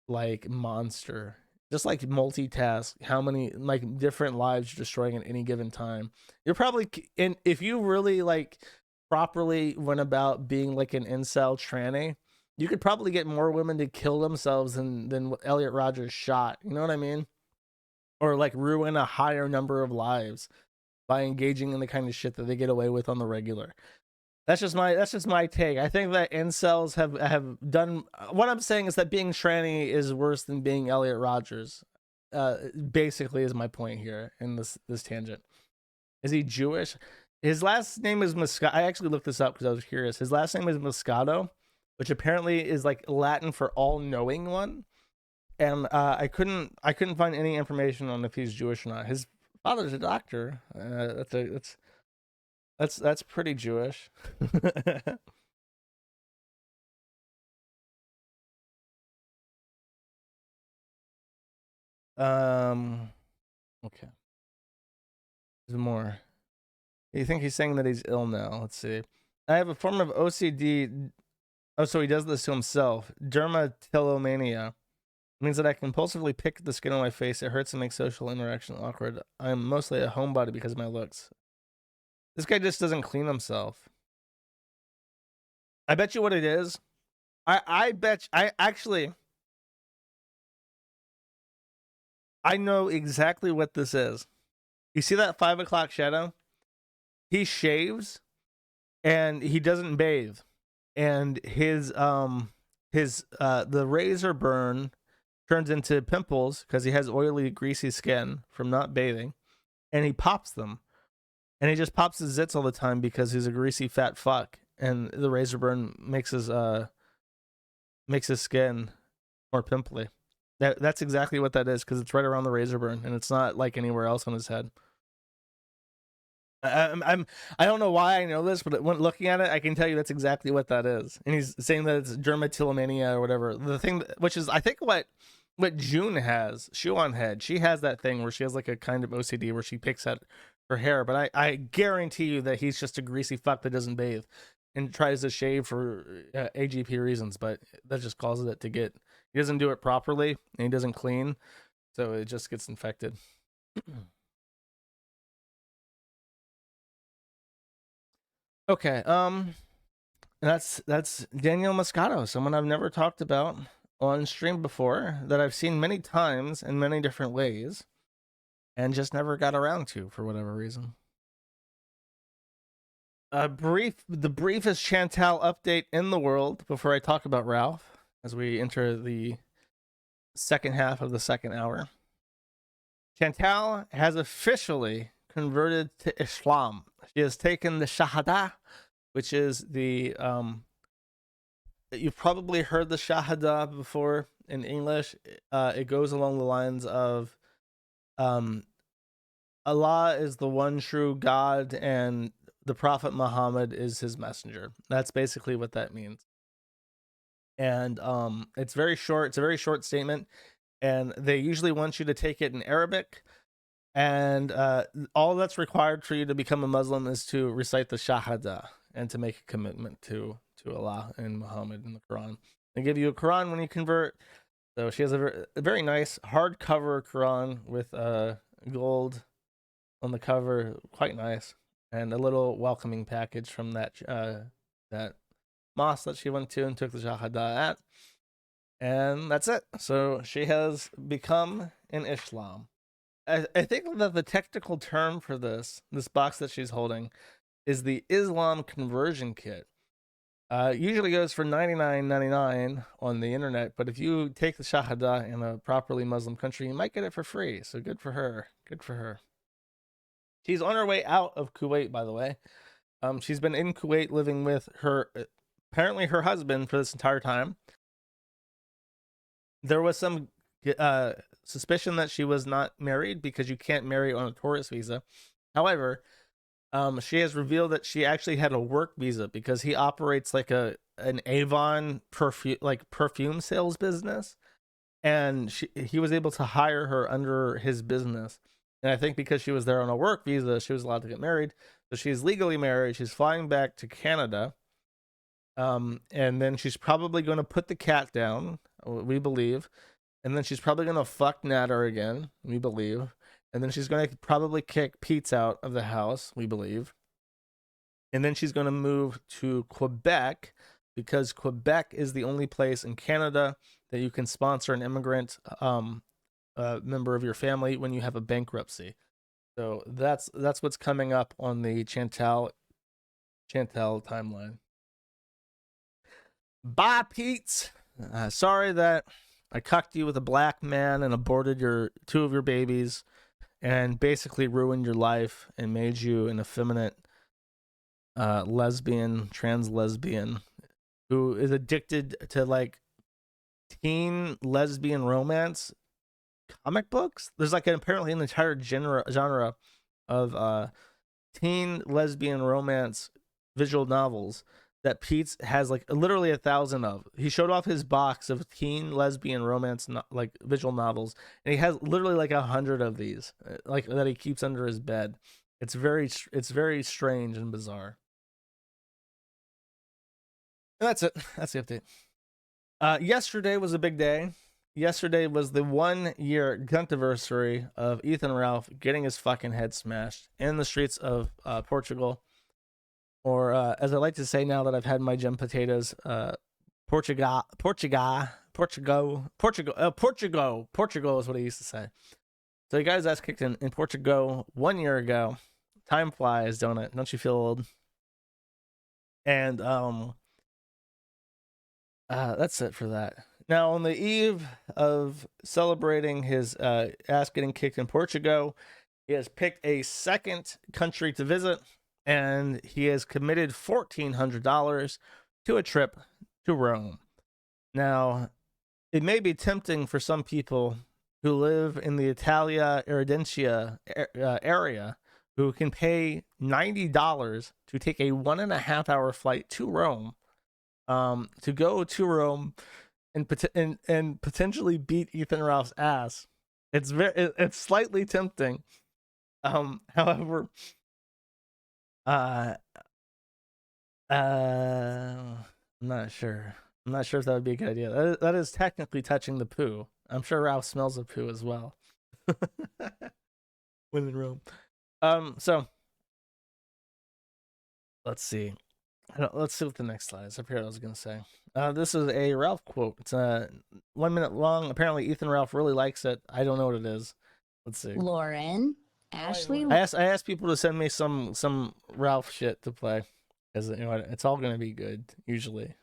like monster. Just like multitask how many like different lives you're destroying at any given time. You're probably, and if you really like properly went about being like an incel tranny, you could probably get more women to kill themselves than what Elliot Rodgers shot. You know what I mean? Or like ruin a higher number of lives by engaging in the kind of shit that they get away with on the regular. That's just my take. I think that incels have done. What I'm saying is that being tranny is worse than being Elliot Rodgers. Basically, is my point here in this tangent. Is he Jewish? His last name is Moscato. I actually looked this up because I was curious. His last name is Moscato, which apparently is like Latin for all-knowing one. And I couldn't find any information on if he's Jewish or not. His father's a doctor. That's pretty Jewish. Okay. There's more. You think he's saying that he's ill now? Let's see. I have a form of OCD. Oh, so he does this to himself. Dermatillomania means that I compulsively pick at the skin on my face. It hurts and makes social interaction awkward. I'm mostly a homebody because of my looks. This guy just doesn't clean himself. I bet you what it is. I know exactly what this is. You see that 5 o'clock shadow? He shaves and he doesn't bathe. And the razor burn turns into pimples because he has oily, greasy skin from not bathing, and he pops them. And he just pops his zits all the time because he's a greasy fat fuck, and the razor burn makes his skin more pimply. That's exactly what that is, because it's right around the razor burn, and it's not like anywhere else on his head. I don't know why I know this, but when looking at it, I can tell you that's exactly what that is. And he's saying that it's dermatillomania or whatever. The thing, which is I think what June has, Shuan Head, she has that thing where she has like a kind of OCD where she picks at her hair. But I guarantee you that he's just a greasy fuck that doesn't bathe and tries to shave for AGP reasons. But that just causes it to get. He doesn't do it properly and he doesn't clean, so it just gets infected. Okay, that's Daniel Moscato, someone I've never talked about on stream before, that I've seen many times in many different ways, and just never got around to for whatever reason. The briefest Chantal update in the world before I talk about Ralph, as we enter the second half of the second hour. Chantal has officially converted to Islam. She has taken the Shahada, which is the you've probably heard the Shahada before in English. It goes along the lines of Allah is the one true God and the Prophet Muhammad is his messenger. That's basically what that means. And it's very short. It's a very short statement, and they usually want you to take it in Arabic. And all that's required for you to become a Muslim is to recite the Shahada and to make a commitment to Allah and Muhammad in the Quran. They give you a Quran when you convert. So she has a very nice hardcover Quran with gold on the cover, quite nice, and a little welcoming package from that mosque that she went to and took the Shahada at. And that's it. So she has become an Islam. I think that the technical term for this box that she's holding is the Islam conversion kit. Usually goes for $99.99 on the internet, but if you take the Shahada in a properly Muslim country, you might get it for free. So good for her. Good for her. She's on her way out of Kuwait, by the way. She's been in Kuwait living with apparently her husband for this entire time. There was some suspicion that she was not married because you can't marry on a tourist visa. However, she has revealed that she actually had a work visa because he operates like an Avon perfume sales business, and he was able to hire her under his business. And I think because she was there on a work visa, she was allowed to get married. So she's legally married. She's flying back to Canada. And then she's probably going to put the cat down, we believe. And then she's probably going to fuck Natter again, we believe. And then she's going to probably kick Pete's out of the house, we believe. And then she's going to move to Quebec because Quebec is the only place in Canada that you can sponsor an immigrant member of your family when you have a bankruptcy. So that's what's coming up on the Chantal timeline. Bye, Pete. Sorry that I cucked you with a black man and aborted two of your babies and basically ruined your life and made you an effeminate trans lesbian who is addicted to like teen lesbian romance comic books. There's like apparently an entire genre of teen lesbian romance visual novels that Pete has like literally 1,000 of. He showed off his box of teen lesbian romance like visual novels, and he has literally like 100 of these, like that he keeps under his bed. It's very strange and bizarre. And that's it. That's the update. Yesterday was a big day. Yesterday was the 1 year anniversary of Ethan Ralph getting his fucking head smashed in the streets of Portugal. Or as I like to say now that I've had my gem potatoes, Portugal is what I used to say. So you guys ass kicked in Portugal 1 year ago. Time flies, don't it? Don't you feel old? And that's it for that. Now on the eve of celebrating his ass getting kicked in Portugal, he has picked a second country to visit. And he has committed $1,400 to a trip to Rome. Now, it may be tempting for some people who live in the Italia Iridentia area who can pay $90 to take a 1.5 hour flight to Rome, to go to Rome and potentially beat Ethan Ralph's ass. It's slightly tempting. However, I'm not sure. I'm not sure if that would be a good idea. That is technically touching the poo. I'm sure Ralph smells of poo as well. When in Rome. So let's see. Let's see what the next slide is. I forget what I was gonna say. This is a Ralph quote. It's 1 minute long. Apparently Ethan Ralph really likes it. I don't know what it is. Let's see. Lauren, Ashley. I asked people to send me some Ralph shit to play, because you know it's all gonna be good usually.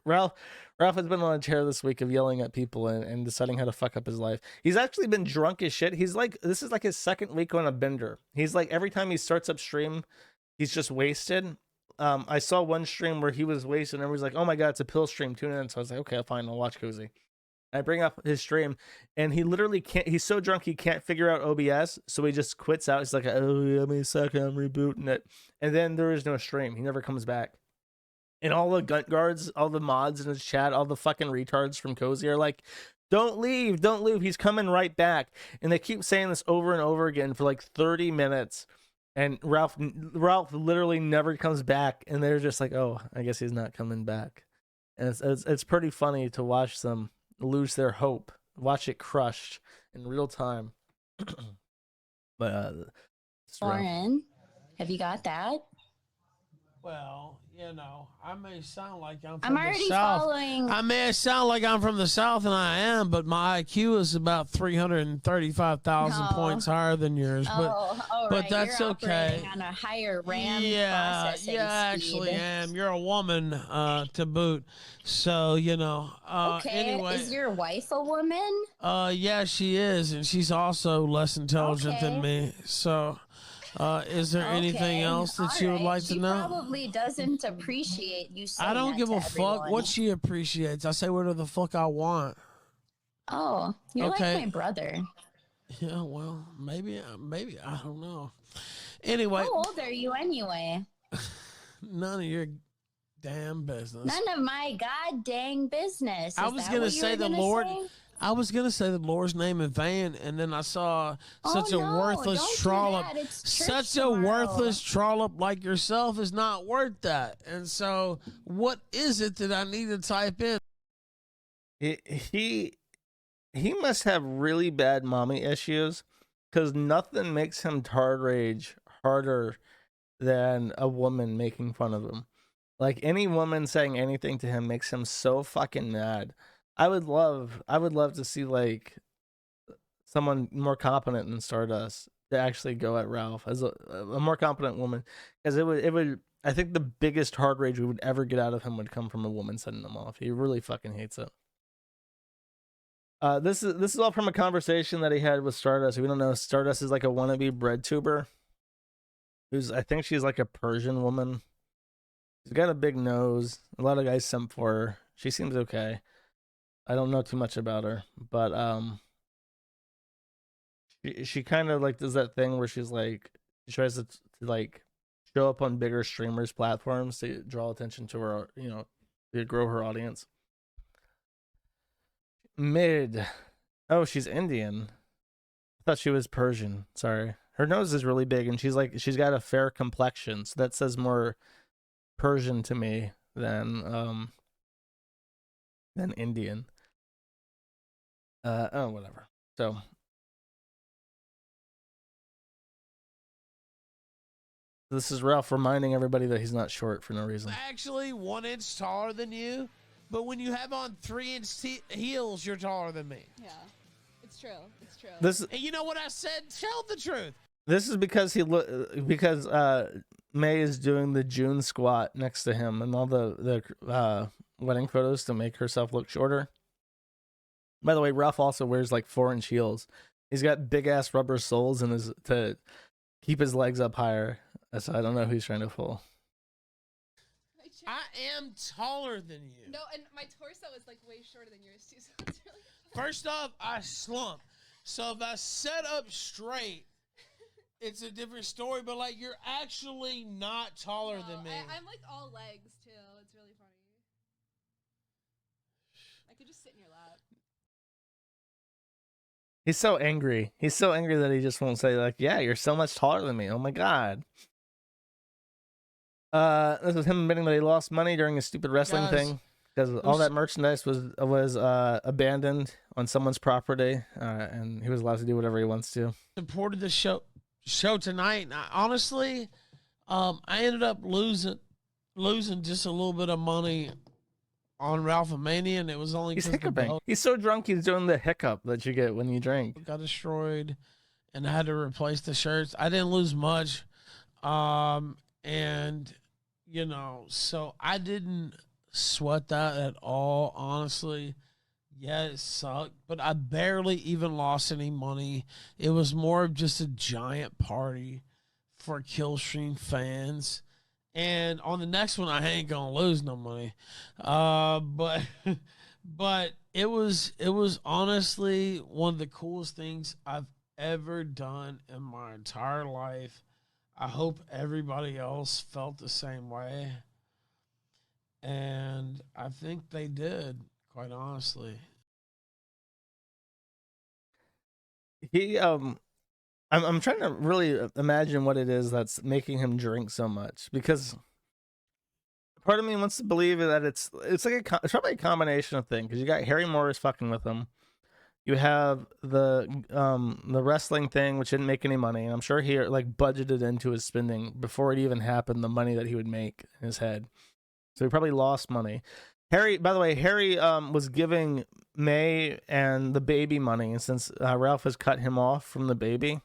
Ralph has been on a tear this week of yelling at people and deciding how to fuck up his life. He's actually been drunk as shit. He's like, this is like his second week on a bender. He's like, every time he starts up stream, he's just wasted. I saw one stream where he was wasted and everyone's like, oh my god, it's a pill stream, tune in. So I was like, okay, fine, I'll watch Cozy. I bring up his stream and he literally can't, he's so drunk he can't figure out OBS, so he just quits out. He's like, oh, give me a second, I'm rebooting it. And then there is no stream. He never comes back. And all the gunt guards, all the mods in his chat, all the fucking retards from Cozy are like, don't leave, he's coming right back. And they keep saying this over and over again for like 30 minutes. And Ralph literally never comes back. And they're just like, oh, I guess he's not coming back. and it's pretty funny to watch them lose their hope, watch it crushed in real time. But it's rough. Lauren, have you got that? Well, you know, I may sound like I'm I'm from the already South. following. I may sound like I'm from the South, and I am, but my IQ is about 335,000 points higher than yours. But but that's You're okay. operating on a higher RAM Yeah, processing yeah, I speed. actually am. You're a woman to boot, so you know. Okay, Anyway, is your wife a woman? yeah, she is, and she's also less intelligent than me. So. Is there anything else that you would like to know? She probably doesn't appreciate you saying I don't that give to a fuck everyone. what she appreciates. I say whatever the fuck I want. Oh, you're Okay. like my brother. Yeah, well, maybe I don't know. Anyway, How old are you anyway? none of your damn business. None of my god dang business. I Is was that gonna what you say were the gonna Lord. say? I was gonna say the Lord's name in vain, and then I saw such a no, worthless don't do trollop. that. It's church Such a tomorrow. worthless trollop like yourself is not worth that. And so, what is it that I need to type in? He must have really bad mommy issues, because nothing makes him tard rage harder than a woman making fun of him. Like, any woman saying anything to him makes him so fucking mad. I would love to see like someone more competent than Stardust to actually go at Ralph as a more competent woman, because it would I think the biggest hard rage we would ever get out of him would come from a woman sending him off. He really fucking hates it. This is all from a conversation that he had with Stardust. If we don't know, Stardust is like a wannabe bread tuber. I think she's like a Persian woman. She's got a big nose. A lot of guys simp for her. She seems okay. I don't know too much about her, but she kind of like does that thing where she's like, she tries to like show up on bigger streamers platforms to draw attention to her, you know, to grow her audience. Oh, she's Indian. I thought she was Persian. Sorry. Her nose is really big, and she's got a fair complexion, so that says more Persian to me than Indian. Whatever. So this is Ralph reminding everybody that he's not short for no reason. Actually 1 inch taller than you, but when you have on 3-inch heels, you're taller than me. Yeah, it's true. It's true. And you know what I said? Tell the truth. This is because because May is doing the June squat next to him and all the wedding photos to make herself look shorter. By the way, Ralph also wears like 4-inch heels. He's got big ass rubber soles to keep his legs up higher. So I don't know who he's trying to fool. I am taller than you. No, and my torso is like way shorter than yours too. So it's really First off, I slump. So if I set up straight, it's a different story. But like, you're actually not taller than me. I'm like all legs too. It's really funny. I could just sit in your lap. He's so angry. He's so angry that he just won't say like, "Yeah, you're so much taller than me." Oh my god. This was him admitting that he lost money during a stupid wrestling thing because all that merchandise was abandoned on someone's property, and he was allowed to do whatever he wants to. Supported the show tonight. And honestly, I ended up losing just a little bit of money on Ralphamania, and it was only He's 'cause the hiccuping. belt He's so drunk he's doing the hiccup that you get when you drink. got destroyed, and I had to replace the shirts. I didn't lose much, and you know, so I didn't sweat that at all. Honestly, yeah, it sucked, but I barely even lost any money. It was more of just a giant party for Killstream fans. And on the next one, I ain't gonna lose no money, but it was honestly one of the coolest things I've ever done in my entire life. I hope everybody else felt the same way, and I think they did, quite honestly. I'm trying to really imagine what it is that's making him drink so much, because part of me wants to believe that it's like it's probably a combination of things, because you got Harry Morris fucking with him. You have the wrestling thing, which didn't make any money, and I'm sure he like budgeted into his spending before it even happened, the money that he would make in his head. So he probably lost money. Harry, by the way, Harry was giving May and the baby money, and since Ralph has cut him off from the baby,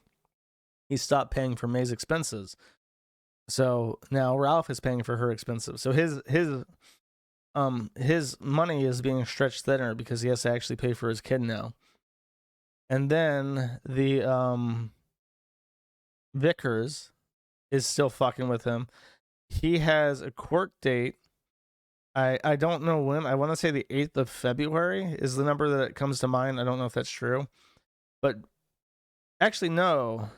he stopped paying for May's expenses. So now Ralph is paying for her expenses. So his money is being stretched thinner because he has to actually pay for his kid now. And then the Vickers is still fucking with him. He has a court date. I don't know when. I want to say the 8th of February is the number that comes to mind. I don't know if that's true. But actually, no.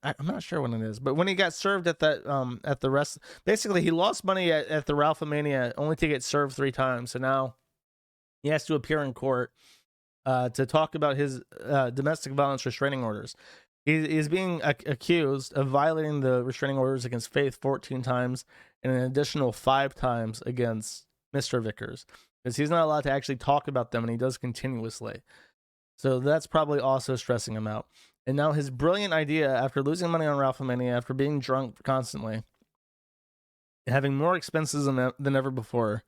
I'm not sure when it is. But when he got served at that at the rest, basically he lost money at the Ralphomania only to get served 3 times. So now he has to appear in court to talk about his domestic violence restraining orders. He is being accused of violating the restraining orders against Faith 14 times and an additional 5 times against Mr. Vickers, because he's not allowed to actually talk about them, and he does continuously. So that's probably also stressing him out. And now his brilliant idea, after losing money on Ralphomania, after being drunk constantly, having more expenses than ever before,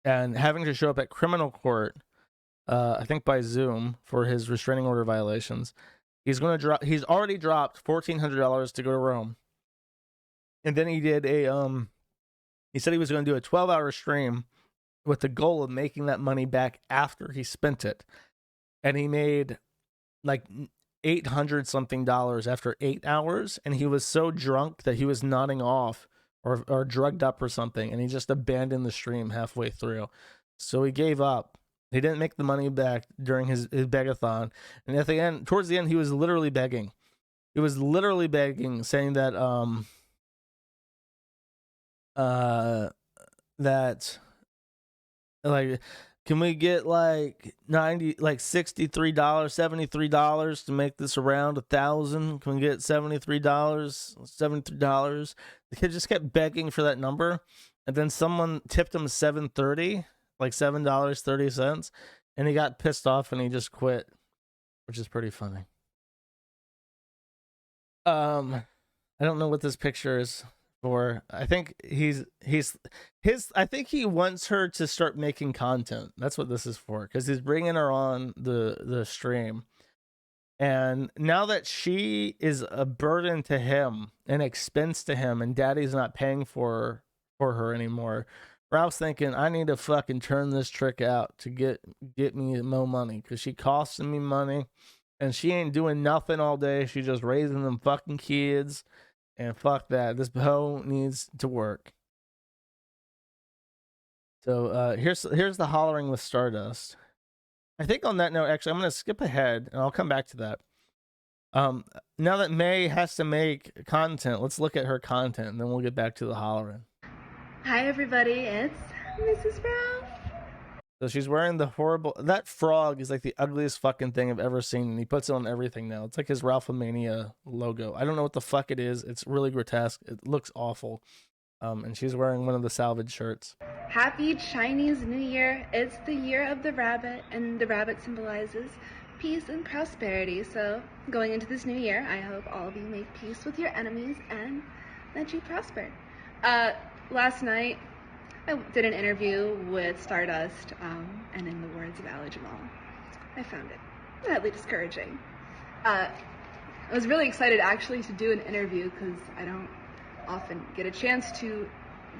and having to show up at criminal court, I think by Zoom, for his restraining order violations, he's already dropped $1,400 to go to Rome. And then he did he said he was going to do a 12-hour stream with the goal of making that money back after he spent it. And he made like $800 something after 8 hours. And he was so drunk that he was nodding off or drugged up or something. And he just abandoned the stream halfway through. So he gave up. He didn't make the money back during his begathon. And at the end, towards the end, he was literally begging. He was literally begging, saying that that like, can we get like $63, $73 to make this around 1,000? Can we get $73? The kid just kept begging for that number, and then someone tipped him $7.30, like $7.30, and he got pissed off and he just quit, which is pretty funny. I don't know what this picture is for. I think I think he wants her to start making content. That's what this is for, because he's bringing her on the stream. And now that she is a burden to him, an expense to him, and daddy's not paying for her anymore, Ralph's thinking, I need to fucking turn this trick out to get me more money, because she costing me money and she ain't doing nothing all day. She's just raising them fucking kids. And fuck that. This hoe needs to work. So here's the hollering with Stardust. I think on that note, actually, I'm going to skip ahead and I'll come back to that. Now that May has to make content, let's look at her content and then we'll get back to the hollering. Hi everybody, it's Mrs. Ralph. So she's wearing the horrible... That frog is like the ugliest fucking thing I've ever seen, and he puts it on everything now. It's like his Ralphomania logo. I don't know what the fuck it is. It's really grotesque. It looks awful. And she's wearing one of the salvage shirts. Happy Chinese New Year. It's the year of the rabbit, and the rabbit symbolizes peace and prosperity. So going into this new year, I hope all of you make peace with your enemies and that you prosper. Last night, I did an interview with Stardust, and in the words of Ali Jamal, I found it sadly discouraging. I was really excited actually to do an interview because I don't often get a chance to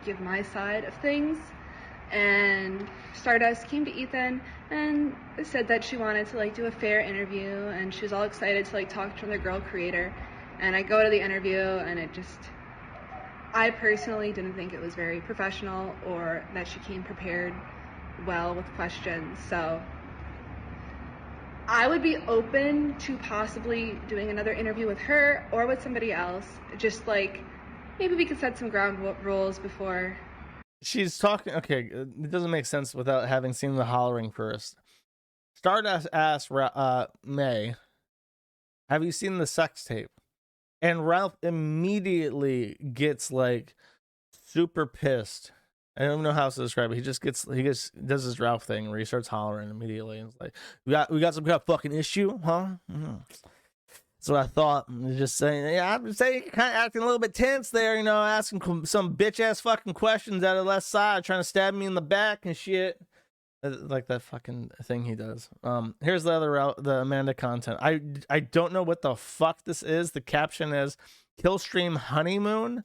give my side of things. And Stardust came to Ethan and said that she wanted to do a fair interview, and she was all excited to talk to the girl creator. And I go to the interview and I personally didn't think it was very professional or that she came prepared well with questions. So I would be open to possibly doing another interview with her or with somebody else. Just maybe we could set some ground rules before. She's talking... Okay, it doesn't make sense without having seen the hollering first. Stardust asked May, have you seen the sex tape? And Ralph immediately gets super pissed I don't know how else to describe it. He just does his Ralph thing where he starts hollering immediately. And it's like, we got some kind of fucking issue, huh? That's what I thought. I'm just saying, yeah, I'm just saying, kind of acting a little bit tense there, you know, asking some bitch ass fucking questions out of the left side, trying to stab me in the back and shit. Like that fucking thing he does. Here's the Amanda content. I don't know what the fuck this is. The caption is Killstream Honeymoon.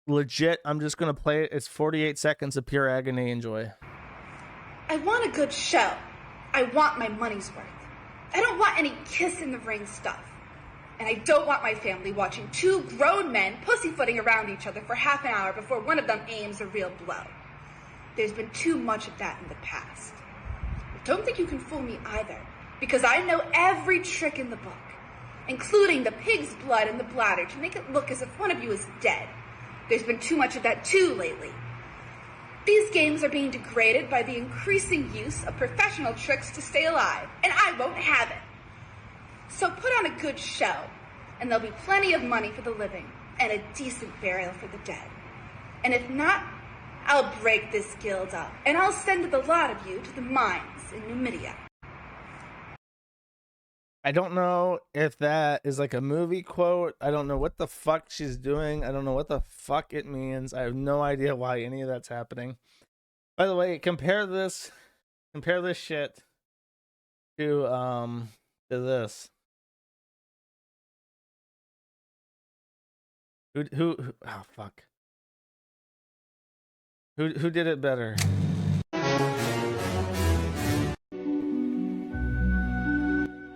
Legit, I'm just gonna play it. It's 48 seconds of pure agony. Enjoy. I want a good show. I want my money's worth. I don't want any kiss in the ring stuff. And I don't want my family watching two grown men pussyfooting around each other for half an hour before one of them aims a real blow. There's been too much of that in the past. But don't think you can fool me either, because I know every trick in the book, including the pig's blood in the bladder to make it look as if one of you is dead. There's been too much of that too lately. These games are being degraded by the increasing use of professional tricks to stay alive, and I won't have it. So put on a good show, and there'll be plenty of money for the living and a decent burial for the dead. And if not, I'll break this guild up, and I'll send the lot of you to the mines in Numidia. I don't know if that is like a movie quote. I don't know what the fuck she's doing. I don't know what the fuck it means. I have no idea why any of that's happening. By the way, compare this shit to this. Who oh fuck. Who did it better?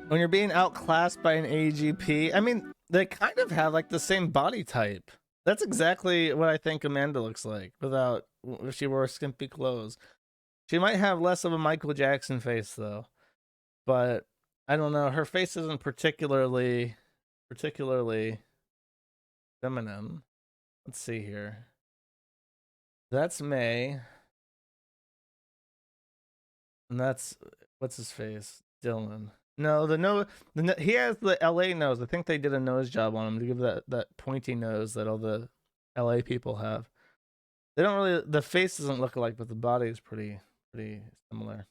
When you're being outclassed by an AGP, I mean, they kind of have like the same body type. That's exactly what I think Amanda looks like if she wore skimpy clothes. She might have less of a Michael Jackson face though, but I don't know. Her face isn't particularly feminine. Let's see here. That's May. And that's, what's his face? Dylan. No, he has the LA nose. I think they did a nose job on him to give that pointy nose that all the LA people have. They don't really, the face doesn't look alike, but the body is pretty similar.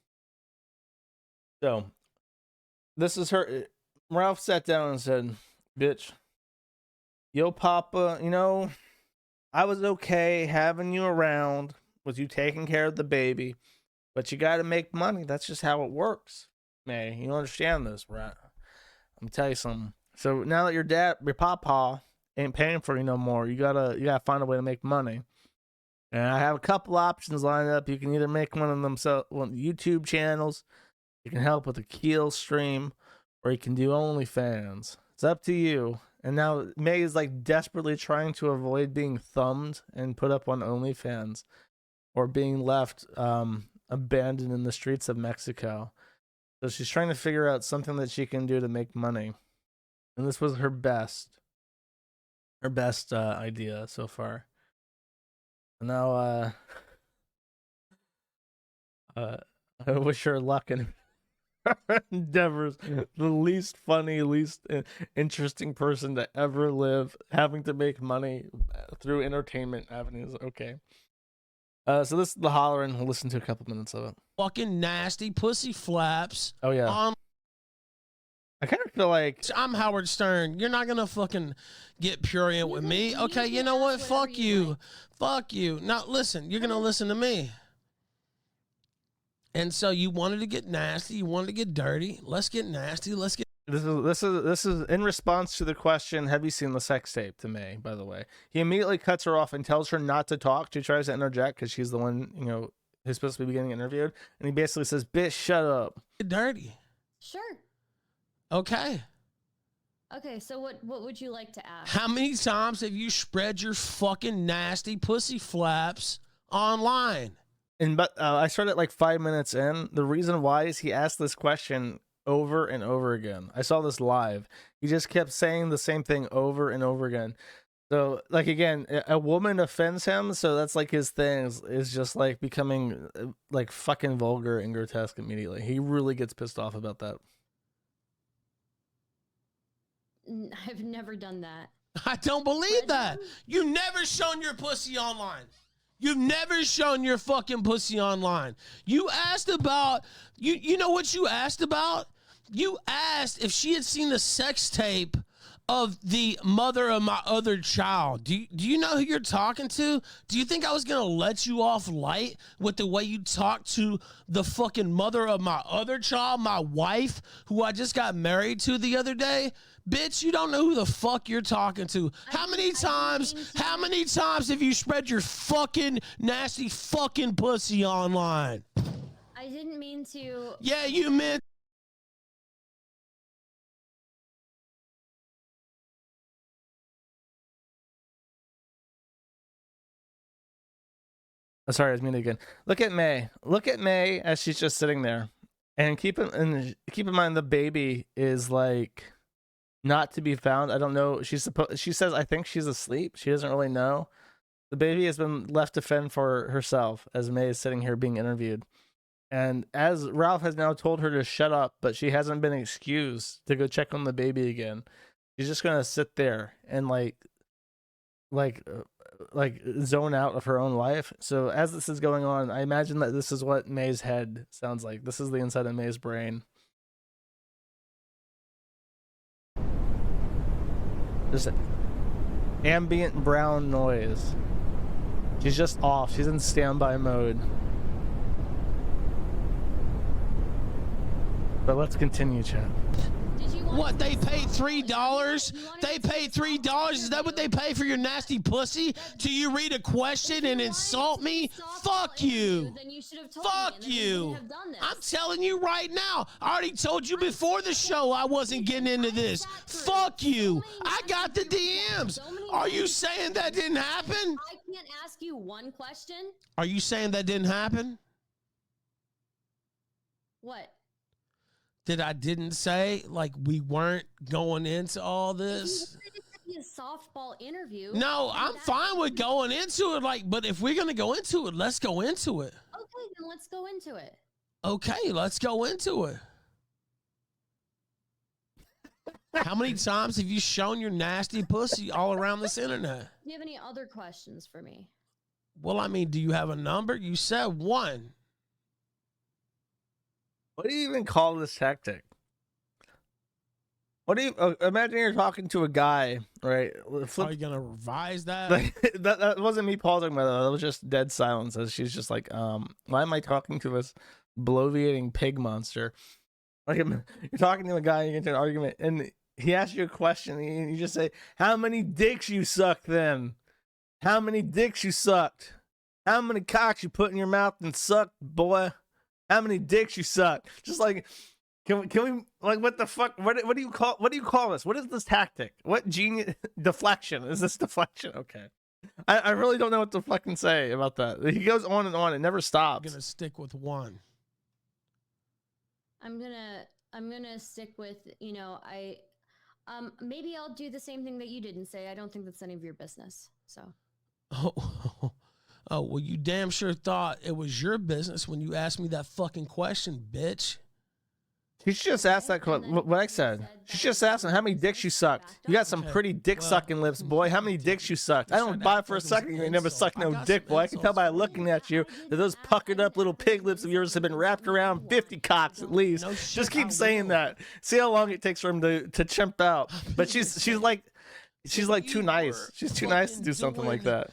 So, this is her. Ralph sat down and said, bitch, yo, Papa, you know, I was okay having you around with you taking care of the baby, but you got to make money. That's just how it works. May, you understand this, right? I'm gonna tell you something. So now that your papa ain't paying for you no more, you gotta find a way to make money. And I have a couple options lined up. You can either make one of them YouTube channels, you can help with a Keel stream, or you can do OnlyFans. It's up to you. And now May is like desperately trying to avoid being thumbed and put up on OnlyFans, or being left abandoned in the streets of Mexico. So she's trying to figure out something that she can do to make money. And this was her best idea so far. And now I wish her luck in her endeavors. The least funny, least interesting person to ever live, having to make money through entertainment avenues. Okay. So this is the hollering. We'll listen to a couple minutes of it. Fucking nasty pussy flaps. Oh yeah. I kind of feel like I'm Howard Stern. You're not gonna fucking get prurient with me. Okay, you know what? Fuck you. Fuck you. Now listen, you're gonna listen to me. And so you wanted to get nasty, you wanted to get dirty. Let's get nasty. Let's get. This is in response to the question, have you seen the sex tape, to May, by the way. He immediately cuts her off and tells her not to talk. She tries to interject because she's the one, you know, who's supposed to be getting interviewed. And he basically says, bitch, shut up. Get dirty. Sure. Okay. Okay, so what would you like to ask? How many times have you spread your fucking nasty pussy flaps online? And but I started like 5 minutes in. The reason why is he asked this question over and over again. I saw this live. He just kept saying the same thing over and over again. So like, again, a woman offends him, so that's like his thing is just like becoming like fucking vulgar and grotesque immediately. He really gets pissed off about that. I've never done that. I don't believe that. You never shown your pussy online. You've never shown your fucking pussy online. You asked about, you know what you asked about? You asked if she had seen the sex tape of the mother of my other child. Do you know who you're talking to? Do you think I was going to let you off light with the way you talked to the fucking mother of my other child, my wife, who I just got married to the other day? Bitch, you don't know who the fuck you're talking to. How many times have you spread your fucking nasty fucking pussy online? I didn't mean to. Yeah, you meant. Sorry, I was muted again. Look at May. Look at May as she's just sitting there, and keep in mind the baby is like not to be found. I don't know. She says I think she's asleep. She doesn't really know. The baby has been left to fend for herself as May is sitting here being interviewed. And as Ralph has now told her to shut up, but she hasn't been excused to go check on the baby again. She's just gonna sit there and like zone out of her own life. So as this is going on, I imagine that this is what May's head sounds like. This is the inside of May's brain. Just ambient brown noise. She's just off. She's in standby mode. But let's continue, chat. What, they paid $3? They paid $3? Is that what they pay for your nasty pussy? Do you read a question and insult me? Fuck you. Fuck you. I'm telling you right now. I already told you before the show I wasn't getting into this. Fuck you. I got the DMs. Are you saying that didn't happen? I can't ask you one question. Are you saying that didn't happen? What? That I didn't say, like we weren't going into all this. A softball interview. No, I'm fine with going into it. Like, but if we're gonna go into it, let's go into it. Okay, then let's go into it. Okay, let's go into it. How many times have you shown your nasty pussy all around this internet? Do you have any other questions for me? Well, I mean, do you have a number? You said one. What do you even call this tactic? What do you imagine you're talking to a guy, right? Are you gonna revise that? that wasn't me pausing, by the way. That was just dead silence as she's just like, why am I talking to this bloviating pig monster? Like, you're talking to a guy, you get into an argument, and he asks you a question, and you just say, how many dicks you sucked then? How many dicks you sucked? How many cocks you put in your mouth and sucked, boy? How many dicks you suck? Just like, can we like, what the fuck? What do you call this? What is this tactic? What genius deflection is this? Deflection? Okay, I really don't know what to fucking say about that. He goes on and on. It never stops. I'm gonna stick with one. I'm gonna stick with, you know, maybe I'll do the same thing that you didn't say. I don't think that's any of your business. So. Oh, well, you damn sure thought it was your business when you asked me that fucking question, bitch. You should just ask that what I said. She just asked him how many dicks you sucked. You got some pretty dick sucking lips, boy. How many dicks you sucked? I don't buy for a second. You ain't never sucked no dick, boy. I can tell by looking at you that those puckered up little pig lips of yours have been wrapped around 50 cocks at least. Just keep saying that. See how long it takes for him to chimp out. But she's like too nice. She's too nice to do something like that.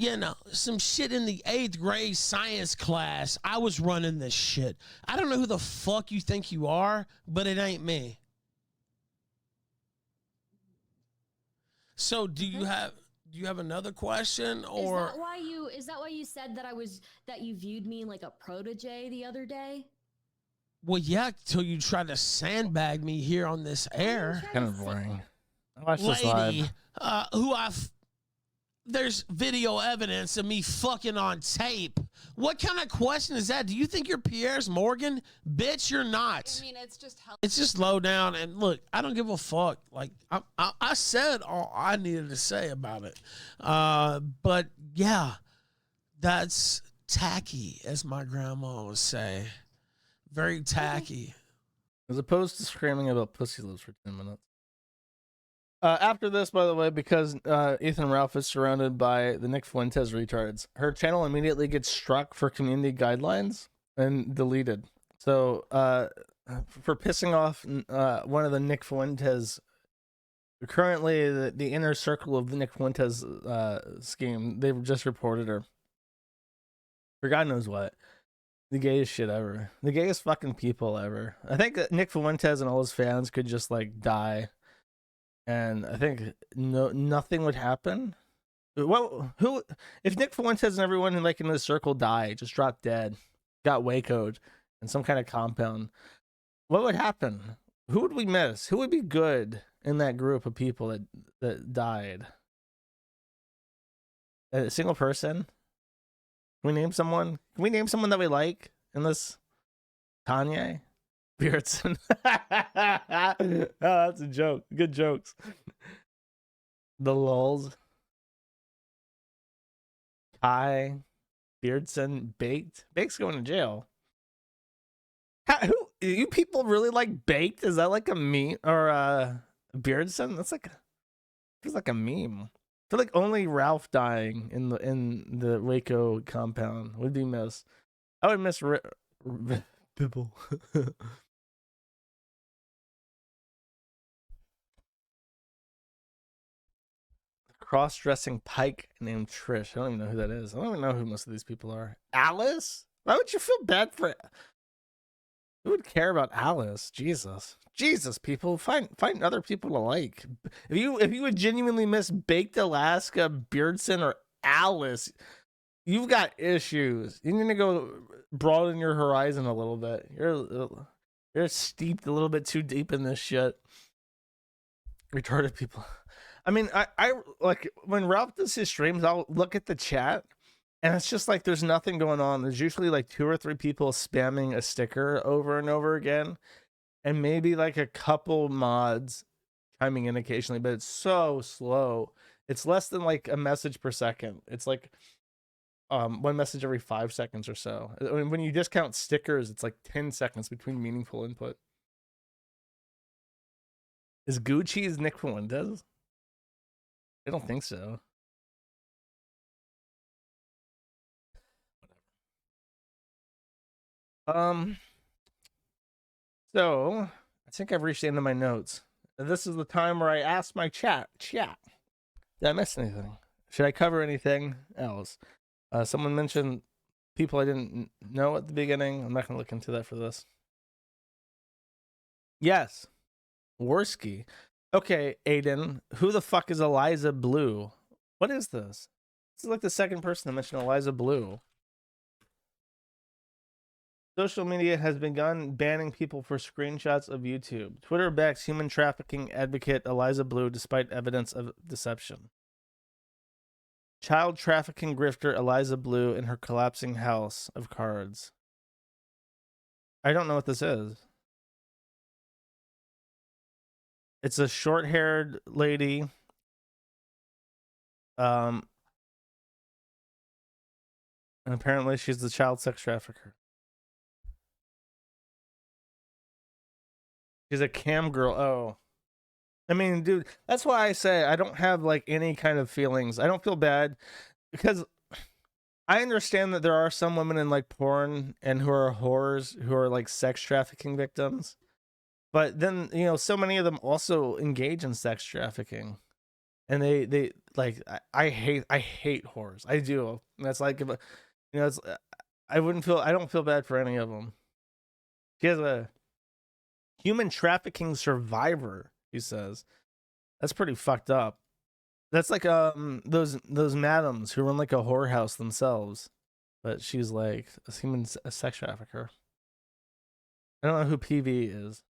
You know, some shit in the 8th grade science class. I was running this shit. I don't know who the fuck you think you are, but it ain't me. So do you have another question, or is that why you said that you viewed me like a protege the other day? Well, yeah, till you tried to sandbag me here on this air. Kind of boring. I watched this live. There's video evidence of me fucking on tape. What kind of question is that? Do you think you're Piers Morgan? Bitch, you're not. I mean, it's just low down. And look, I don't give a fuck. Like, I said all I needed to say about it. But yeah, that's tacky, as my grandma would say. Very tacky. As opposed to screaming about pussy lips for 10 minutes. After this, by the way, because Ethan Ralph is surrounded by the Nick Fuentes retards, her channel immediately gets struck for community guidelines and deleted. So, for pissing off one of the Nick Fuentes, currently the inner circle of the Nick Fuentes scheme, they've just reported her for God knows what. The gayest shit ever. The gayest fucking people ever. I think that Nick Fuentes and all his fans could just like die. And I think nothing would happen. Well, who if Nick Fuentes and everyone in like in the circle die, just dropped dead, got Waco'd in some kind of compound, what would happen? Who would we miss? Who would be good in that group of people that died? A single person? Can we name someone? Can we name someone that we like in this? Kanye? Beardson. Oh, that's a joke. Good jokes. The lulz. Kai. Beardson. Baked. Baked's going to jail. Who you people really like Baked? Is that like a meme? Or Beardson? That's like feels like a meme. I feel like only Ralph dying in the Waco compound would be missed. I would miss Bibble. Cross-dressing Pike named Trish. I don't even know who that is. I don't even know who most of these people are. Alice? Why would you feel bad for? Who would care about Alice? Jesus, people, find other people to like. If you would genuinely miss Baked Alaska, Beardson, or Alice, you've got issues. You need to go broaden your horizon a little bit. You're steeped a little bit too deep in this shit. Retarded people. I mean, I like when Ralph does his streams, I'll look at the chat and it's just like there's nothing going on. There's usually like 2 or 3 people spamming a sticker over and over again, and maybe like a couple mods chiming in occasionally, but it's so slow. It's less than like a message per second. It's like one message every 5 seconds or so. When you discount stickers, it's like 10 seconds between meaningful input. Is Gucci's Nick Fuentes? I don't think so. So I think I've reached the end of my notes. This is the time where I ask my chat. Did I miss anything? Should I cover anything else? Someone mentioned people I didn't know at the beginning. I'm not gonna look into that for this. Yes, Worski. Okay, Aiden. Who the fuck is Eliza Blue? What is this? This is like the second person to mention Eliza Blue. Social media has begun banning people for screenshots of YouTube. Twitter backs human trafficking advocate Eliza Blue despite evidence of deception. Child trafficking grifter Eliza Blue in her collapsing house of cards. I don't know what this is. It's a short-haired lady. And apparently she's the child sex trafficker. She's a cam girl. Oh. I mean, dude, that's why I say I don't have like any kind of feelings. I don't feel bad because I understand that there are some women in like porn and who are whores who are like sex trafficking victims. But then, you know, so many of them also engage in sex trafficking. And they like I hate whores. I do. That's like, you know, it's I don't feel bad for any of them. She has a human trafficking survivor, he says. That's pretty fucked up. That's like those madams who run like a whorehouse themselves, but she's like a sex trafficker. I don't know who PV is.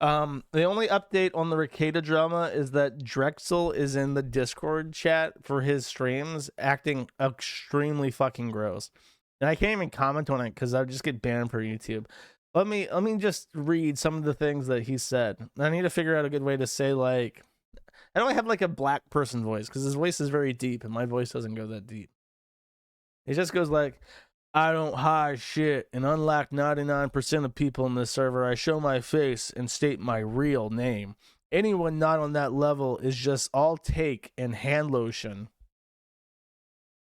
The only update on the Ricada drama is that Drexel is in the Discord chat for his streams, acting extremely fucking gross. And I can't even comment on it because I would just get banned for YouTube. Let me just read some of the things that he said. I need to figure out a good way to say, like, I don't have like a black person voice because his voice is very deep and my voice doesn't go that deep. It just goes like, I don't hide shit, and unlike 99% of people in this server, I show my face and state my real name. Anyone not on that level is just all take and hand lotion.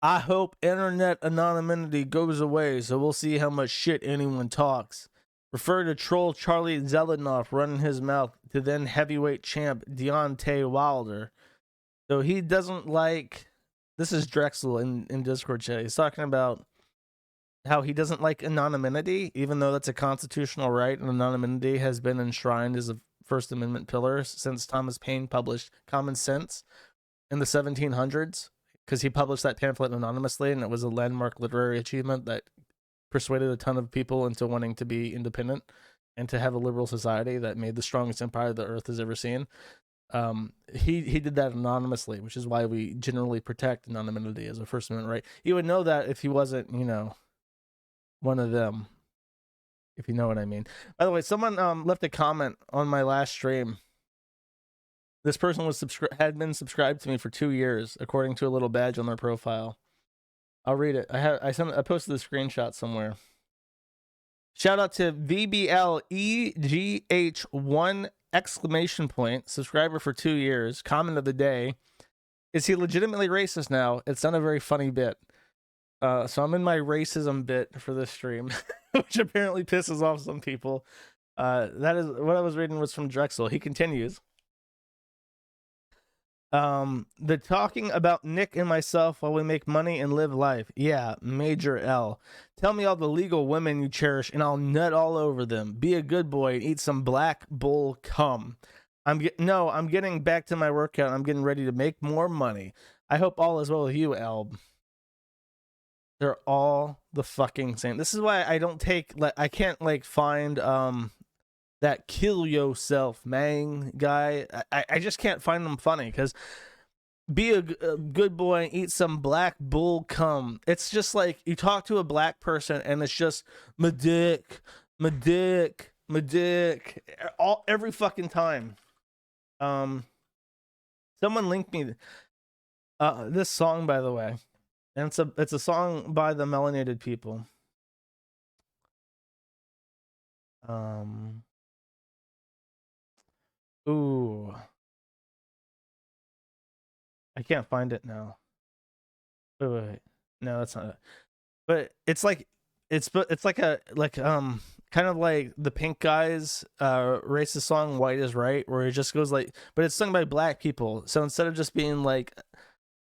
I hope internet anonymity goes away so we'll see how much shit anyone talks. Refer to troll Charlie Zelenoff running his mouth to then heavyweight champ Deontay Wilder. So he doesn't like... This is Drexel in Discord chat. He's talking about how he doesn't like anonymity, even though that's a constitutional right, and anonymity has been enshrined as a First Amendment pillar since Thomas Paine published Common Sense in the 1700s, because he published that pamphlet anonymously, and it was a landmark literary achievement that persuaded a ton of people into wanting to be independent and to have a liberal society that made the strongest empire the earth has ever seen. He did that anonymously, which is why we generally protect anonymity as a First Amendment right. You would know that if he wasn't, one of them, if you know what I mean. By the way, someone left a comment on my last stream. This person had been subscribed to me for 2 years, according to a little badge on their profile. I'll read it. I posted the screenshot somewhere. Shout out to VBLEGH1 exclamation point, subscriber for 2 years. Comment of the day: is he legitimately racist now? It's not a very funny bit. So I'm in my racism bit for this stream, which apparently pisses off some people. That is what I was reading was from Drexel. He continues. The talking about Nick and myself while we make money and live life. Yeah, Major L. Tell me all the legal women you cherish and I'll nut all over them. Be a good boy and eat some black bull cum. I'm getting back to my workout. I'm getting ready to make more money. I hope all is well with you, L. They're all the fucking same. This is why I don't take, I can't find that kill yourself man guy. I just can't find them funny, because be a good boy and eat some black bull cum. It's just like you talk to a black person and it's just my dick, my dick, my dick, every fucking time. Someone linked me this song, by the way, and it's a song by the Melanated People. Ooh, I can't find it now. Wait. No, that's not it. But it's like kind of like the Pink Guys racist song "White Is Right," where it just goes but it's sung by black people. So instead of just being like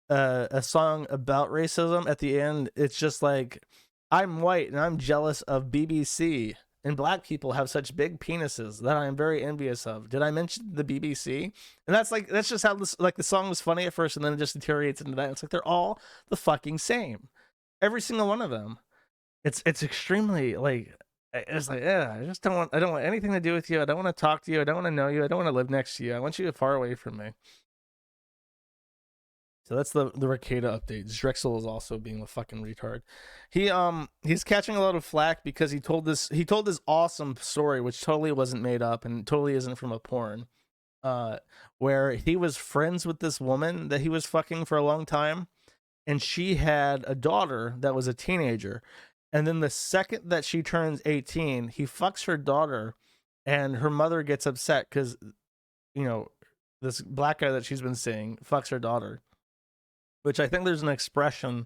a song about racism, at the end it's just like, I'm white and I'm jealous of BBC. And black people have such big penises that I am very envious of. Did I mention the BBC? And that's just how this, the song was funny at first, and then it just deteriorates into that. It's like they're all the fucking same, every single one of them. It's extremely it's like, yeah, I don't want anything to do with you. I don't want to talk to you. I don't want to know you. I don't want to live next to you. I want you far away from me. So that's the Ricada update. Drexel is also being a fucking retard. He's catching a lot of flack because he told this awesome story, which totally wasn't made up and totally isn't from a porn, where he was friends with this woman that he was fucking for a long time, and she had a daughter that was a teenager. And then the second that she turns 18, he fucks her daughter, and her mother gets upset because, this black guy that she's been seeing fucks her daughter. Which I think there's an expression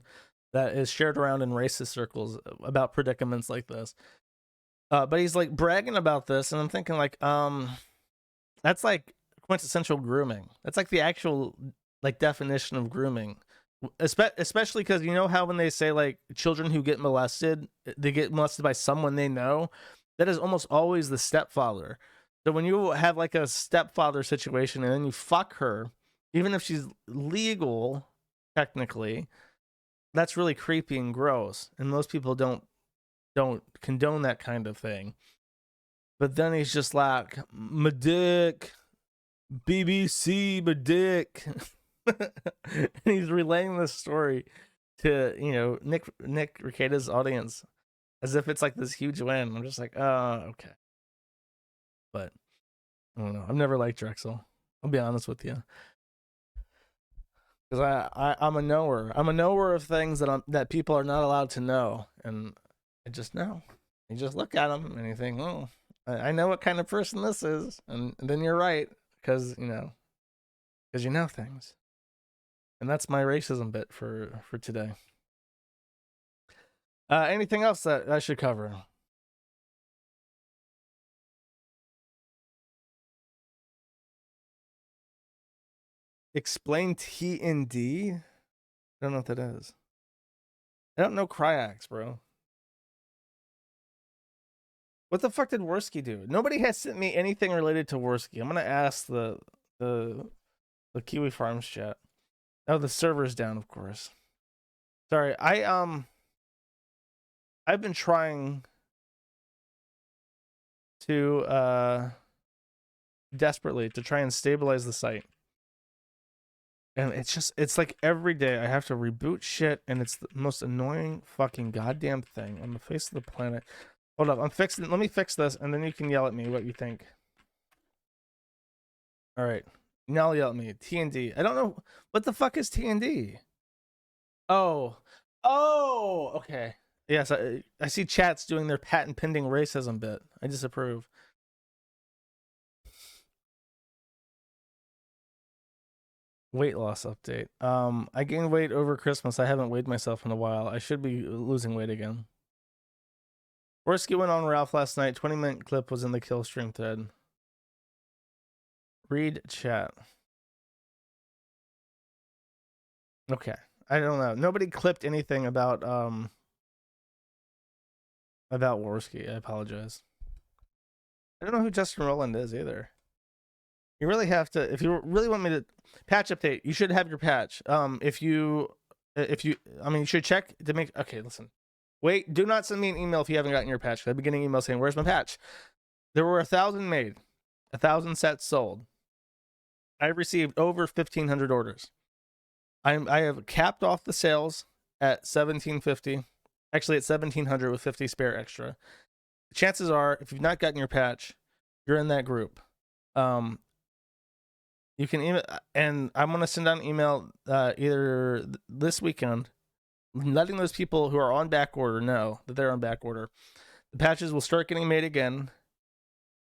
that is shared around in racist circles about predicaments like this. But he's bragging about this, and I'm thinking that's quintessential grooming. That's the actual definition of grooming. Especially because how when they say children who get molested, they get molested by someone they know, that is almost always the stepfather. So when you have a stepfather situation and then you fuck her, even if she's legal, technically, that's really creepy and gross, and most people don't condone that kind of thing. But then he's just like, my dick, BBC, my dick. And he's relaying this story to Nick Ricada's audience as if it's this huge win. I'm just like, oh, okay. But I don't know, I've never liked Drexel, I'll be honest with you. Because I'm a knower. I'm a knower of things that people are not allowed to know, and I just know. You just look at them and you think, oh, I know what kind of person this is, and then you're right because you know things. And that's my racism bit for today. Anything else that I should cover? Explain T&D? I don't know what that is. I don't know Cryax, bro. What the fuck did Worski do? Nobody has sent me anything related to Worski. I'm gonna ask the Kiwi Farms chat. Oh, the server's down, of course. Sorry, I've been trying to desperately to try and stabilize the site. And it's like every day I have to reboot shit, and it's the most annoying fucking goddamn thing on the face of the planet. Hold up, let me fix this, and then you can yell at me what you think. Alright. Now yell at me. T&D. I don't know. What the fuck is T&D? Oh. Oh! Okay. Yes, I see chats doing their patent pending racism bit. I disapprove. Weight loss update. I gained weight over Christmas. I haven't weighed myself in a while. I should be losing weight again. Worski went on Ralph last night. 20-minute clip was in the kill stream thread. Read chat. Okay. I don't know. Nobody clipped anything about Worski. I apologize. I don't know who Justin Rowland is either. You really have to, if you really want me to patch update, you should have your patch. You should check to make, okay, listen. Wait, do not send me an email if you haven't gotten your patch. I've been getting emails saying, where's my patch? There were 1,000 made, 1,000 sets sold. I've received over 1,500 orders. I have capped off the sales at 1,750. Actually, at 1,700 with 50 spare extra. Chances are, if you've not gotten your patch, you're in that group. You can email, and I'm going to send out an email either this weekend, letting those people who are on back order know that they're on back order. The patches will start getting made again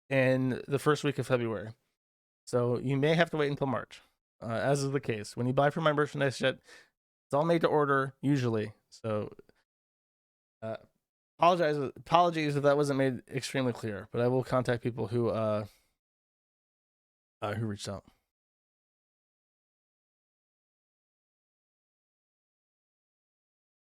in the first week of February. So you may have to wait until March, as is the case. When you buy from my merchandise shit, it's all made to order, usually. So apologies if that wasn't made extremely clear, but I will contact people who reached out.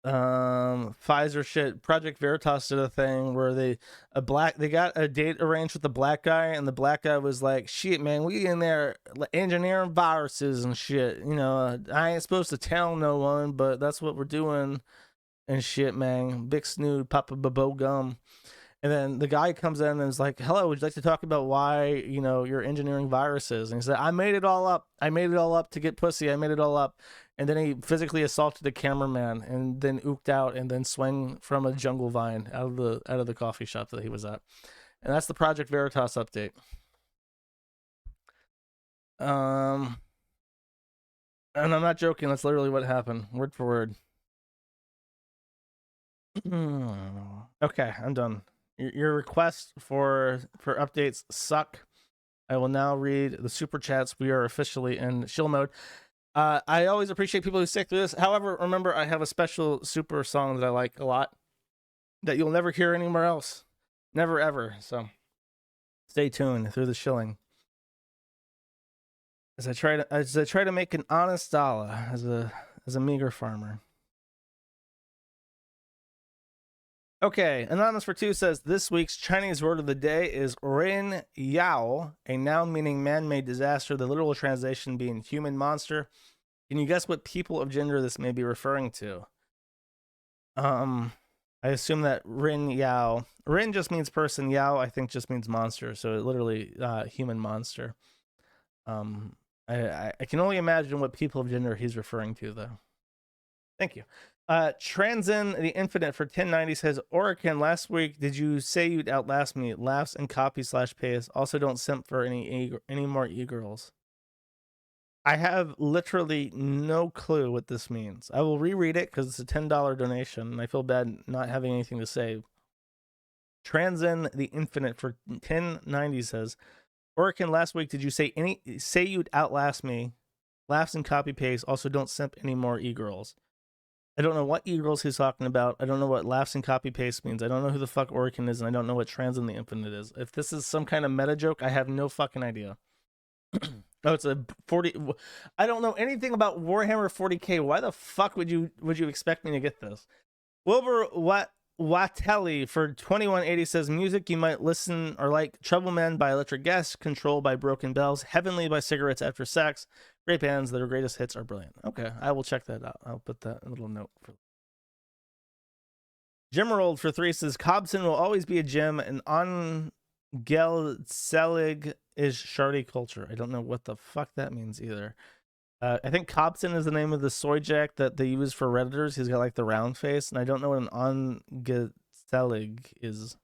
Pfizer shit. Project Veritas did a thing where they got a date arranged with the black guy, and the black guy was like, shit, man, we in there engineering viruses and shit. I ain't supposed to tell no one, but that's what we're doing and shit, man. Big snood, Papa Babo Gum. And then the guy comes in and is like, hello, would you like to talk about why, you're engineering viruses? And he said, I made it all up. I made it all up to get pussy. I made it all up. And then he physically assaulted the cameraman and then ooked out and then swung from a jungle vine out of the coffee shop that he was at. And that's the Project Veritas update. And I'm not joking. That's literally what happened. Word for word. Okay, I'm done. Your requests for updates suck. I will now read the super chats. We are officially in shill mode. I always appreciate people who stick through this. However, remember, I have a special super song that I like a lot that you'll never hear anywhere else. Never, ever. So stay tuned through the shilling. As I try to make an honest dollar as a meager farmer. Okay, Anonymous for 2 says, this week's Chinese word of the day is Ren Yao, a noun meaning man-made disaster, the literal translation being human monster. Can you guess what people of gender this may be referring to? I assume that Ren Yao, Ren just means person, Yao I think just means monster, so it literally human monster. I can only imagine what people of gender he's referring to, though. Thank you. Transcend the Infinite for 1090 says, Orican, last week, did you say you'd outlast me? Laughs and copy/pays. Also, don't simp for any more e-girls. I have literally no clue what this means. I will reread it because it's a $10 donation, and I feel bad not having anything to say. Transcend the Infinite for 1090 says, Orican, last week, did you say you'd outlast me? Laughs and copy paste. Also, don't simp any more e-girls. I don't know what e-girls he's talking about. I don't know what laughs and copy paste means. I don't know who the fuck Orican is, and I don't know what Trans in the Infinite is. If this is some kind of meta joke, I have no fucking idea. Oh, it's a 40. I don't know anything about Warhammer 40k. Why the fuck would you expect me to get this? Wilbur Watelli for 2180 says music you might listen or like Trouble Men by Electric Guest, Control by Broken Bells, Heavenly by Cigarettes After Sex. Great bands. Their greatest hits are brilliant. Okay, I will check that out. I'll put that in a little note for Jimmerold for 3 says Cobson will always be a gym and on Selig is shardy culture. I don't know what the fuck that means either. I think Cobson is the name of the soy jack that they use for Redditors. He's got like the round face, and I don't know what an Ongetselig is.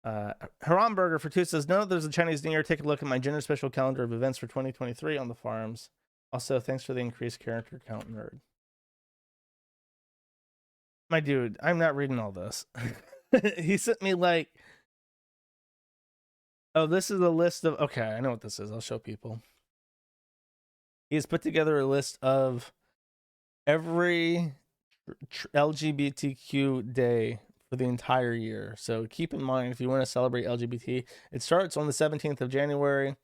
Haramburger for 2 says, no, there's a Chinese New Year. Take a look at my gender special calendar of events for 2023 on the farms. Also, thanks for the increased character count, nerd. My dude, I'm not reading all this. He sent me like, oh, this is a list of, okay, I know what this is. I'll show people. He has put together a list of every LGBTQ day for the entire year. So keep in mind, if you want to celebrate LGBT, it starts on the 17th of January.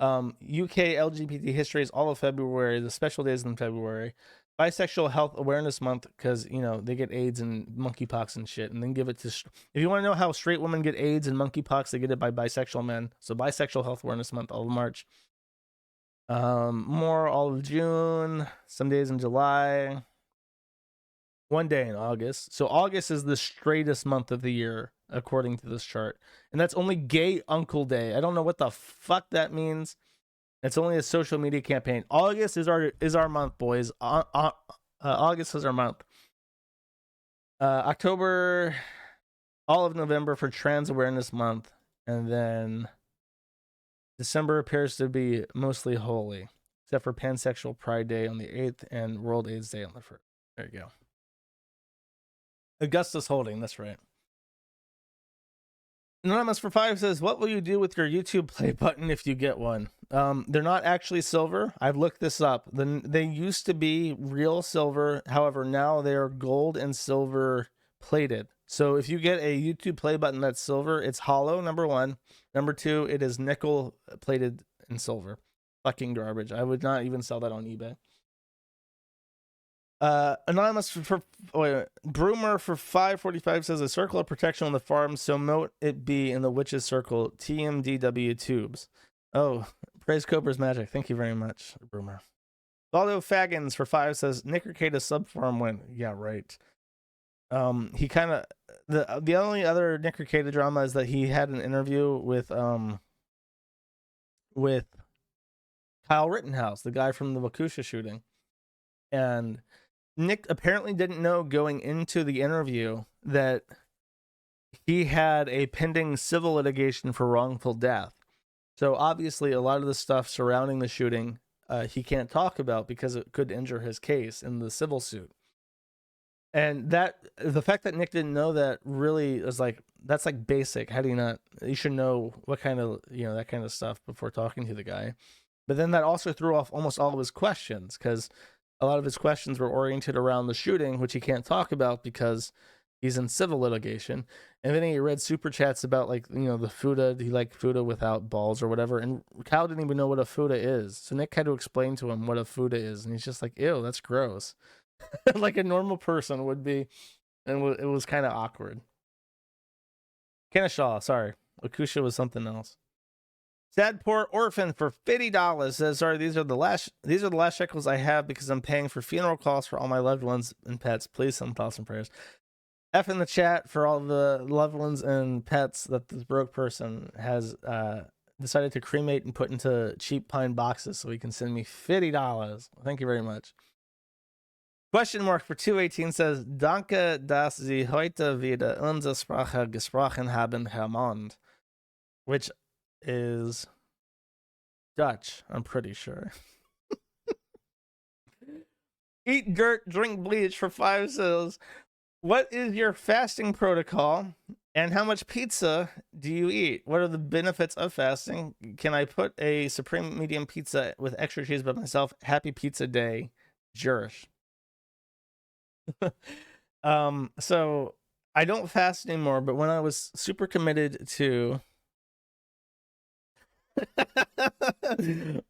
UK LGBT history is all of February. The special days in February. Bisexual Health Awareness Month, because, you know, they get AIDS and monkeypox and shit. And then give it to, if you want to know how straight women get AIDS and monkeypox, they get it by bisexual men. So Bisexual Health Awareness Month, all of March. More all of June, some days in July, 1 day in August. So August is the straightest month of the year, according to this chart. And that's only Gay Uncle Day. I don't know what the fuck that means. It's only a social media campaign. August is our month, boys. August is our month. October, all of November for Trans Awareness Month. And then December appears to be mostly holy, except for Pansexual Pride Day on the 8th and World AIDS Day on the 1st. There you go. Augustus Holding, that's right. Anonymous for 5 says, what will you do with your YouTube play button if you get one? They're not actually silver. I've looked this up. They used to be real silver. However, now they are gold and silver plated. So if you get a YouTube play button that's silver, it's hollow, number 1. Number 2, it is nickel plated in silver. Fucking garbage. I would not even sell that on eBay. Anonymous for Broomer for 545 says a circle of protection on the farm, so mote it be in the witch's circle. TMDW tubes. Oh, praise Cobra's magic. Thank you very much, Broomer. Valdo Faggins for 5 says Nicker K to sub farm went. Yeah, right. He kind of the only other Nicker K to drama is that he had an interview with Kyle Rittenhouse, the guy from the Wakusha shooting, and Nick apparently didn't know going into the interview that he had a pending civil litigation for wrongful death. So obviously a lot of the stuff surrounding the shooting he can't talk about because it could injure his case in the civil suit. And that the fact that Nick didn't know that really is like, that's like basic. How do you not, you should know what kind of, you know, that kind of stuff before talking to the guy. But then that also threw off almost all of his questions, because a lot of his questions were oriented around the shooting, which he can't talk about because he's in civil litigation. And then he read super chats about, like, you know, the Fuda, he liked Fuda without balls or whatever. And Kyle didn't even know what a Fuda is. So Nick had to explain to him what a Fuda is. And he's just like, ew, that's gross. Like a normal person would be. And it was kind of awkward. Kenneshaw, sorry. Wakusha was something else. Sad Poor Orphan for $50 says, sorry, these are the last shekels I have because I'm paying for funeral costs for all my loved ones and pets. Please send thoughts and prayers. F in the chat for all the loved ones and pets that this broke person has decided to cremate and put into cheap pine boxes so he can send me $50. Thank you very much. Question mark for 218 says, Danke, dass Sie heute wieder unsere Sprache gesprochen haben, Herr Mond. Which is Dutch, I'm pretty sure. Eat dirt, drink bleach for 5 says, what is your fasting protocol? And how much pizza do you eat? What are the benefits of fasting? Can I put a supreme medium pizza with extra cheese by myself? Happy pizza day, Jurish. So I don't fast anymore, but when I was super committed to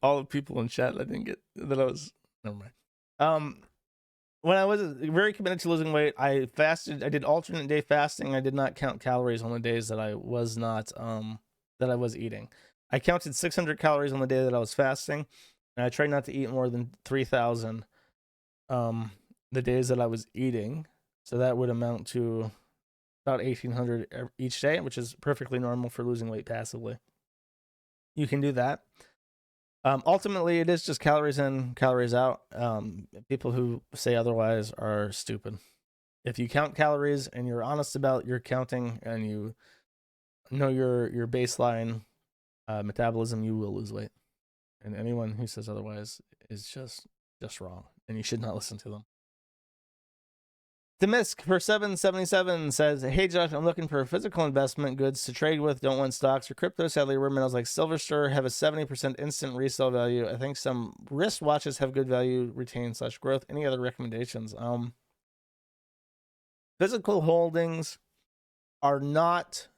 all the people in chat, I didn't get that I was never mind. When I was very committed to losing weight, I fasted. I did alternate day fasting. I did not count calories on the days that I was not that I was eating. I counted 600 calories on the day that I was fasting, and I tried not to eat more than 3,000 the days that I was eating. So that would amount to about 1,800 each day, which is perfectly normal for losing weight passively. You can do that. Ultimately, it is just calories in, calories out. People who say otherwise are stupid. If you count calories and you're honest about your counting and you know your baseline metabolism, you will lose weight. And anyone who says otherwise is just wrong, and you should not listen to them. Demisk for 777 says, "Hey Josh, I'm looking for physical investment goods to trade with. Don't want stocks or crypto. Sadly, metals like Silverster have a 70% instant resale value. I think some wrist watches have good value, retain / growth. Any other recommendations?" Physical holdings are not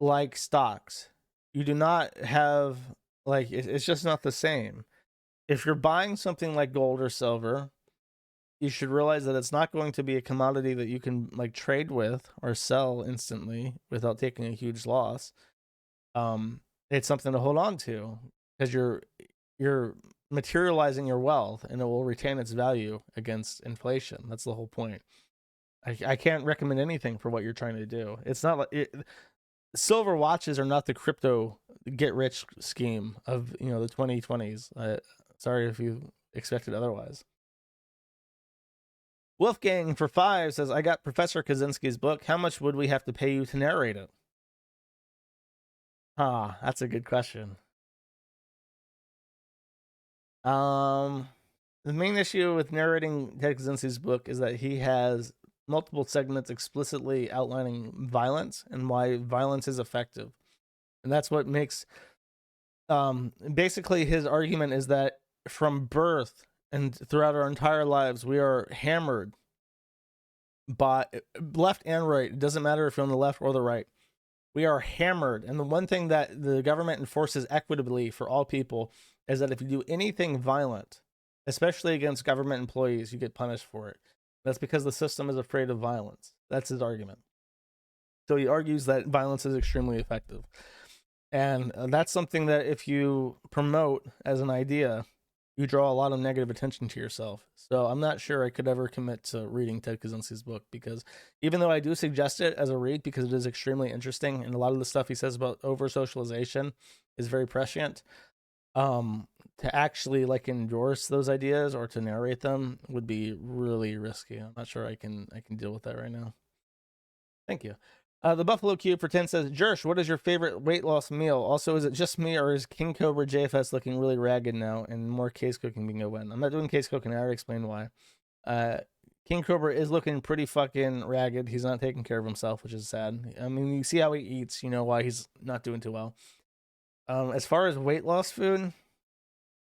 like stocks. You do not have it's just not the same. If you're buying something like gold or silver, you should realize that it's not going to be a commodity that you can trade with or sell instantly without taking a huge loss. It's something to hold on to because you're materializing your wealth and it will retain its value against inflation. That's the whole point. I can't recommend anything for what you're trying to do. It's not silver watches are not the crypto get rich scheme of the 2020s. Sorry if you expected otherwise. Wolfgang for 5 says, "I got Professor Kaczynski's book. How much would we have to pay you to narrate it?" That's a good question. The main issue with narrating Ted Kaczynski's book is that he has multiple segments explicitly outlining violence and why violence is effective. And that's what makes basically his argument is that from birth and throughout our entire lives, we are hammered by left and right. It doesn't matter if you're on the left or the right. We are hammered. And the one thing that the government enforces equitably for all people is that if you do anything violent, especially against government employees, you get punished for it. That's because the system is afraid of violence. That's his argument. So he argues that violence is extremely effective. And that's something that if you promote as an idea, you draw a lot of negative attention to yourself. So I'm not sure I could ever commit to reading Ted Kaczynski's book, because even though I do suggest it as a read because it is extremely interesting and a lot of the stuff he says about over socialization is very prescient, to actually endorse those ideas or to narrate them would be really risky. I'm not sure I can deal with that right now. Thank you. The Buffalo Cube for 10 says, "Jersh, what is your favorite weight loss meal? Also, is it just me or is King Cobra JFS looking really ragged now and more case cooking bingo when?" I'm not doing case cooking. I already explained why. King Cobra is looking pretty fucking ragged. He's not taking care of himself, which is sad. I mean, you see how he eats, you know why he's not doing too well. As far as weight loss food,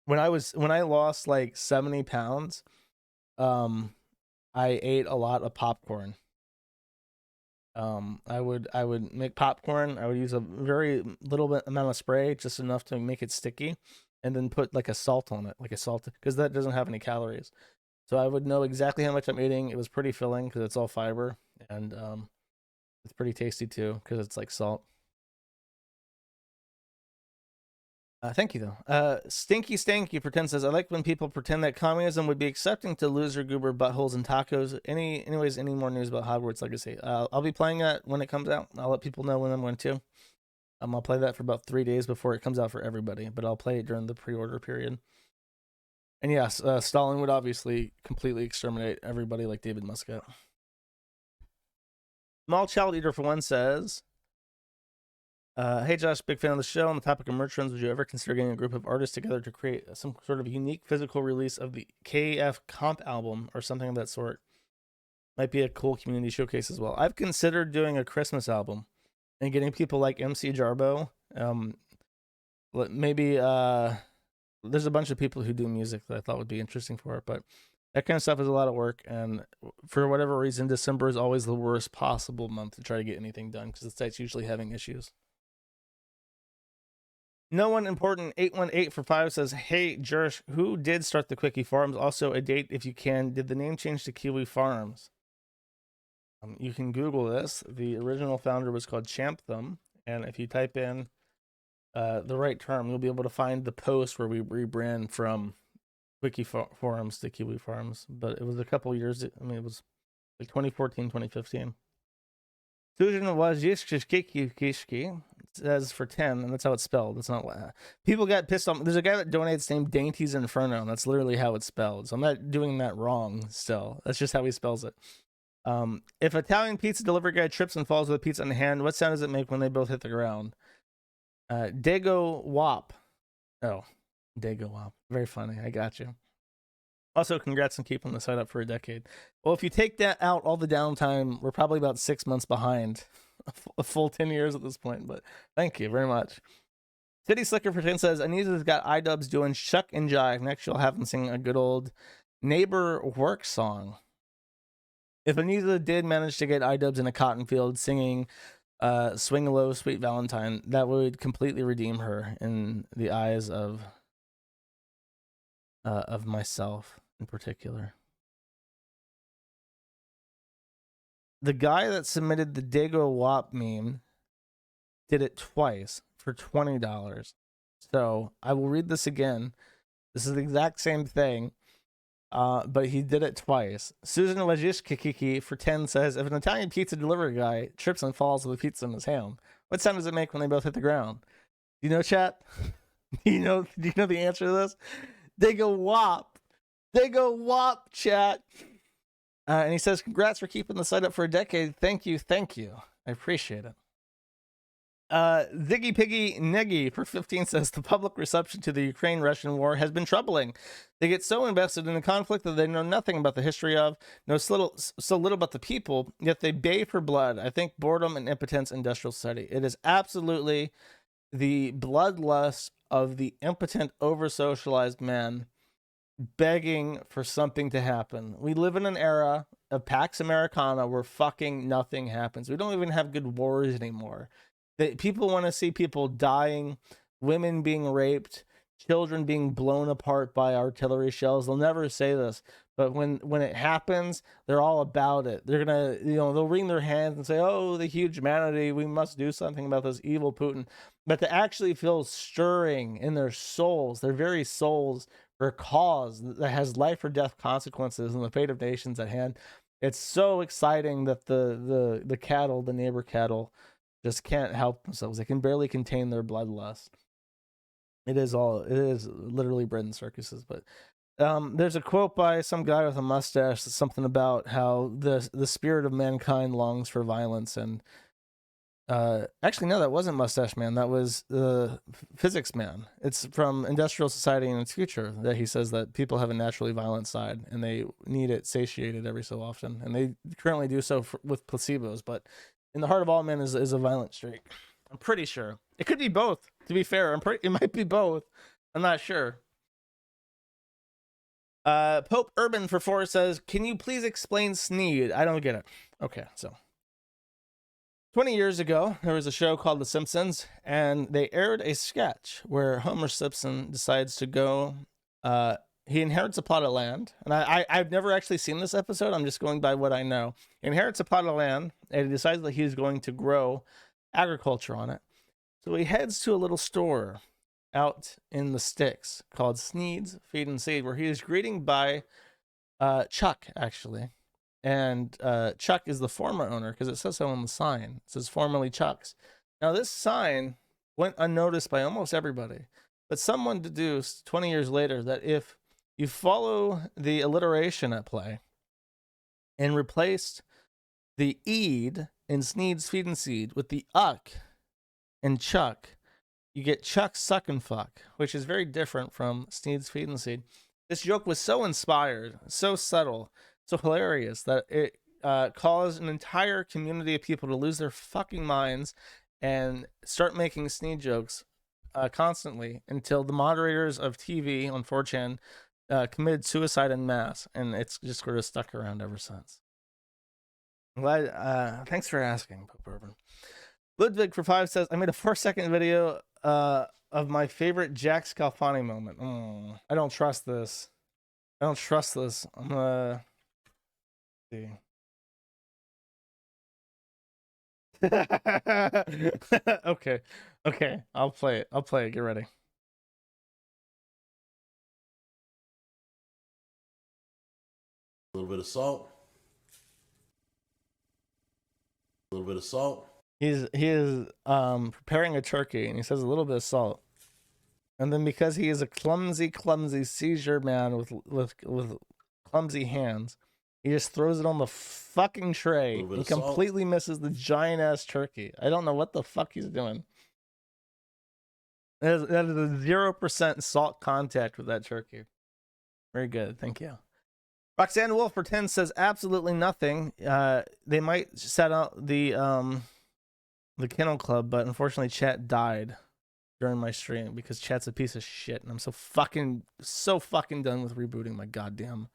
when I lost 70 pounds, I ate a lot of popcorn. I would make popcorn. I would use a very little bit amount of spray, just enough to make it sticky, and then put a salt on it, because that doesn't have any calories. So I would know exactly how much I'm eating. It was pretty filling because it's all fiber, and it's pretty tasty too because it's like salt. Thank you though. Stinky Stanky pretend says, "I like when people pretend that communism would be accepting to loser goober buttholes and tacos." Anyways, any more news about Hogwarts Legacy? I'll be playing that when it comes out. I'll let people know when I'm going to. I'll play that for about 3 days before it comes out for everybody, but I'll play it during the pre-order period. And yes, Stalin would obviously completely exterminate everybody like David Muscat. Small Child Eater for 1 says, "Hey Josh, big fan of the show. On the topic of merch trends, would you ever consider getting a group of artists together to create some sort of unique physical release of the KF Comp album or something of that sort? Might be a cool community showcase as well. I've considered doing a Christmas album and getting people like MC Jarbo. Maybe there's a bunch of people who do music that I thought would be interesting for it, but that kind of stuff is a lot of work. And for whatever reason, December is always the worst possible month to try to get anything done because the site's usually having issues. No one important 818 for 5 says, hey, Jersh, who did start the Quickie Farms? Also, a date if you can. Did the name change to Kiwi Farms? You can Google this. The original founder was called Champtham. And if you type in the right term, you'll be able to find the post where we rebrand from Quickie Farms to Kiwi Farms. But it was a couple years. It was like 2014, 2015. Susan Wajishkishki says for 10, and that's how it's spelled. It's not. People got pissed off. There's a guy that donates named Dainties Inferno, and that's literally how it's spelled. So I'm not doing that wrong still. That's just how he spells it. If Italian pizza delivery guy trips and falls with a pizza in hand, what sound does it make when they both hit the ground? Dago Wop. Oh, Dago Wop. Very funny. I got you. Also, congrats on keeping the site up for a decade. Well, if you take that out, all the downtime, we're probably about 6 months behind. A full 10 years at this point, but thank you very much. City Slicker for 10 says, Anita's got iDubbbz doing Shuck and Jive. Next, you'll have them sing a good old neighbor work song. If Anita did manage to get iDubbbz in a cotton field singing Swing Low, Sweet Valentine, that would completely redeem her in the eyes of myself in particular. The guy that submitted the Dago Wop meme did it twice for $20. So I will read this again. This is the exact same thing, but he did it twice. Susan Wajishkiki for 10 says, if an Italian pizza delivery guy trips and falls with a pizza in his hand, what sound does it make when they both hit the ground? Do you know, chat? Do you know the answer to this? Dago Wop. Dago Wop, chat. And he says, congrats for keeping the site up for a decade. Thank you. I appreciate it. Ziggy Piggy Neggy for 15 says, the public reception to the Ukraine-Russian war has been troubling. They get so invested in the conflict that they know nothing about the history of, know so little about the people, yet they bay for blood. I think boredom and impotence in industrial society. It is absolutely the bloodlust of the impotent, over-socialized man begging for something to happen. We live in an era of Pax Americana where fucking nothing happens. We don't even have good wars anymore. People want to see people dying, women being raped, children being blown apart by artillery shells. They'll never say this, but when it happens, they're all about it. They're gonna, they'll wring their hands and say, "Oh, the huge humanity, we must do something about this evil Putin." But to actually feel stirring in their souls, their very souls, for a cause that has life or death consequences and the fate of nations at hand, it's so exciting that the cattle, the neighbor cattle, just can't help themselves. They can barely contain their bloodlust. It is literally bread and circuses. But there's a quote by some guy with a mustache, something about how the spirit of mankind longs for violence. And actually, no, that wasn't Mustache Man. That was Physics Man. It's from Industrial Society and Its Future that he says that people have a naturally violent side and they need it satiated every so often. And they currently do so with placebos. But in the heart of all men is a violent streak. I'm pretty sure. It could be both, to be fair. It might be both. I'm not sure. Pope Urban for 4 says, can you please explain Sneed? I don't get it. Okay, so 20 years ago, there was a show called The Simpsons, and they aired a sketch where Homer Simpson decides to go, he inherits a plot of land, and I've never actually seen this episode, I'm just going by what I know. He inherits a plot of land, and he decides that he's going to grow agriculture on it. So he heads to a little store out in the sticks called Sneed's Feed and Seed, where he is greeted by Chuck, actually. And Chuck is the former owner, because it says so on the sign. It says formerly Chuck's. Now, this sign went unnoticed by almost everybody, but someone deduced 20 years later that if you follow the alliteration at play and replaced the "eed" in Sneed's Feed and Seed with the "uck" in Chuck, you get Chuck Suck and Fuck, which is very different from Sneed's Feed and Seed. This joke was so inspired, so subtle, so hilarious that it caused an entire community of people to lose their fucking minds and start making sneeze jokes constantly until the moderators of TV on 4chan committed suicide en masse, and it's just sort of stuck around ever since. I'm glad. Thanks for asking, Pope Urban. Ludwig for 5 says, I made a 4-second video of my favorite Jack Scalfani moment. I don't trust this. I'm gonna see. Okay. I'll play it. Get ready. A little bit of salt. A little bit of salt. He is preparing a turkey, and he says a little bit of salt. And then because he is a clumsy seizure man with clumsy hands, he just throws it on the fucking tray. He completely misses the giant ass turkey. I don't know what the fuck he's doing. That is a 0% salt contact with that turkey. Very good, thank you. Roxanne Wolf for 10 says absolutely nothing. They might set out the Kennel Club, but unfortunately chat died during my stream because chat's a piece of shit, and I'm so fucking done with rebooting my goddamn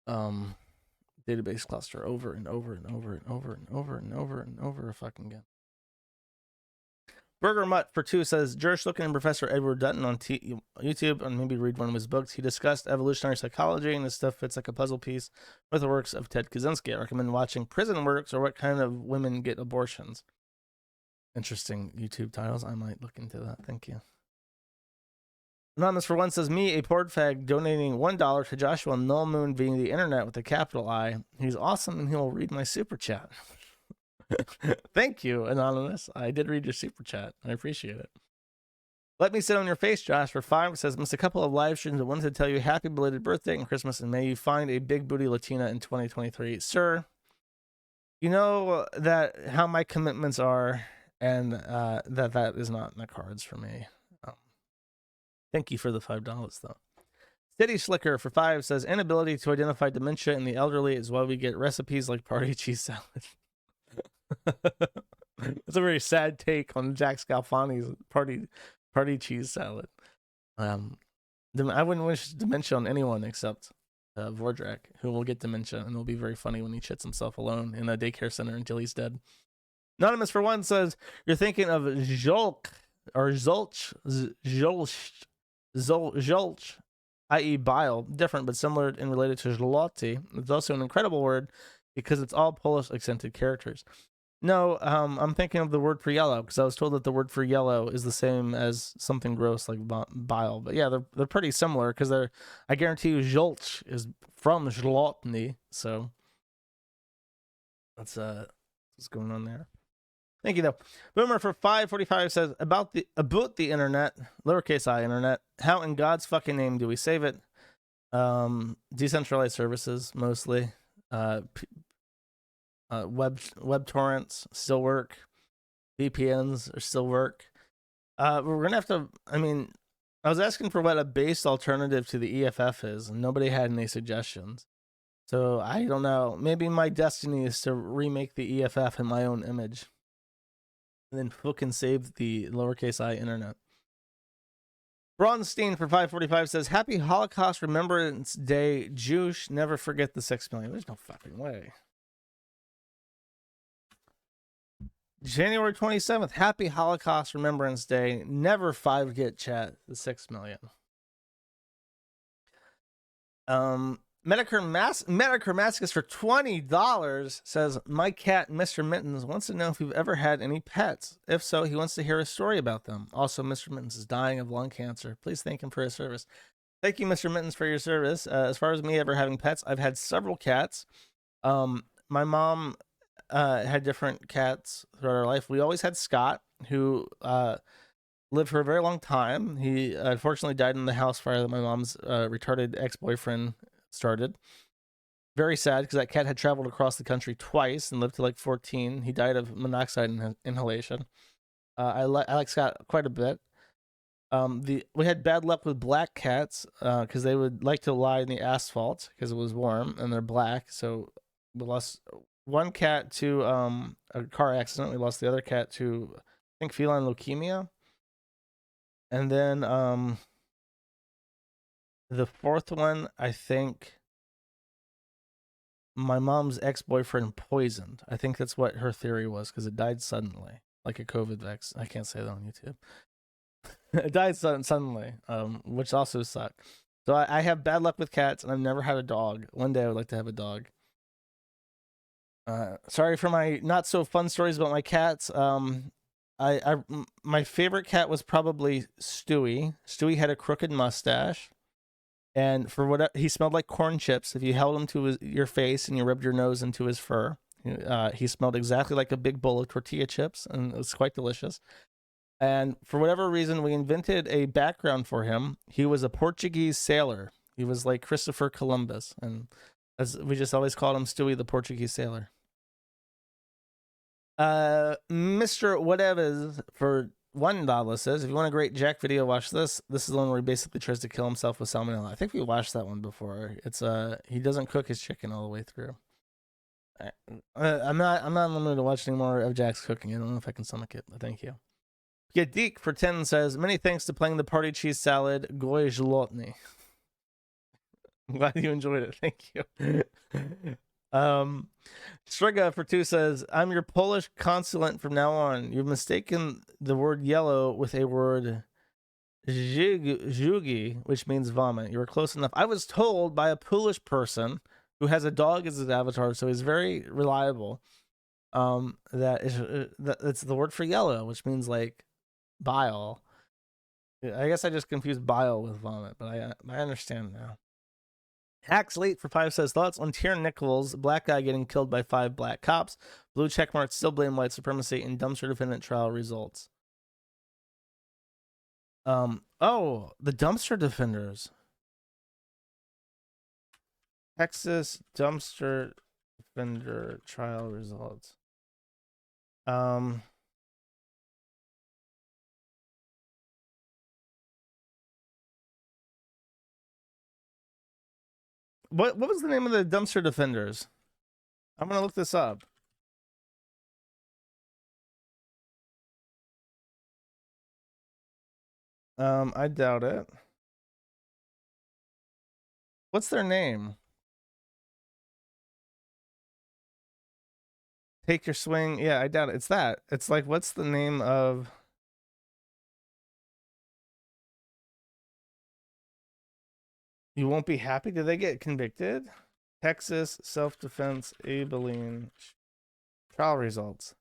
database cluster over and over fucking again. Burger Mutt for 2 says Jerish looking at Professor Edward Dutton on YouTube and maybe read one of his books. He discussed evolutionary psychology, and this stuff fits like a puzzle piece with the works of Ted Kaczynski. I recommend watching Prison Works or What Kind of Women Get Abortions. Interesting YouTube titles. I might look into that. Thank you. Anonymous for 1 says, me, a port fag, donating $1 to Joshua Null Moon being the internet with a capital I. He's awesome and he'll read my super chat. Thank you, Anonymous. I did read your super chat. I appreciate it. Let me sit on your face, Josh, for 5 says, missed a couple of live streams. I wanted to tell you happy belated birthday and Christmas, and may you find a big booty Latina in 2023. Sir, you know that how my commitments are, and that is not in the cards for me. Thank you for the $5, though. Steady Slicker for 5 says, inability to identify dementia in the elderly is why we get recipes like party cheese salad. It's a very sad take on Jack Scalfani's party cheese salad. I wouldn't wish dementia on anyone except Vordrak, who will get dementia, and it'll be very funny when he shits himself alone in a daycare center until he's dead. Anonymous for 1 says, you're thinking of Zolch, or Zolch, i.e. bile, different but similar and related to zloty. It's also an incredible word because it's all Polish accented characters. No, I'm thinking of the word for yellow because I was told that the word for yellow is the same as something gross like bile. But yeah, they're pretty similar because I guarantee you Zolch is from Zlotny, so that's what's going on there. Thank you though. Boomer for 545 says about the internet, lowercase I internet. How in God's fucking name do we save it? Decentralized services mostly. Web torrents still work. VPNs are still work. We're gonna have to. I mean, I was asking for what a based alternative to the EFF is, and nobody had any suggestions. So I don't know. Maybe my destiny is to remake the EFF in my own image, and then fucking save the lowercase I internet. Braunstein for 545 says, happy Holocaust Remembrance Day, Jewish. Never forget the 6 million. There's no fucking way. January 27th, happy Holocaust Remembrance Day. Never forget chat the 6 million. Medicare Mascus for $20 says, my cat, Mr. Mittens, wants to know if you've ever had any pets. If so, he wants to hear a story about them. Also, Mr. Mittens is dying of lung cancer. Please thank him for his service. Thank you, Mr. Mittens, for your service. As far as me ever having pets, I've had several cats. My mom had different cats throughout our life. We always had Scott, who lived for a very long time. He unfortunately died in the house fire that my mom's retarded ex-boyfriend started. Very sad because that cat had traveled across the country twice and lived to like 14. He died of monoxide inhalation. I like Scott quite a bit. We had bad luck with black cats because they would like to lie in the asphalt because it was warm and they're black. So we lost one cat to a car accident. We lost the other cat to, I think, feline leukemia. And then the fourth one, I think my mom's ex-boyfriend poisoned. I think that's what her theory was, because it died suddenly, like a COVID vaccine. I can't say that on YouTube. It died suddenly, which also sucked. So I have bad luck with cats, and I've never had a dog. One day I would like to have a dog. Sorry for my not so fun stories about my cats. My favorite cat was probably Stewie. Stewie had a crooked mustache, and for what he smelled like corn chips. If you held him to your face and you rubbed your nose into his fur, he smelled exactly like a big bowl of tortilla chips, and it was quite delicious. And for whatever reason, we invented a background for him. He was a Portuguese sailor. He was like Christopher Columbus, and we just always called him Stewie the Portuguese sailor. Mr. Whatevers for $1 says, if you want a great Jack video, watch this. This is the one where he basically tries to kill himself with salmonella. I think we watched that one before. It's he doesn't cook his chicken all the way through. I'm not limited to watch any more of Jack's cooking. I don't know if I can stomach it, but thank you. Yadik for 10 says, many thanks to playing the party cheese salad. Goy zlotny. I'm glad you enjoyed it. Thank you. Striga for 2 says, I'm your Polish consulate from now on. You've mistaken the word yellow with a word zhugi, which means vomit. You were close enough. I was told by a Polish person who has a dog as his avatar, so he's very reliable, that it's the word for yellow, which means like bile. I guess I just confused bile with vomit, but I understand now. Hacks late for 5 says, thoughts on Tier Nichols, black guy getting killed by 5 black cops. Blue checkmark still blame white supremacy in dumpster defendant trial results. Oh, the dumpster defenders. Texas dumpster defender trial results. What was the name of the dumpster defenders? I'm gonna look this up. I doubt it. What's their name? Take your swing. Yeah, I doubt it. It's that. It's like, what's the name of... You won't be happy? Did they get convicted? Texas self-defense Abilene trial results.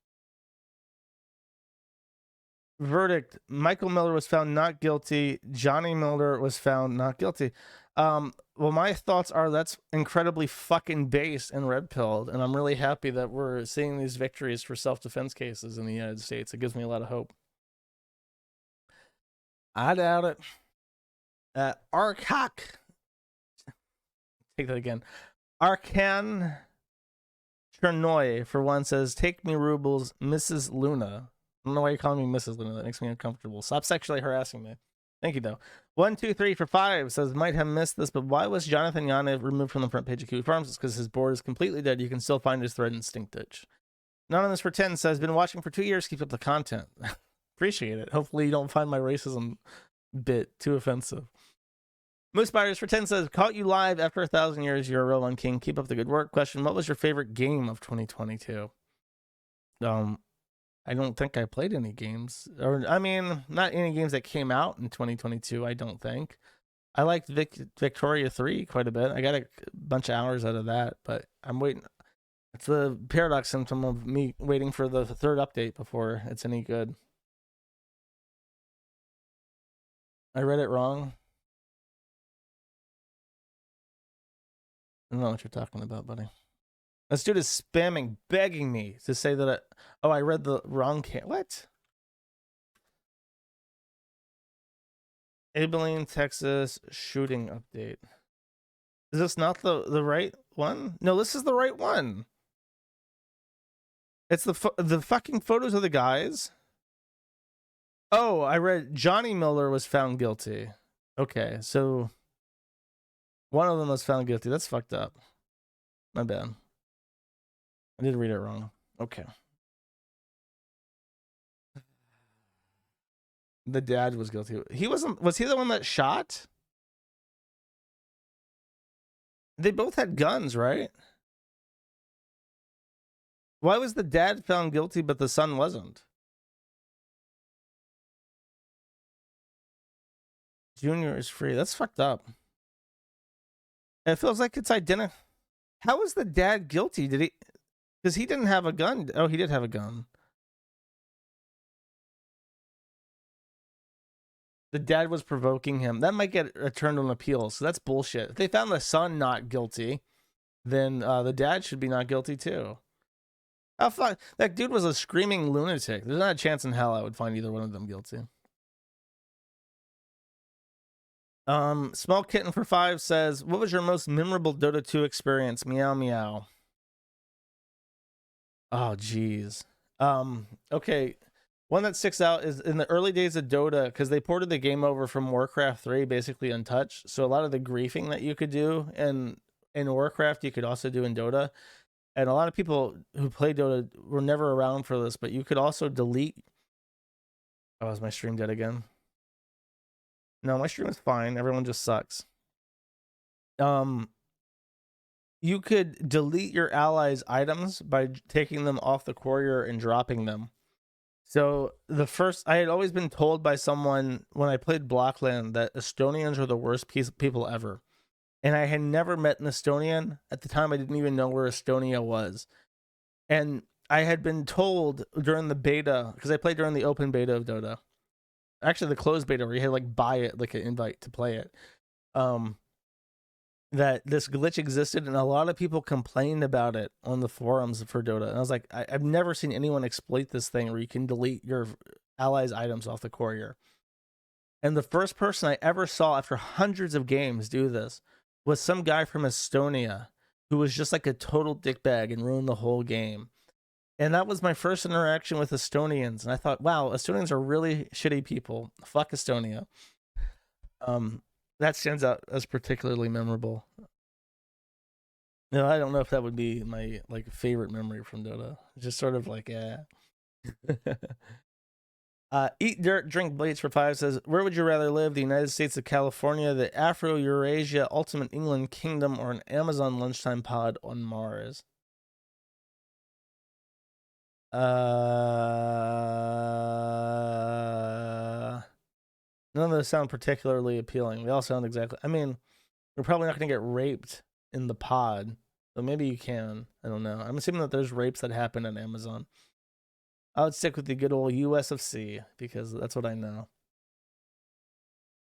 Verdict: Michael Miller was found not guilty. Johnny Miller was found not guilty. Well, my thoughts are that's incredibly fucking base and red-pilled, and I'm really happy that we're seeing these victories for self-defense cases in the United States. It gives me a lot of hope. I doubt it. Arkak. Take that again. Arkan Chernoy, for 1, says, take me rubles, Mrs. Luna. I don't know why you're calling me Mrs. Luna. That makes me uncomfortable. Stop sexually harassing me. Thank you, though. 1, 2, 3 for 5 says, might have missed this, but why was Jonathan Yanev removed from the front page of Kiwi Farms? It's because his board is completely dead. You can still find his thread in Stink Ditch. Anonymous for 10 says, been watching for 2 years. Keep up the content. Appreciate it. Hopefully you don't find my racism bit too offensive. Moose Buyers for 10 says, caught you live after 1,000 years. You're a real one, king. Keep up the good work. Question, what was your favorite game of 2022? I don't think I played any games. Or, I mean, not any games that came out in 2022, I don't think. I liked Victoria 3 quite a bit. I got a bunch of hours out of that, but I'm waiting. It's the paradox symptom of me waiting for the 3rd update before it's any good. I read it wrong. I don't know what you're talking about, buddy. This dude is spamming, begging me to say that I read the wrong what? Abilene, Texas shooting update. Is this not the right one? No, this is the right one. It's the fucking photos of the guys. Oh, I read Johnny Miller was found guilty. Okay, so one of them was found guilty. That's fucked up. My bad. I did read it wrong. Okay. The dad was guilty. He wasn't. Was he the one that shot? They both had guns, right? Why was the dad found guilty but the son wasn't? Junior is free. That's fucked up. It feels like it's identical. How was the dad guilty? Did he? Because he didn't have a gun. Oh, he did have a gun. The dad was provoking him. That might get turned on appeal. So that's bullshit. If they found the son not guilty, then the dad should be not guilty too. Oh, fuck. That dude was a screaming lunatic. There's not a chance in hell I would find either one of them guilty. Small Kitten for 5 says, what was your most memorable Dota 2 experience? Meow meow. Oh, geez. Okay. One that sticks out is in the early days of Dota, because they ported the game over from Warcraft 3 basically untouched. So a lot of the griefing that you could do in Warcraft, you could also do in Dota. And a lot of people who play Dota were never around for this, but you could also delete. Oh, is my stream dead again? No, my stream is fine. Everyone just sucks. You could delete your allies' items by taking them off the courier and dropping them. So I had always been told by someone when I played Blockland that Estonians are the worst people ever. And I had never met an Estonian. At the time, I didn't even know where Estonia was. And I had been told during the beta, because I played during the open beta of Dota. Actually, the closed beta where you had to like buy it, like an invite to play it. That this glitch existed, and a lot of people complained about it on the forums for Dota. And I was like, I've never seen anyone exploit this thing where you can delete your allies' items off the courier. And the first person I ever saw after hundreds of games do this was some guy from Estonia who was just like a total dickbag and ruined the whole game. And that was my first interaction with Estonians. And I thought, wow, Estonians are really shitty people. Fuck Estonia. That stands out as particularly memorable. No, I don't know if that would be my like favorite memory from Dota. Just sort of like, yeah. Eat Dirt, Drink Blades for 5 says, where would you rather live? The United States of California, the Afro-Eurasia, Ultimate England Kingdom, or an Amazon lunchtime pod on Mars? None of those sound particularly appealing. They all sound exactly... I mean, we're probably not going to get raped in the pod. So maybe you can. I don't know. I'm assuming that there's rapes that happen on Amazon. I would stick with the good old US of C, because that's what I know.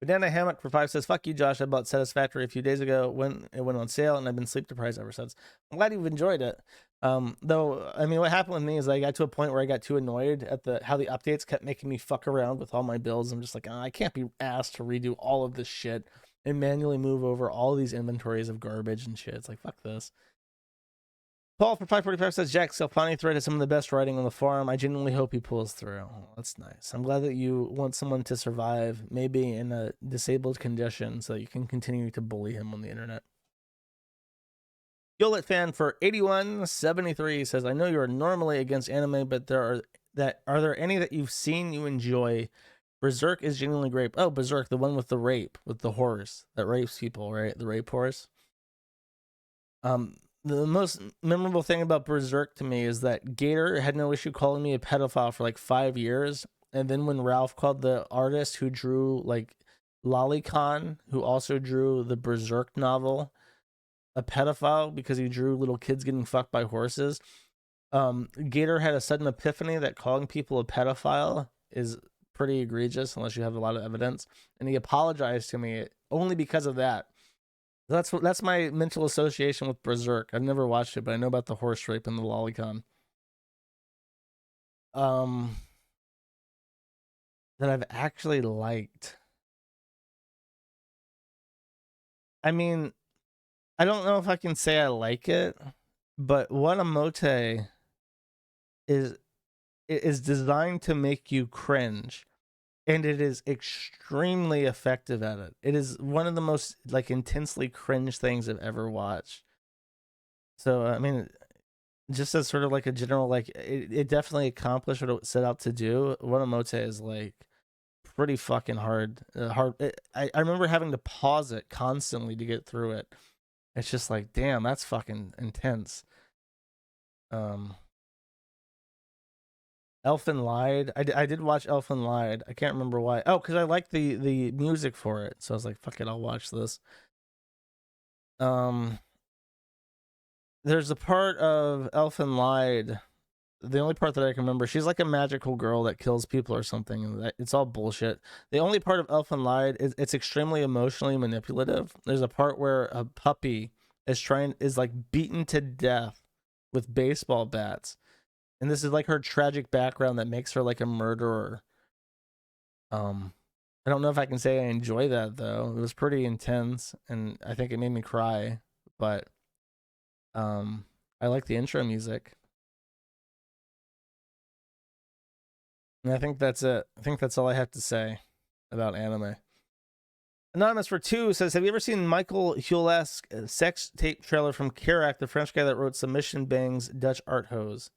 Banana Hammock for 5 says, fuck you, Josh. I bought Satisfactory a few days ago when it went on sale, and I've been sleep deprived ever since. I'm glad you've enjoyed it. Though, I mean, what happened with me is I got to a point where I got too annoyed at how the updates kept making me fuck around with all my builds. I'm just like, I can't be asked to redo all of this shit and manually move over all these inventories of garbage and shit. It's like, fuck this. Paul for 545 says, Jack Selfani thread has some of the best writing on the forum. I genuinely hope he pulls through. Oh, that's nice. I'm glad that you want someone to survive, maybe in a disabled condition, so that you can continue to bully him on the internet. Yolet fan for 8173 says, I know you are normally against anime, but are there any that you've seen you enjoy? Berserk is genuinely great. Oh, Berserk, the one with the rape, with the horse that rapes people, right? The rape horse. The most memorable thing about Berserk to me is that Gator had no issue calling me a pedophile for like 5 years. And then when Ralph called the artist who drew like Lolicon, who also drew the Berserk novel, a pedophile because he drew little kids getting fucked by horses, Gator had a sudden epiphany that calling people a pedophile is pretty egregious unless you have a lot of evidence. And he apologized to me only because of that. That's my mental association with Berserk. I've never watched it, but I know about the horse rape and the lolicon. That I've actually liked. I mean, I don't know if I can say I like it, but Watamote is designed to make you cringe. And it is extremely effective at it. It is one of the most like intensely cringe things I've ever watched. So I mean, just as sort of like a general, like it definitely accomplished what it set out to do. Watamote is like pretty fucking hard. I remember having to pause it constantly to get through it. It's just like, damn, that's fucking intense. Elfin Lied. I did watch Elfin Lied. I can't remember why. Oh, because I like the music for it. So I was like, fuck it, I'll watch this. There's a part of Elfin Lied. The only part that I can remember, she's like a magical girl that kills people or something. And it's all bullshit. The only part of Elfin Lied is it's extremely emotionally manipulative. There's a part where a puppy is like beaten to death with baseball bats. And this is like her tragic background that makes her like a murderer. I don't know if I can say I enjoy that though. It was pretty intense and I think it made me cry, but I like the intro music. And I think that's it. I think that's all I have to say about anime. Anonymous for 2 says, have you ever seen Michael Huel-esque sex tape trailer from Kerouac, the French guy that wrote Submission Bangs Dutch Art Hose?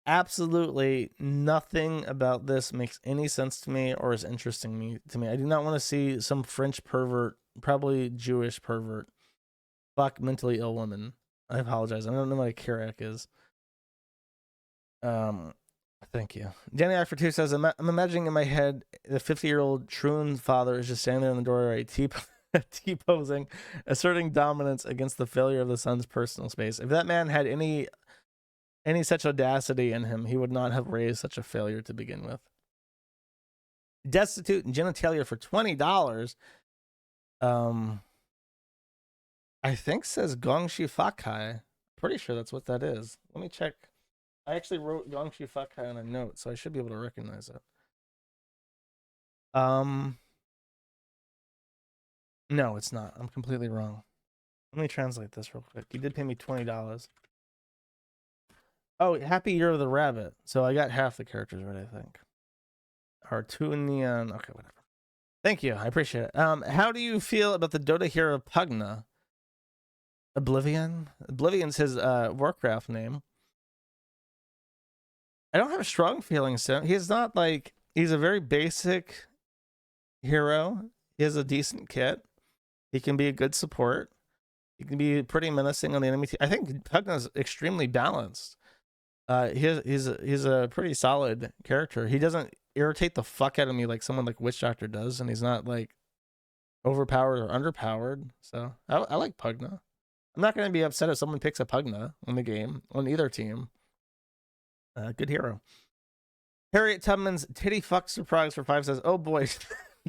Absolutely nothing about this makes any sense to me or is interesting to me. I do not want to see some French pervert, probably Jewish pervert, fuck mentally ill woman. I apologize. I don't know what a Kerouac is. Thank you. Danny I for 2 says, I'm imagining in my head the 50-year-old Troon father is just standing there in the doorway, T-posing, asserting dominance against the failure of the son's personal space. If that man had any such audacity in him, he would not have raised such a failure to begin with. Destitute and genitalia for $20. I think says Gongshi Fakai. Pretty sure that's what that is. Let me check. I actually wrote Gongshi Fakai on a note, so I should be able to recognize it. No, it's not. I'm completely wrong. Let me translate this real quick. He did pay me $20. Oh, Happy Year of the Rabbit. So I got half the characters right, I think. Artunian. Okay, whatever. Thank you. I appreciate it. How do you feel about the Dota hero Pugna? Oblivion? Oblivion's his Warcraft name. I don't have strong feelings to him. He's not like, he's a very basic hero. He has a decent kit. He can be a good support. He can be pretty menacing on the enemy team. I think Pugna's extremely balanced. He's a pretty solid character. He doesn't irritate the fuck out of me like someone like Witch Doctor does, and he's not like overpowered or underpowered. So I like Pugna. I'm not going to be upset if someone picks a Pugna on the game on either team. Good hero. Harriet Tubman's titty fuck surprise for 5 says, oh boy,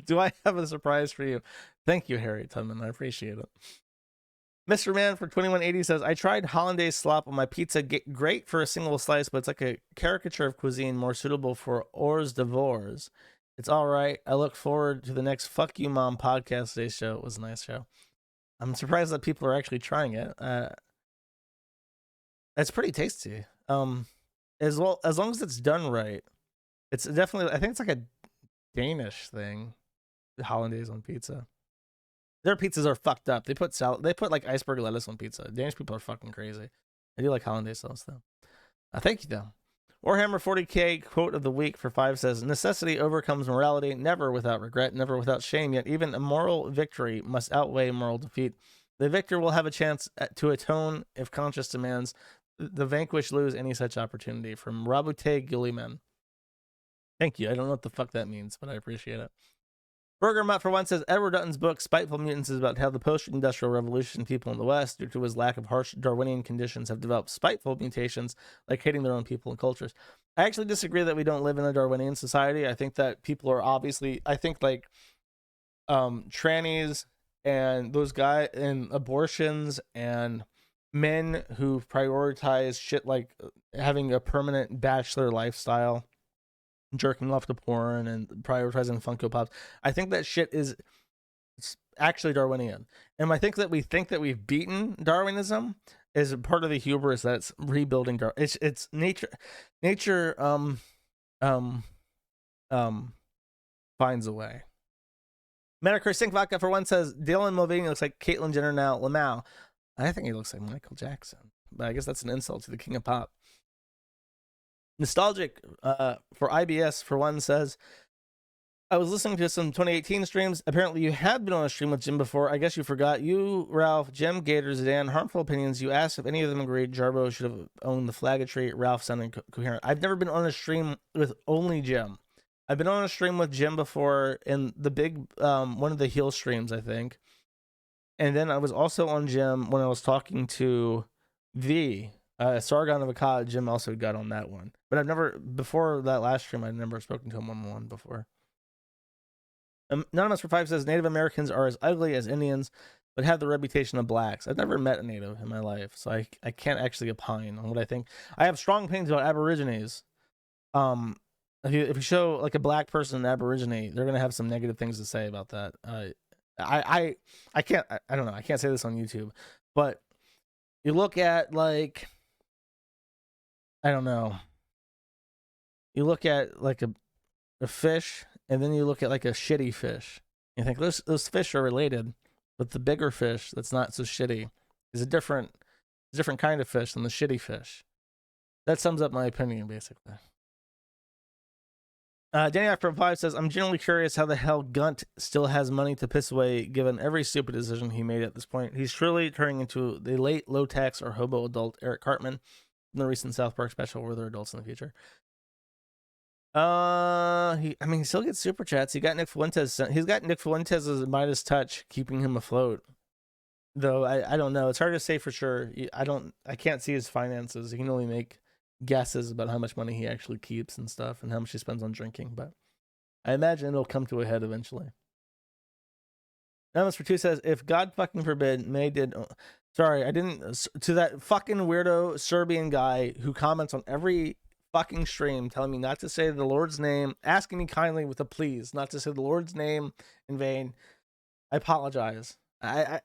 do I have a surprise for you. Thank you, Harriet Tubman. I appreciate it. Mr. Man for 2180 says, I tried hollandaise slop on my pizza. Great for a single slice, but it's like a caricature of cuisine more suitable for hors d'oeuvres. It's all right. I look forward to the next Fuck You Mom podcast. Today's show was a nice show. I'm surprised that people are actually trying it. It's pretty tasty. As long as it's done right. It's definitely, I think it's like a Danish thing. Hollandaise on pizza. Their pizzas are fucked up. They put like iceberg lettuce on pizza. Danish people are fucking crazy. I do like hollandaise sauce though. Thank you though. Warhammer 40k quote of the week for 5 says, necessity overcomes morality, never without regret, never without shame, yet even a moral victory must outweigh moral defeat. The victor will have a chance to atone if conscience demands. The vanquished lose any such opportunity. From Rabute Gilliman. Thank you. I don't know what the fuck that means, but I appreciate it. Burger Mutt for 1 says, Edward Dutton's book, Spiteful Mutants, is about how the post-industrial revolution people in the West, due to his lack of harsh Darwinian conditions, have developed spiteful mutations, like hating their own people and cultures. I actually disagree that we don't live in a Darwinian society. I think that people are obviously, I think like trannies and those guys and abortions and men who prioritize shit like having a permanent bachelor lifestyle, jerking off to porn and prioritizing Funko Pops. I think that shit is actually Darwinian. And I think that we've beaten Darwinism is part of the hubris that's rebuilding it's nature finds a way. Metacritic Sync Vodka for 1 says, Dylan Mulvaney looks like Caitlyn Jenner now. Lamau. I think he looks like Michael Jackson. But I guess that's an insult to the king of pop. Nostalgic for IBS, for one, says, I was listening to some 2018 streams. Apparently, you have been on a stream with Jim before. I guess you forgot. You, Ralph, Jim, Gator, Zidane, Harmful Opinions. You asked if any of them agreed Jarbo should have owned the Flaggatry. Ralph sounded coherent. I've never been on a stream with only Jim. I've been on a stream with Jim before in the big, one of the heel streams, I think. And then I was also on Jim when I was talking to Sargon of Akkad. Jim also got on that one. But I've never, before that last stream, I'd never spoken to him one-on-one before. Anonymous for 5 says, Native Americans are as ugly as Indians, but have the reputation of blacks. I've never met a Native in my life, so I can't actually opine on what I think. I have strong opinions about Aborigines. If you show like a black person an Aborigine, they're gonna have some negative things to say about that. I don't know. I can't say this on YouTube, but you look at like, I don't know. You look at like a fish, and then you look at like a shitty fish. You think those fish are related, but the bigger fish that's not so shitty is a different kind of fish than the shitty fish. That sums up my opinion, basically. Danny After 5 says, I'm genuinely curious how the hell Gunt still has money to piss away given every stupid decision he made at this point. He's truly turning into the late low-tax or hobo adult Eric Cartman in the recent South Park special where they're adults in the future. He still gets super chats. He's got Nick Fuentes' Midas touch keeping him afloat. Though I don't know. It's hard to say for sure. I can't see his finances. He can only make guesses about how much money he actually keeps and stuff and how much he spends on drinking, but I imagine it'll come to a head eventually. Numbers for 2 says, if God fucking forbid May did sorry, I didn't to that fucking weirdo Serbian guy who comments on every fucking stream telling me not to say the Lord's name, asking me kindly with a please not to say the Lord's name in vain. I apologize. I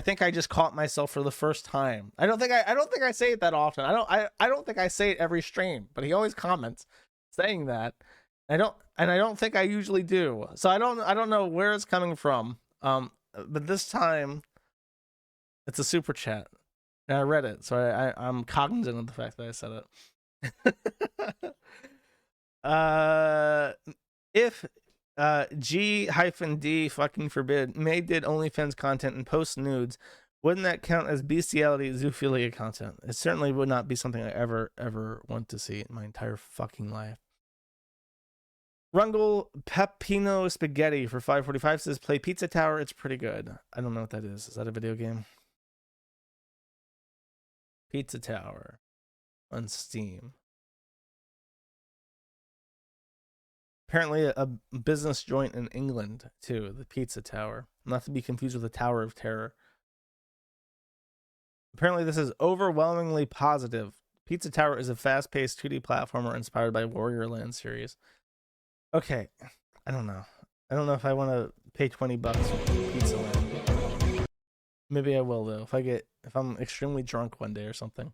think I just caught myself for the first time. I don't think I say it that often. I don't think I say it every stream, but he always comments saying that. I don't think I usually do. So I don't know where it's coming from. But this time it's a super chat. And I read it, so I'm cognizant of the fact that I said it. If G-D fucking forbid May did OnlyFans content and post nudes, wouldn't that count as bestiality zoophilia content? It certainly would not be something I ever want to see in my entire fucking life. Rungle Pepino Spaghetti for 545 says, play Pizza Tower, it's pretty good. I don't know what that is. Is that a video game? Pizza Tower on Steam. Apparently a business joint in England, too, the Pizza Tower. Not to be confused with the Tower of Terror. Apparently this is overwhelmingly positive. Pizza Tower is a fast-paced 2D platformer inspired by Warrior Land series. Okay, I don't know. I don't know if I want to pay $20 for Pizza Land. Maybe I will, though, if I'm extremely drunk one day or something.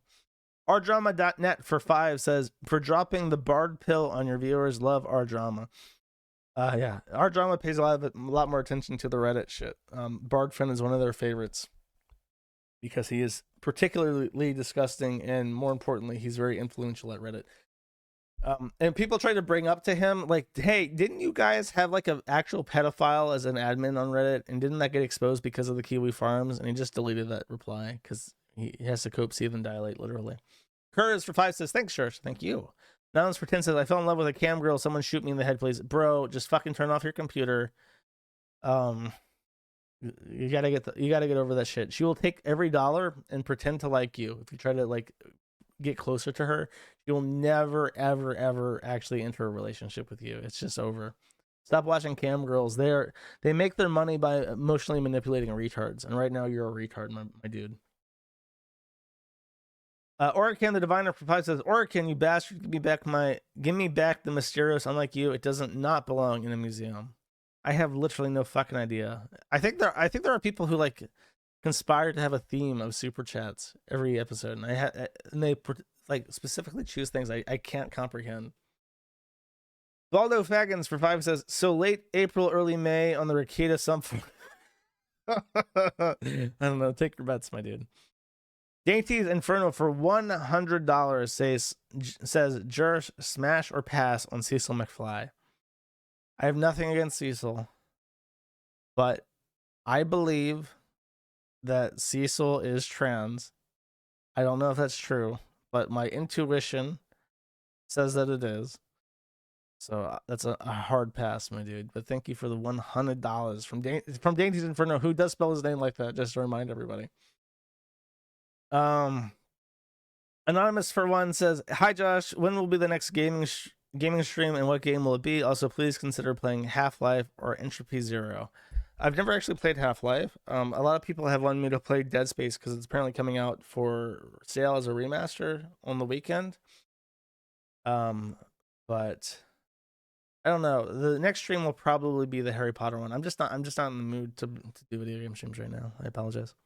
rdrama.net for 5 says, for dropping the Bard pill on your viewers, love rdrama. Yeah, rdrama pays a lot more attention to the Reddit shit. Bardfin is one of their favorites because he is particularly disgusting, and more importantly, he's very influential at Reddit. And people try to bring up to him, like, hey, didn't you guys have like an actual pedophile as an admin on Reddit, and didn't that get exposed because of the Kiwi Farms? And he just deleted that reply because he has to cope, seethe, and dilate, literally. Curtis for 5 says, thanks, Church. Thank you. Nouns for 10 says, I fell in love with a cam girl. Someone shoot me in the head, please. Bro, just fucking turn off your computer. You gotta get over that shit. She will take every dollar and pretend to like you. If you try to like get closer to her, she will never, ever actually enter a relationship with you. It's just over. Stop watching cam girls. They make their money by emotionally manipulating retards. And right now you're a retard, my dude. Orican the Diviner for 5 says, Orican, you bastard, give me back the mysterious. Unlike you, it doesn't not belong in a museum. I have literally no fucking idea. I think there are people who like conspire to have a theme of super chats every episode, and they like specifically choose things I can't comprehend. Baldo Faggins for 5 says, so late April, early May on the Ricada something. I don't know. Take your bets, my dude. Dainty's Inferno for $100 says Jers smash or pass on Cecil McFly. I have nothing against Cecil, but I believe that Cecil is trans. I don't know if that's true, but my intuition says that it is. So that's a hard pass, my dude. But thank you for the $100 from Dainty's Inferno, who does spell his name like that, just to remind everybody. Anonymous for one says, "Hi Josh, when will be the next gaming stream, and what game will it be? Also, please consider playing Half-Life or Entropy Zero." I've never actually played Half-Life. A lot of people have wanted me to play Dead Space because it's apparently coming out for sale as a remaster on the weekend. But I don't know. The next stream will probably be the Harry Potter one. I'm just not in the mood to do video game streams right now. I apologize.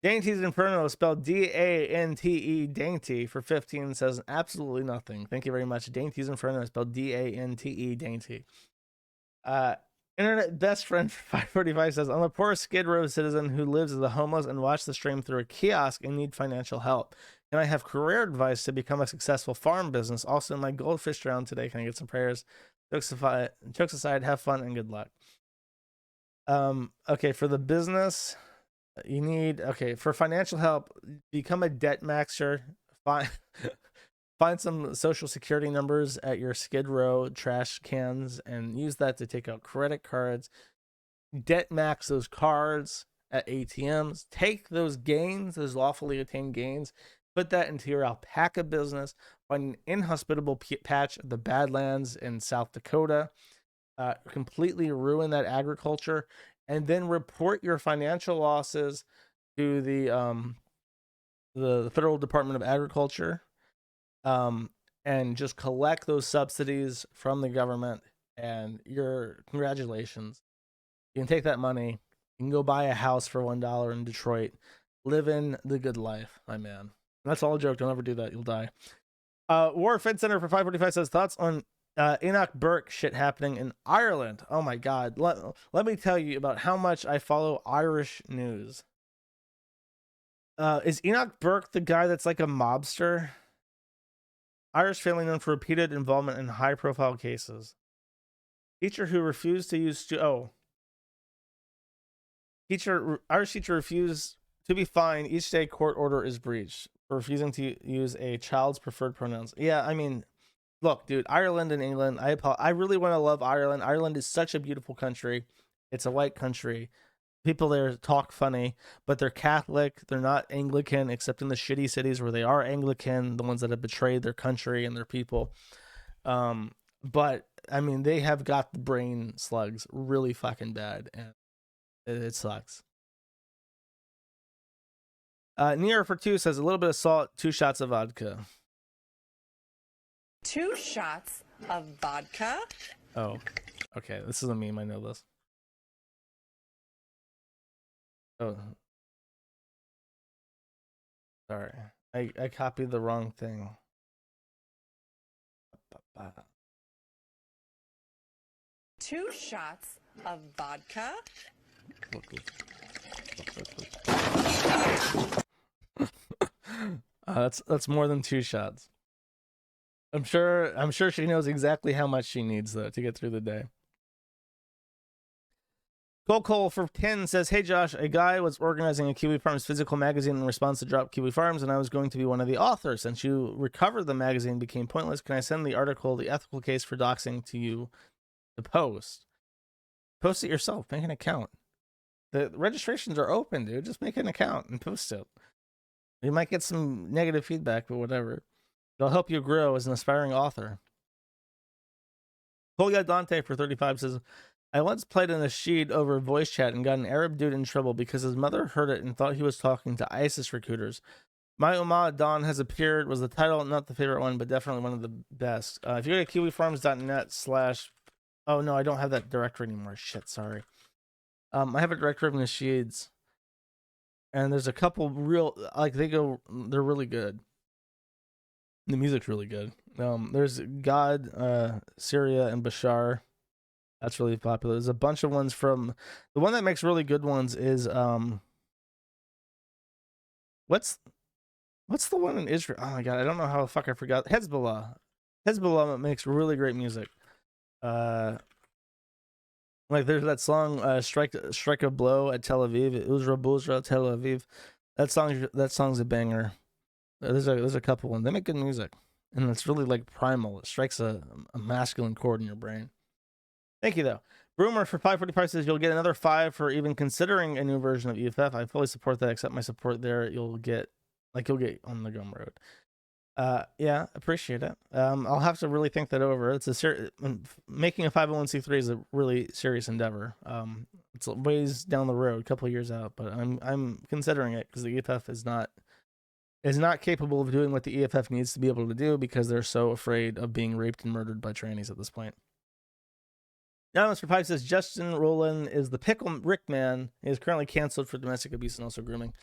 Dainty's Inferno, spelled D-A-N-T-E, Dainty, for 15 says absolutely nothing. Thank you very much. Dainty's Inferno, spelled D-A-N-T-E, Dainty. Internet best friend for 545 says, I'm a poor Skid Row citizen who lives as a homeless and watch the stream through a kiosk and need financial help. Can I have career advice to become a successful farm business? Also, my goldfish drowned today. Can I get some prayers? Jokes aside, have fun and good luck. Okay, for the business... You need, for financial help, become a debt maxer. Find some social security numbers at your Skid Row trash cans and use that to take out credit cards. Debt max those cards at ATMs. Take those gains, those lawfully attained gains, put that into your alpaca business. Find an inhospitable patch of the Badlands in South Dakota. Completely ruin that agriculture. And then report your financial losses to the Federal Department of Agriculture, and just collect those subsidies from the government. And congratulations, you can take that money, you can go buy a house for $1 in Detroit, living the good life, my man. That's all a joke. Don't ever do that. You'll die. War Fed Center for 545 says thoughts on Enoch Burke shit happening in Ireland. Oh my God. Let me tell you about how much I follow Irish news. Is Enoch Burke the guy that's like a mobster? Irish family known for repeated involvement in high profile cases. Teacher who refused to use Irish teacher refused to be fined. Each day court order is breached for refusing to use a child's preferred pronouns. Yeah, I mean, look, dude, Ireland and England, I really want to love Ireland. Ireland is such a beautiful country. It's a white country. People there talk funny, but they're Catholic. They're not Anglican, except in the shitty cities where they are Anglican, the ones that have betrayed their country and their people. But, I mean, they have got the brain slugs really fucking bad, and it sucks. Near for 2 says a little bit of salt, 2 shots of vodka. 2 shots of vodka. Oh, okay. This is a meme. I know this. Oh, sorry. I copied the wrong thing. 2 shots of vodka. That's more than 2 shots. I'm sure she knows exactly how much she needs though to get through the day. Cole for 10 says, hey Josh, a guy was organizing a Kiwi Farms physical magazine in response to Drop Kiwi Farms, and I was going to be one of the authors. Since you recovered the magazine became pointless, can I send the article, The Ethical Case for Doxing, to you to post? Post it yourself. Make an account. The registrations are open, dude. Just make an account and post it. You might get some negative feedback, but whatever. It'll help you grow as an aspiring author. Kolya Dante for 35 says, I once played in a sheet over voice chat and got an Arab dude in trouble because his mother heard it and thought he was talking to ISIS recruiters. My Ummah Dawn has appeared was the title, not the favorite one, but definitely one of the best. If you go to kiwifarms.net/ oh no, I don't have that directory anymore. Shit, sorry. I have a directory of nasheeds, and there's a couple real, like they're really good. The music's really good. There's God, Syria, and Bashar. That's really popular. There's a bunch of ones from the one that makes really good ones is what's What's the one in Israel? Oh my god, I don't know how the fuck I forgot. Hezbollah makes really great music. Like there's that song, strike a blow at Tel Aviv. Uzra Buzra Tel Aviv. That song's a banger. There's a couple ones. They make good music, and it's really like primal. It strikes a masculine chord in your brain. Thank you though. Broomer for 545 says you'll get another 5 for even considering a new version of EFF. I fully support that. Accept my support there. You'll get on the gum road. Yeah, appreciate it. I'll have to really think that over. It's making a 501c3 is a really serious endeavor. It's ways down the road, a couple of years out, but I'm considering it because the EFF is not capable of doing what the EFF needs to be able to do because they're so afraid of being raped and murdered by trannies at this point. Now, Mr. Pipe says Justin Rowland is the Pickle Rick Man. He is currently canceled for domestic abuse and also grooming.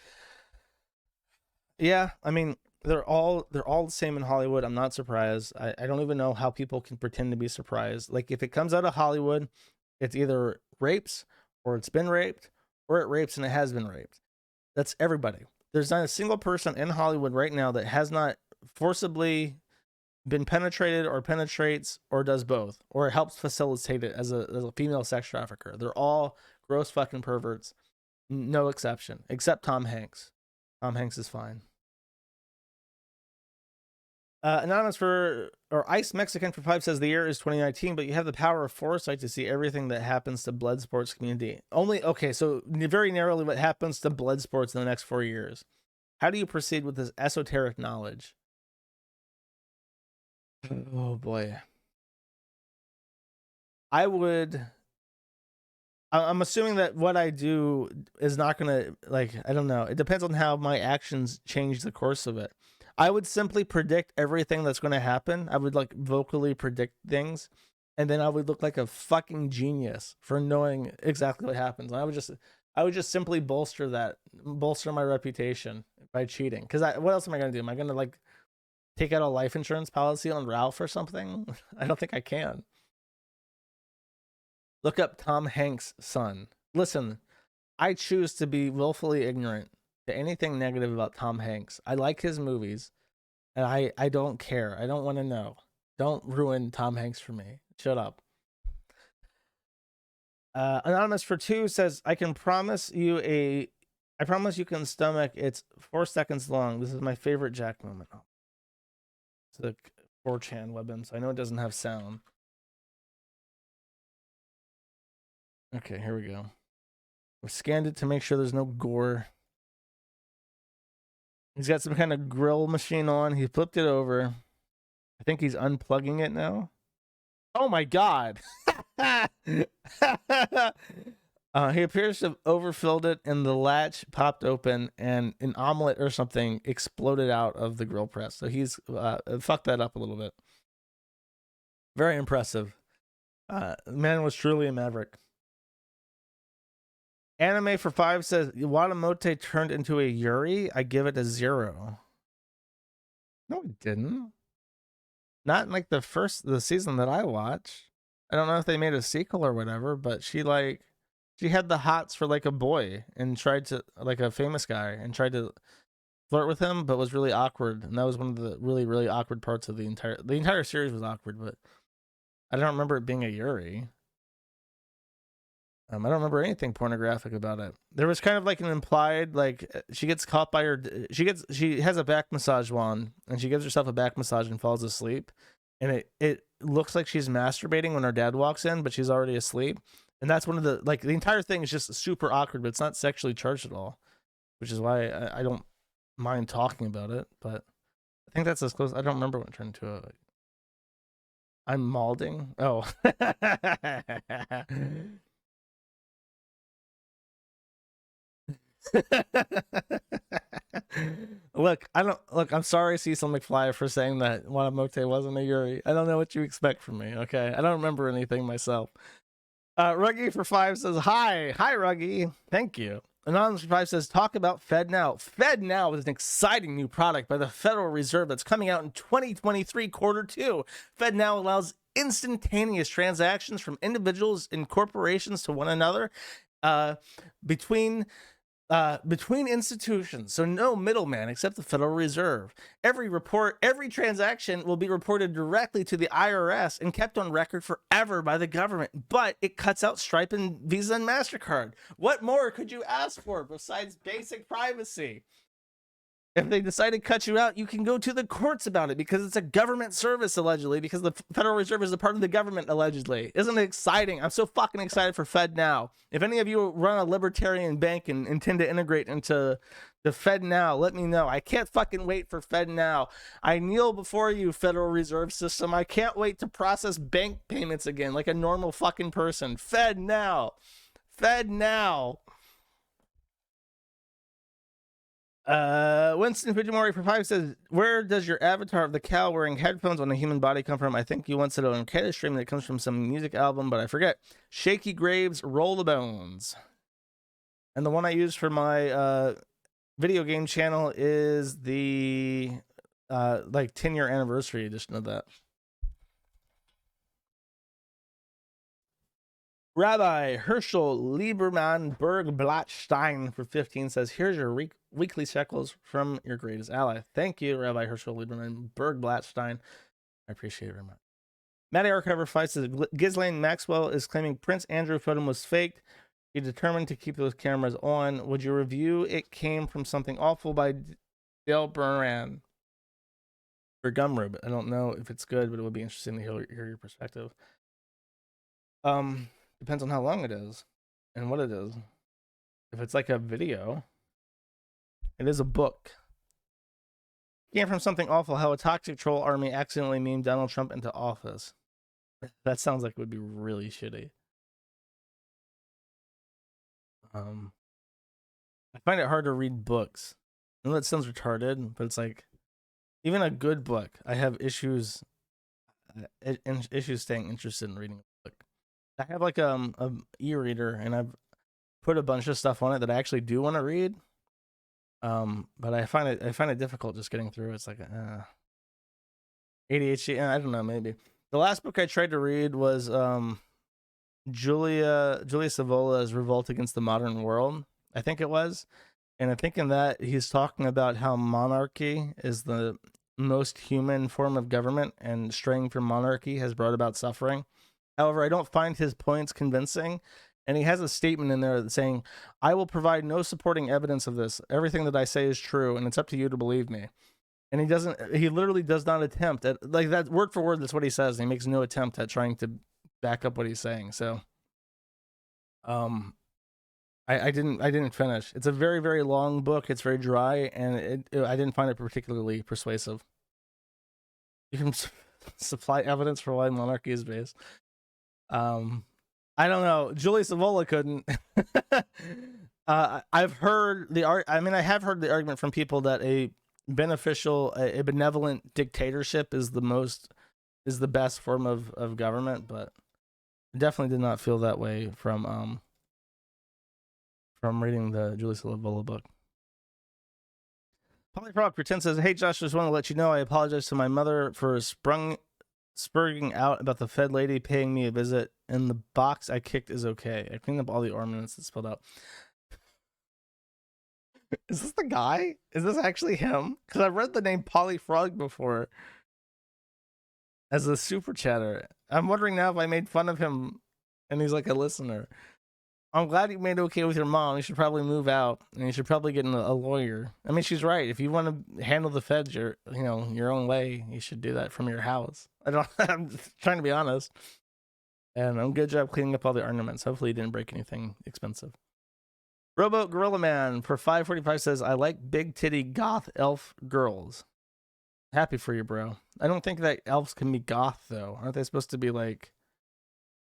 Yeah, I mean, they're all the same in Hollywood. I'm not surprised. I don't even know how people can pretend to be surprised. Like if it comes out of Hollywood, it's either rapes or it's been raped or it rapes and it has been raped. That's everybody. There's not a single person in Hollywood right now that has not forcibly been penetrated or penetrates or does both or helps facilitate it as a female sex trafficker. They're all gross fucking perverts. No exception, except Tom Hanks. Tom Hanks is fine. Anonymous or Ice Mexican for 5 says the year is 2019, but you have the power of foresight to see everything that happens to blood sports community. So very narrowly what happens to blood sports in the next 4 years. How do you proceed with this esoteric knowledge? Oh boy. I'm assuming that what I do is not going to, I don't know. It depends on how my actions change the course of it. I would simply predict everything that's going to happen. I would vocally predict things, and then I would look like a fucking genius for knowing exactly what happens. And I would just simply bolster my reputation by cheating. Because what else am I going to do? Am I going to take out a life insurance policy on Ralph or something? I don't think I can. Look up Tom Hanks' son. Listen, I choose to be willfully ignorant to anything negative about Tom Hanks. I like his movies, and I don't care. I don't want to know. Don't ruin Tom Hanks for me. Shut up. Anonymous for 2 says, I promise you can stomach. It's 4 seconds long. This is my favorite Jack moment. Oh. It's a 4chan weapon, so I know it doesn't have sound. Okay, here we go. We scanned it to make sure there's no gore. He's got some kind of grill machine on. He flipped it over. I think he's unplugging it now. Oh my god. He appears to have overfilled it and the latch popped open and an omelet or something exploded out of the grill press. So he's fucked that up a little bit. Very impressive. The man was truly a maverick. Anime for 5 says Watamote turned into a Yuri. I give it a 0. No, it didn't. Not in the season that I watched. I don't know if they made a sequel or whatever, but she had the hots for a boy and tried to a famous guy and tried to flirt with him, but was really awkward. And that was one of the really, really awkward parts of the entire series was awkward, but I don't remember it being a Yuri. I don't remember anything pornographic about it. There was kind of an implied, she gets caught by she has a back massage wand and she gives herself a back massage and falls asleep. And it looks like she's masturbating when her dad walks in, but she's already asleep. And that's one of the, the entire thing is just super awkward, but it's not sexually charged at all, which is why I don't mind talking about it. But I think that's as close. I don't remember when it turned into I'm malding. Oh. I'm sorry, Cecil McFly, for saying that Watamote wasn't a Yuri. I don't know what you expect from me, okay? I don't remember anything myself. Ruggy for 5 says, Hi, Ruggy. Thank you. Anonymous for 5 says, talk about FedNow. FedNow is an exciting new product by the Federal Reserve that's coming out in 2023 quarter 2. FedNow allows instantaneous transactions from individuals and corporations to one another between between institutions, so no middleman except the Federal Reserve. Every report, every transaction will be reported directly to the IRS and kept on record forever by the government. But it cuts out Stripe and Visa and MasterCard. What more could you ask for besides basic privacy? If they decide to cut you out, you can go to the courts about it because it's a government service, allegedly, because the Federal Reserve is a part of the government, allegedly. Isn't it exciting? I'm so fucking excited for FedNow. If any of you run a libertarian bank and intend to integrate into the FedNow, let me know. I can't fucking wait for FedNow. I kneel before you, Federal Reserve System. I can't wait to process bank payments again like a normal fucking person. FedNow. FedNow. Winston Fujimori for 5 says, where does your avatar of the cow wearing headphones on a human body come from? I think you once said on a stream that it comes from some music album, but I forget. Shaky Graves, Roll the Bones. And the one I use for my video game channel is the like 10-year anniversary edition of that. Rabbi Herschel Lieberman Berg-Blattstein for 15 says, here's your weekly shekels from your greatest ally. Thank you, Rabbi Herschel Lieberman Berg-Blattstein. I appreciate it very much. Matty Archiver 5 says, Ghislaine Maxwell is claiming Prince Andrew photo was faked. He determined to keep those cameras on. Would you review It Came From Something Awful by Dale Buran for Gumrobe? I don't know if it's good, but it would be interesting to hear your perspective. Depends on how long it is and what it is. If it's like a video, it is a book. Came From Something Awful, how a toxic troll army accidentally memed Donald Trump into office. That sounds like it would be really shitty. I find it hard to read books. I know that sounds retarded, but it's like, even a good book, I have issues staying interested in reading a book. I have like a e-reader, and I've put a bunch of stuff on it that I actually do want to read. But I find it difficult just getting through. It's like ADHD. I don't know, maybe. The last book I tried to read was Julia Savola's Revolt Against the Modern World. I think it was. And I think in that he's talking about how monarchy is the most human form of government, and straying from monarchy has brought about suffering. However, I don't find his points convincing, and he has a statement in there saying, I will provide no supporting evidence of this. Everything that I say is true, and it's up to you to believe me. And he literally does not attempt at, like, that word for word, that's what he says. And he makes no attempt at trying to back up what he's saying. So, I didn't finish. It's a very, very long book. It's very dry, and I didn't find it particularly persuasive. You can supply evidence for why monarchy is based. I don't know. Julie Savola couldn't. I've heard I have heard the argument from people that a benevolent dictatorship is the best form of government, but I definitely did not feel that way from reading the Julie Savola book. Polyprop Pretend says, hey Josh, just want to let you know I apologize to my mother for spurging out about the Fed lady paying me a visit, and the box I kicked is okay. I cleaned up all the ornaments that spilled out. Is this the guy? Is this actually him? Because I've read the name Polyfrog before as a super chatter. I'm wondering now if I made fun of him and he's like a listener. I'm glad you made it okay with your mom. You should probably move out, and you should probably get a lawyer. I mean, she's right. If you want to handle the feds your own way, you should do that from your house. I'm trying to be honest. And I'm good job cleaning up all the ornaments. Hopefully you didn't break anything expensive. Robo Gorilla Man for 545 says, I like big titty goth elf girls. Happy for you, bro. I don't think that elves can be goth, though. Aren't they supposed to be like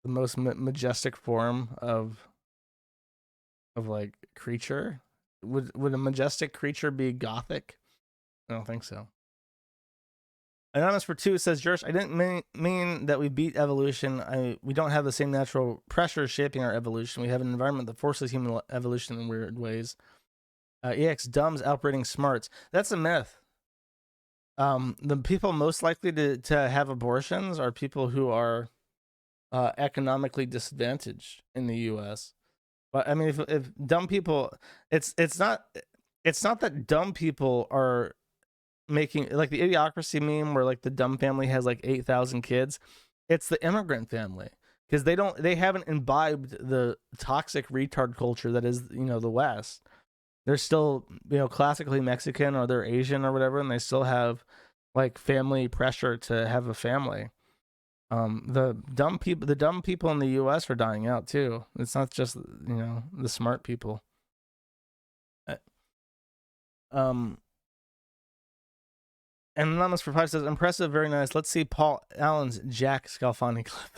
the most majestic form of like creature? Would a majestic creature be gothic? I don't think so. Anonymous for 2 says, Jersh, I didn't mean that we beat evolution. We don't have the same natural pressure shaping our evolution. We have an environment that forces human evolution in weird ways. EX dumbs outbreeding smarts. That's a myth. The people most likely to have abortions are people who are economically disadvantaged in the U.S. But I mean, if dumb people, it's not that dumb people are making like the idiocracy meme where like the dumb family has like 8,000 kids. It's the immigrant family because they haven't imbibed the toxic retard culture that is the West. They're still classically Mexican or they're Asian or whatever, and they still have like family pressure to have a family. The dumb people in the U.S. are dying out too. It's not just the smart people. And Anonymous for 5 says, impressive, very nice. Let's see Paul Allen's Jack Scalfani clip.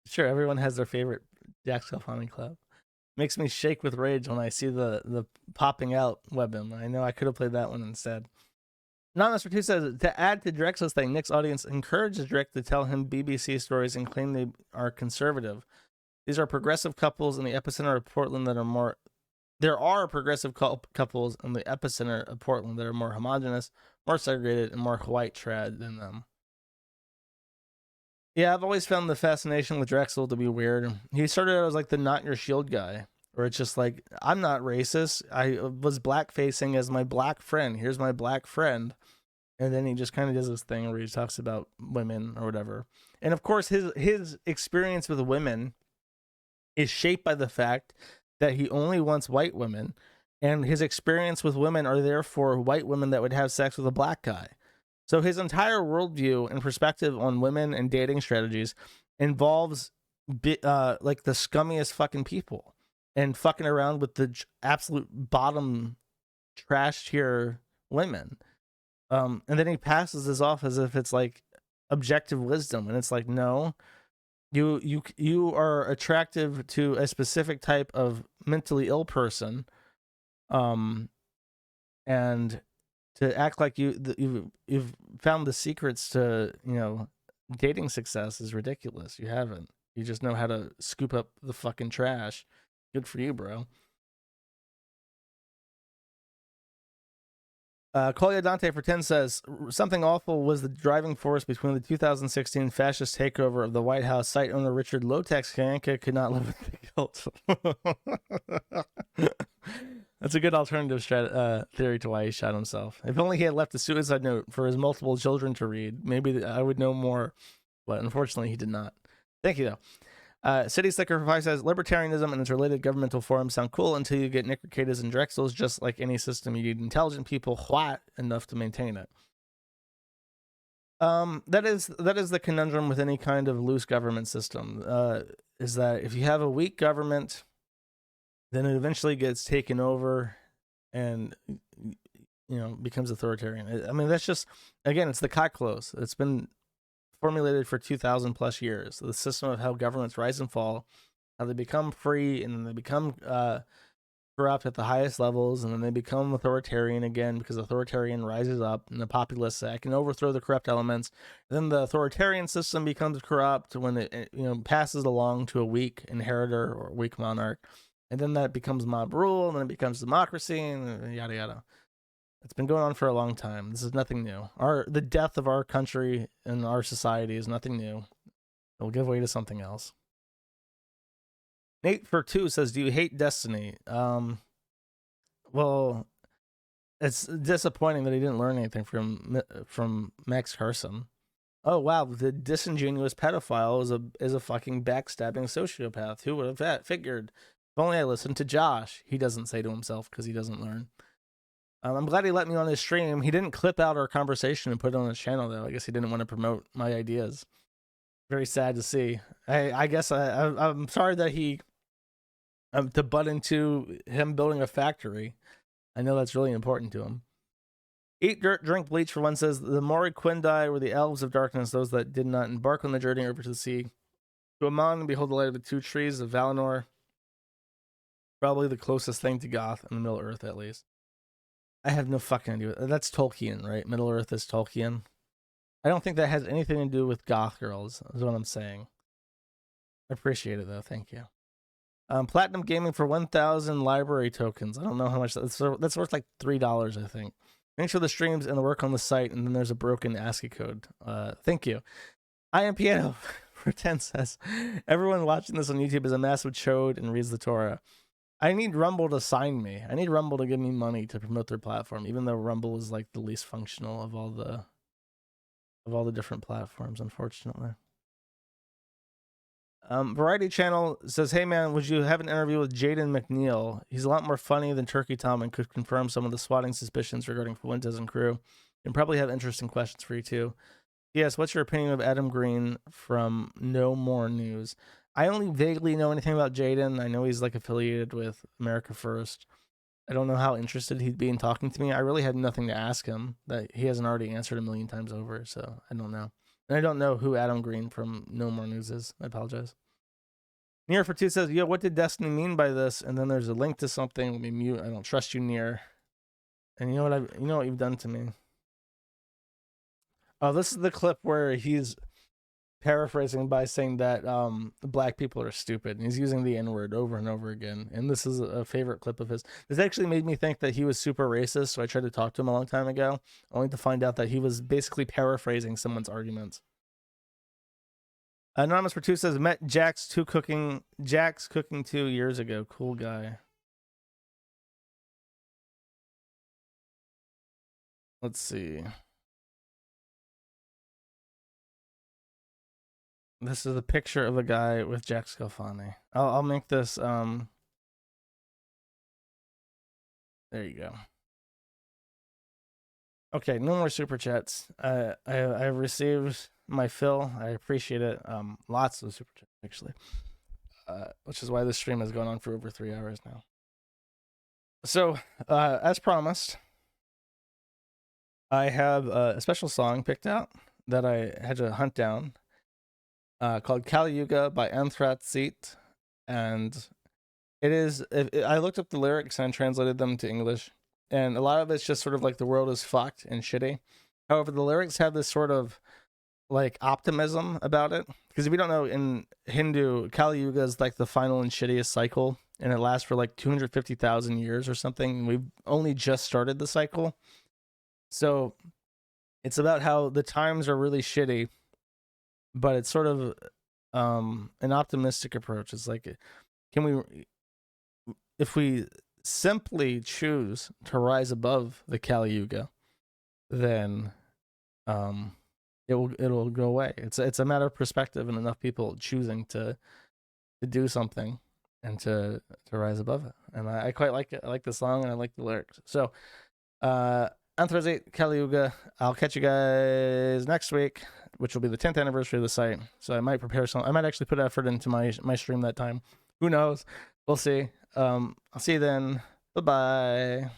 Sure, everyone has their favorite Jack Scalfani clip. Makes me shake with rage when I see the popping out weapon. I know I could have played that one instead. Anonymous for 2 says, to add to Drex's thing, Nick's audience encourages Drex to tell him BBC stories and claim they are conservative. These are progressive couples in the epicenter of Portland that are more... There are progressive couples in the epicenter of Portland that are more homogenous, more segregated, and more white trad than them. Yeah, I've always found the fascination with Drexel to be weird. He started out as like the not your shield guy, where it's just like, I'm not racist. I was black-facing as my black friend. Here's my black friend. And then he just kind of does this thing where he talks about women or whatever. And of course, his experience with women is shaped by the fact that he only wants white women. And his experience with women are therefore white women that would have sex with a black guy. So his entire worldview and perspective on women and dating strategies involves like the scummiest fucking people and fucking around with the absolute bottom trash tier women. And then he passes this off as if it's like objective wisdom, and it's like, no, you are attractive to a specific type of mentally ill person, and to act like you've found the secrets to dating success is ridiculous. You haven't. You just know how to scoop up the fucking trash. Good for you, bro. Colia Dante for 10 says, something awful was the driving force between the 2016 fascist takeover of the White House. Site owner Richard Lotex Kanka could not live with the guilt. That's a good alternative theory to why he shot himself. If only he had left a suicide note for his multiple children to read, maybe I would know more, but unfortunately he did not. Thank you, though. City Slicker for 5 says, libertarianism and its related governmental forms sound cool until you get Nick Rekitas and Drexels. Just like any system, you need intelligent people white enough to maintain it. That is the conundrum with any kind of loose government system, is that if you have a weak government, then it eventually gets taken over and becomes authoritarian. I mean, that's just, again, it's the cockclose. It's been formulated for 2,000 plus years. The system of how governments rise and fall, how they become free and then they become corrupt at the highest levels, and then they become authoritarian again because authoritarian rises up and the populace say, I can overthrow the corrupt elements. Then the authoritarian system becomes corrupt when it passes along to a weak inheritor or weak monarch, and then that becomes mob rule, and then it becomes democracy, and yada yada. It's been going on for a long time. This is nothing new. The death of our country and our society is nothing new. It'll give way to something else. Nate for 2 says, do you hate Destiny? Well, it's disappointing that he didn't learn anything from Max Carson. Oh wow, the disingenuous pedophile is a fucking backstabbing sociopath. Who would have figured? If only I listened to Josh. He doesn't say to himself because he doesn't learn. I'm glad he let me on his stream. He didn't clip out our conversation and put it on his channel, though. I guess he didn't want to promote my ideas. Very sad to see. I guess I'm sorry that he to butt into him building a factory. I know that's really important to him. Eat Dirt, Drink Bleach for 1 says, the Mori Quindai were the elves of darkness, those that did not embark on the journey over to the sea. To Amon and behold the light of the 2 trees of Valinor. Probably the closest thing to Goth in the Middle Earth, at least. I have no fucking idea. That's Tolkien, right? Middle Earth is Tolkien. I don't think that has anything to do with goth girls, is what I'm saying. I appreciate it, though. Thank you. Platinum Gaming for 1,000 library tokens. I don't know how much that's worth, like $3, I think. Make sure the streams and the work on the site, and then there's a broken ASCII code. Thank you. I Am Piano for 10 says, everyone watching this on YouTube is a massive chode and reads the Torah. I need Rumble to sign me. I need Rumble to give me money to promote their platform, even though Rumble is like the least functional of all the different platforms, unfortunately. Variety Channel says, "Hey man, would you have an interview with Jaden McNeil? He's a lot more funny than Turkey Tom and could confirm some of the swatting suspicions regarding Fuentes and crew, and probably have interesting questions for you too. Yes, what's your opinion of Adam Green from No More News?" I only vaguely know anything about Jaden. I know he's like affiliated with America First. I don't know how interested he'd be in talking to me. I really had nothing to ask him that he hasn't already answered a million times over, so I don't know. And I don't know who Adam Green from No More News is. I apologize. Near for two says, "Yo, what did Destiny mean by this?" And then there's a link to something. Let me mute. I don't trust you, Near. And you know what you've done to me. Oh, this is the clip where he's paraphrasing by saying that black people are stupid, and he's using the N-word over and over again. And this is a favorite clip of his. This actually made me think that he was super racist, so I tried to talk to him a long time ago, only to find out that he was basically paraphrasing someone's arguments. Anonymous for two says, "Met Jax cooking 2 years ago. Cool guy." Let's see. This is a picture of a guy with Jack Scalfani. I'll make this. There you go. Okay, no more super chats. I received my fill. I appreciate it. Lots of super chats actually. Which is why this stream has gone on for over 3 hours now. So, as promised, I have a special song picked out that I had to hunt down. Called Kali Yuga by Anthrazit, and it is. I looked up the lyrics and translated them to English, and a lot of it's just sort of like the world is fucked and shitty. However, the lyrics have this sort of like optimism about it, because if you don't know, in Hindu, Kali Yuga is like the final and shittiest cycle, and it lasts for like 250,000 years or something. We've only just started the cycle, so it's about how the times are really shitty. But it's sort of an optimistic approach. It's like, if we simply choose to rise above the Kali Yuga, then it'll go away. It's a matter of perspective and enough people choosing to do something and to rise above it. And I quite like it. I like the song and I like the lyrics. So Anthrazit, Kali Yuga. I'll catch you guys next week, which will be the 10th anniversary of the site. So I might prepare some. I might actually put effort into my stream that time. Who knows? We'll see. I'll see you then. Bye-bye.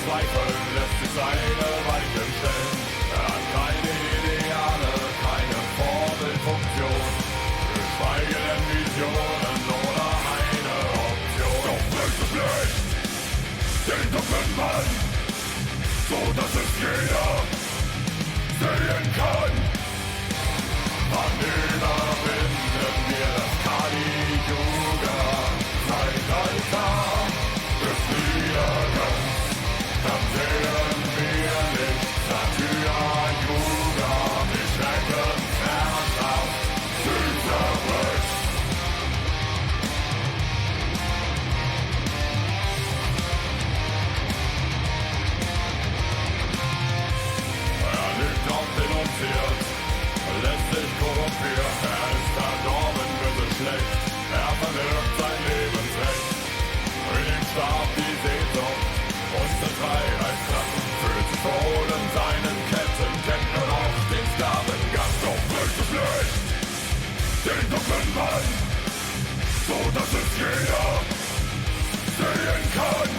Zweifel lässt sich seine Weichen stellen. Er hat keine Ideale, keine Vorbildfunktion, geschweige denn Visionen oder eine Option. Doch welches Licht den dunklen Mann, so dass es jeder sehen kann. Wann überwinden wir das Kali-Yuga-Zeitalter des Niedergangs? Dann sehen wir nicht Satyra-Yuga, die Schreckensherrschaft zerbricht. Er liegt auf den Umzirk, lässt sich korrumpieren, er ist verdorben, böse schlecht, er verwirft sein Lebensrecht. In ihm starb die Sehnsucht, unsere Freiheitskräfte, fühlt sich wohl in seinen Ketten, kennt nur noch den Sklavengang. Doch welches Licht den dunklen Mann, so dass es jeder sehen kann.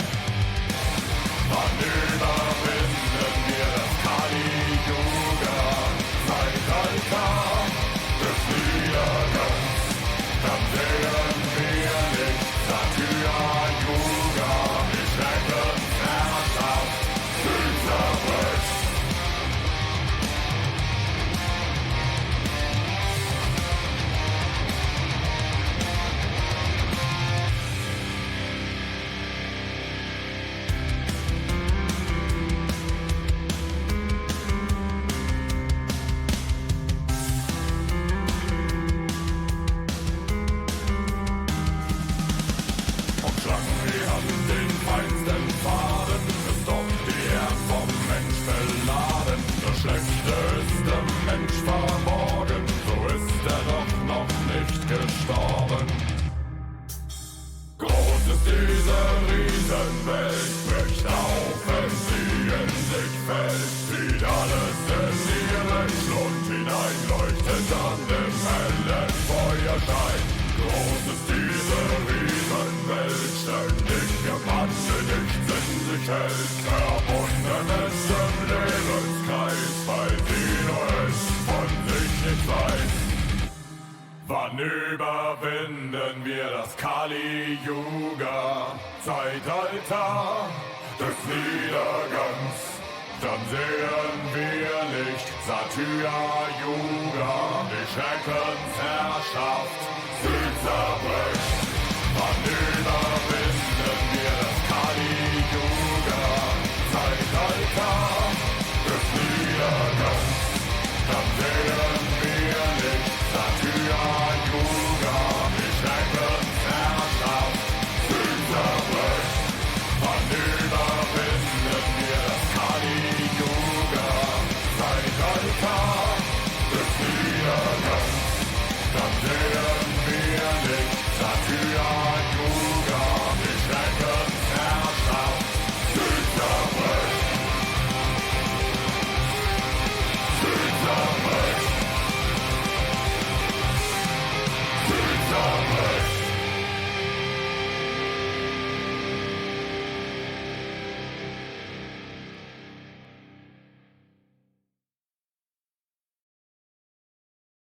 Wann überwinden wir das Kali-Yuga-Zeitalter des Niedergangs? Dann sehen wir nicht Satyra-Yuga, die Schrecken Welt zieht alles in ihren Schlund hinein, leuchtet an dem hellen Feuerschein. Groß ist diese Riesenwelt, ständig gebrannte, nichts in sich hält, verbunden ist im Lebenskreis, weil sie nur es von sich nicht weiß. Wann überwinden wir das Kali-Yuga-Zeitalter des Niedergangs? Dann sehen wir Licht, Satyra-Yuga, die Schreckensherrschaft, sie zerbrechen.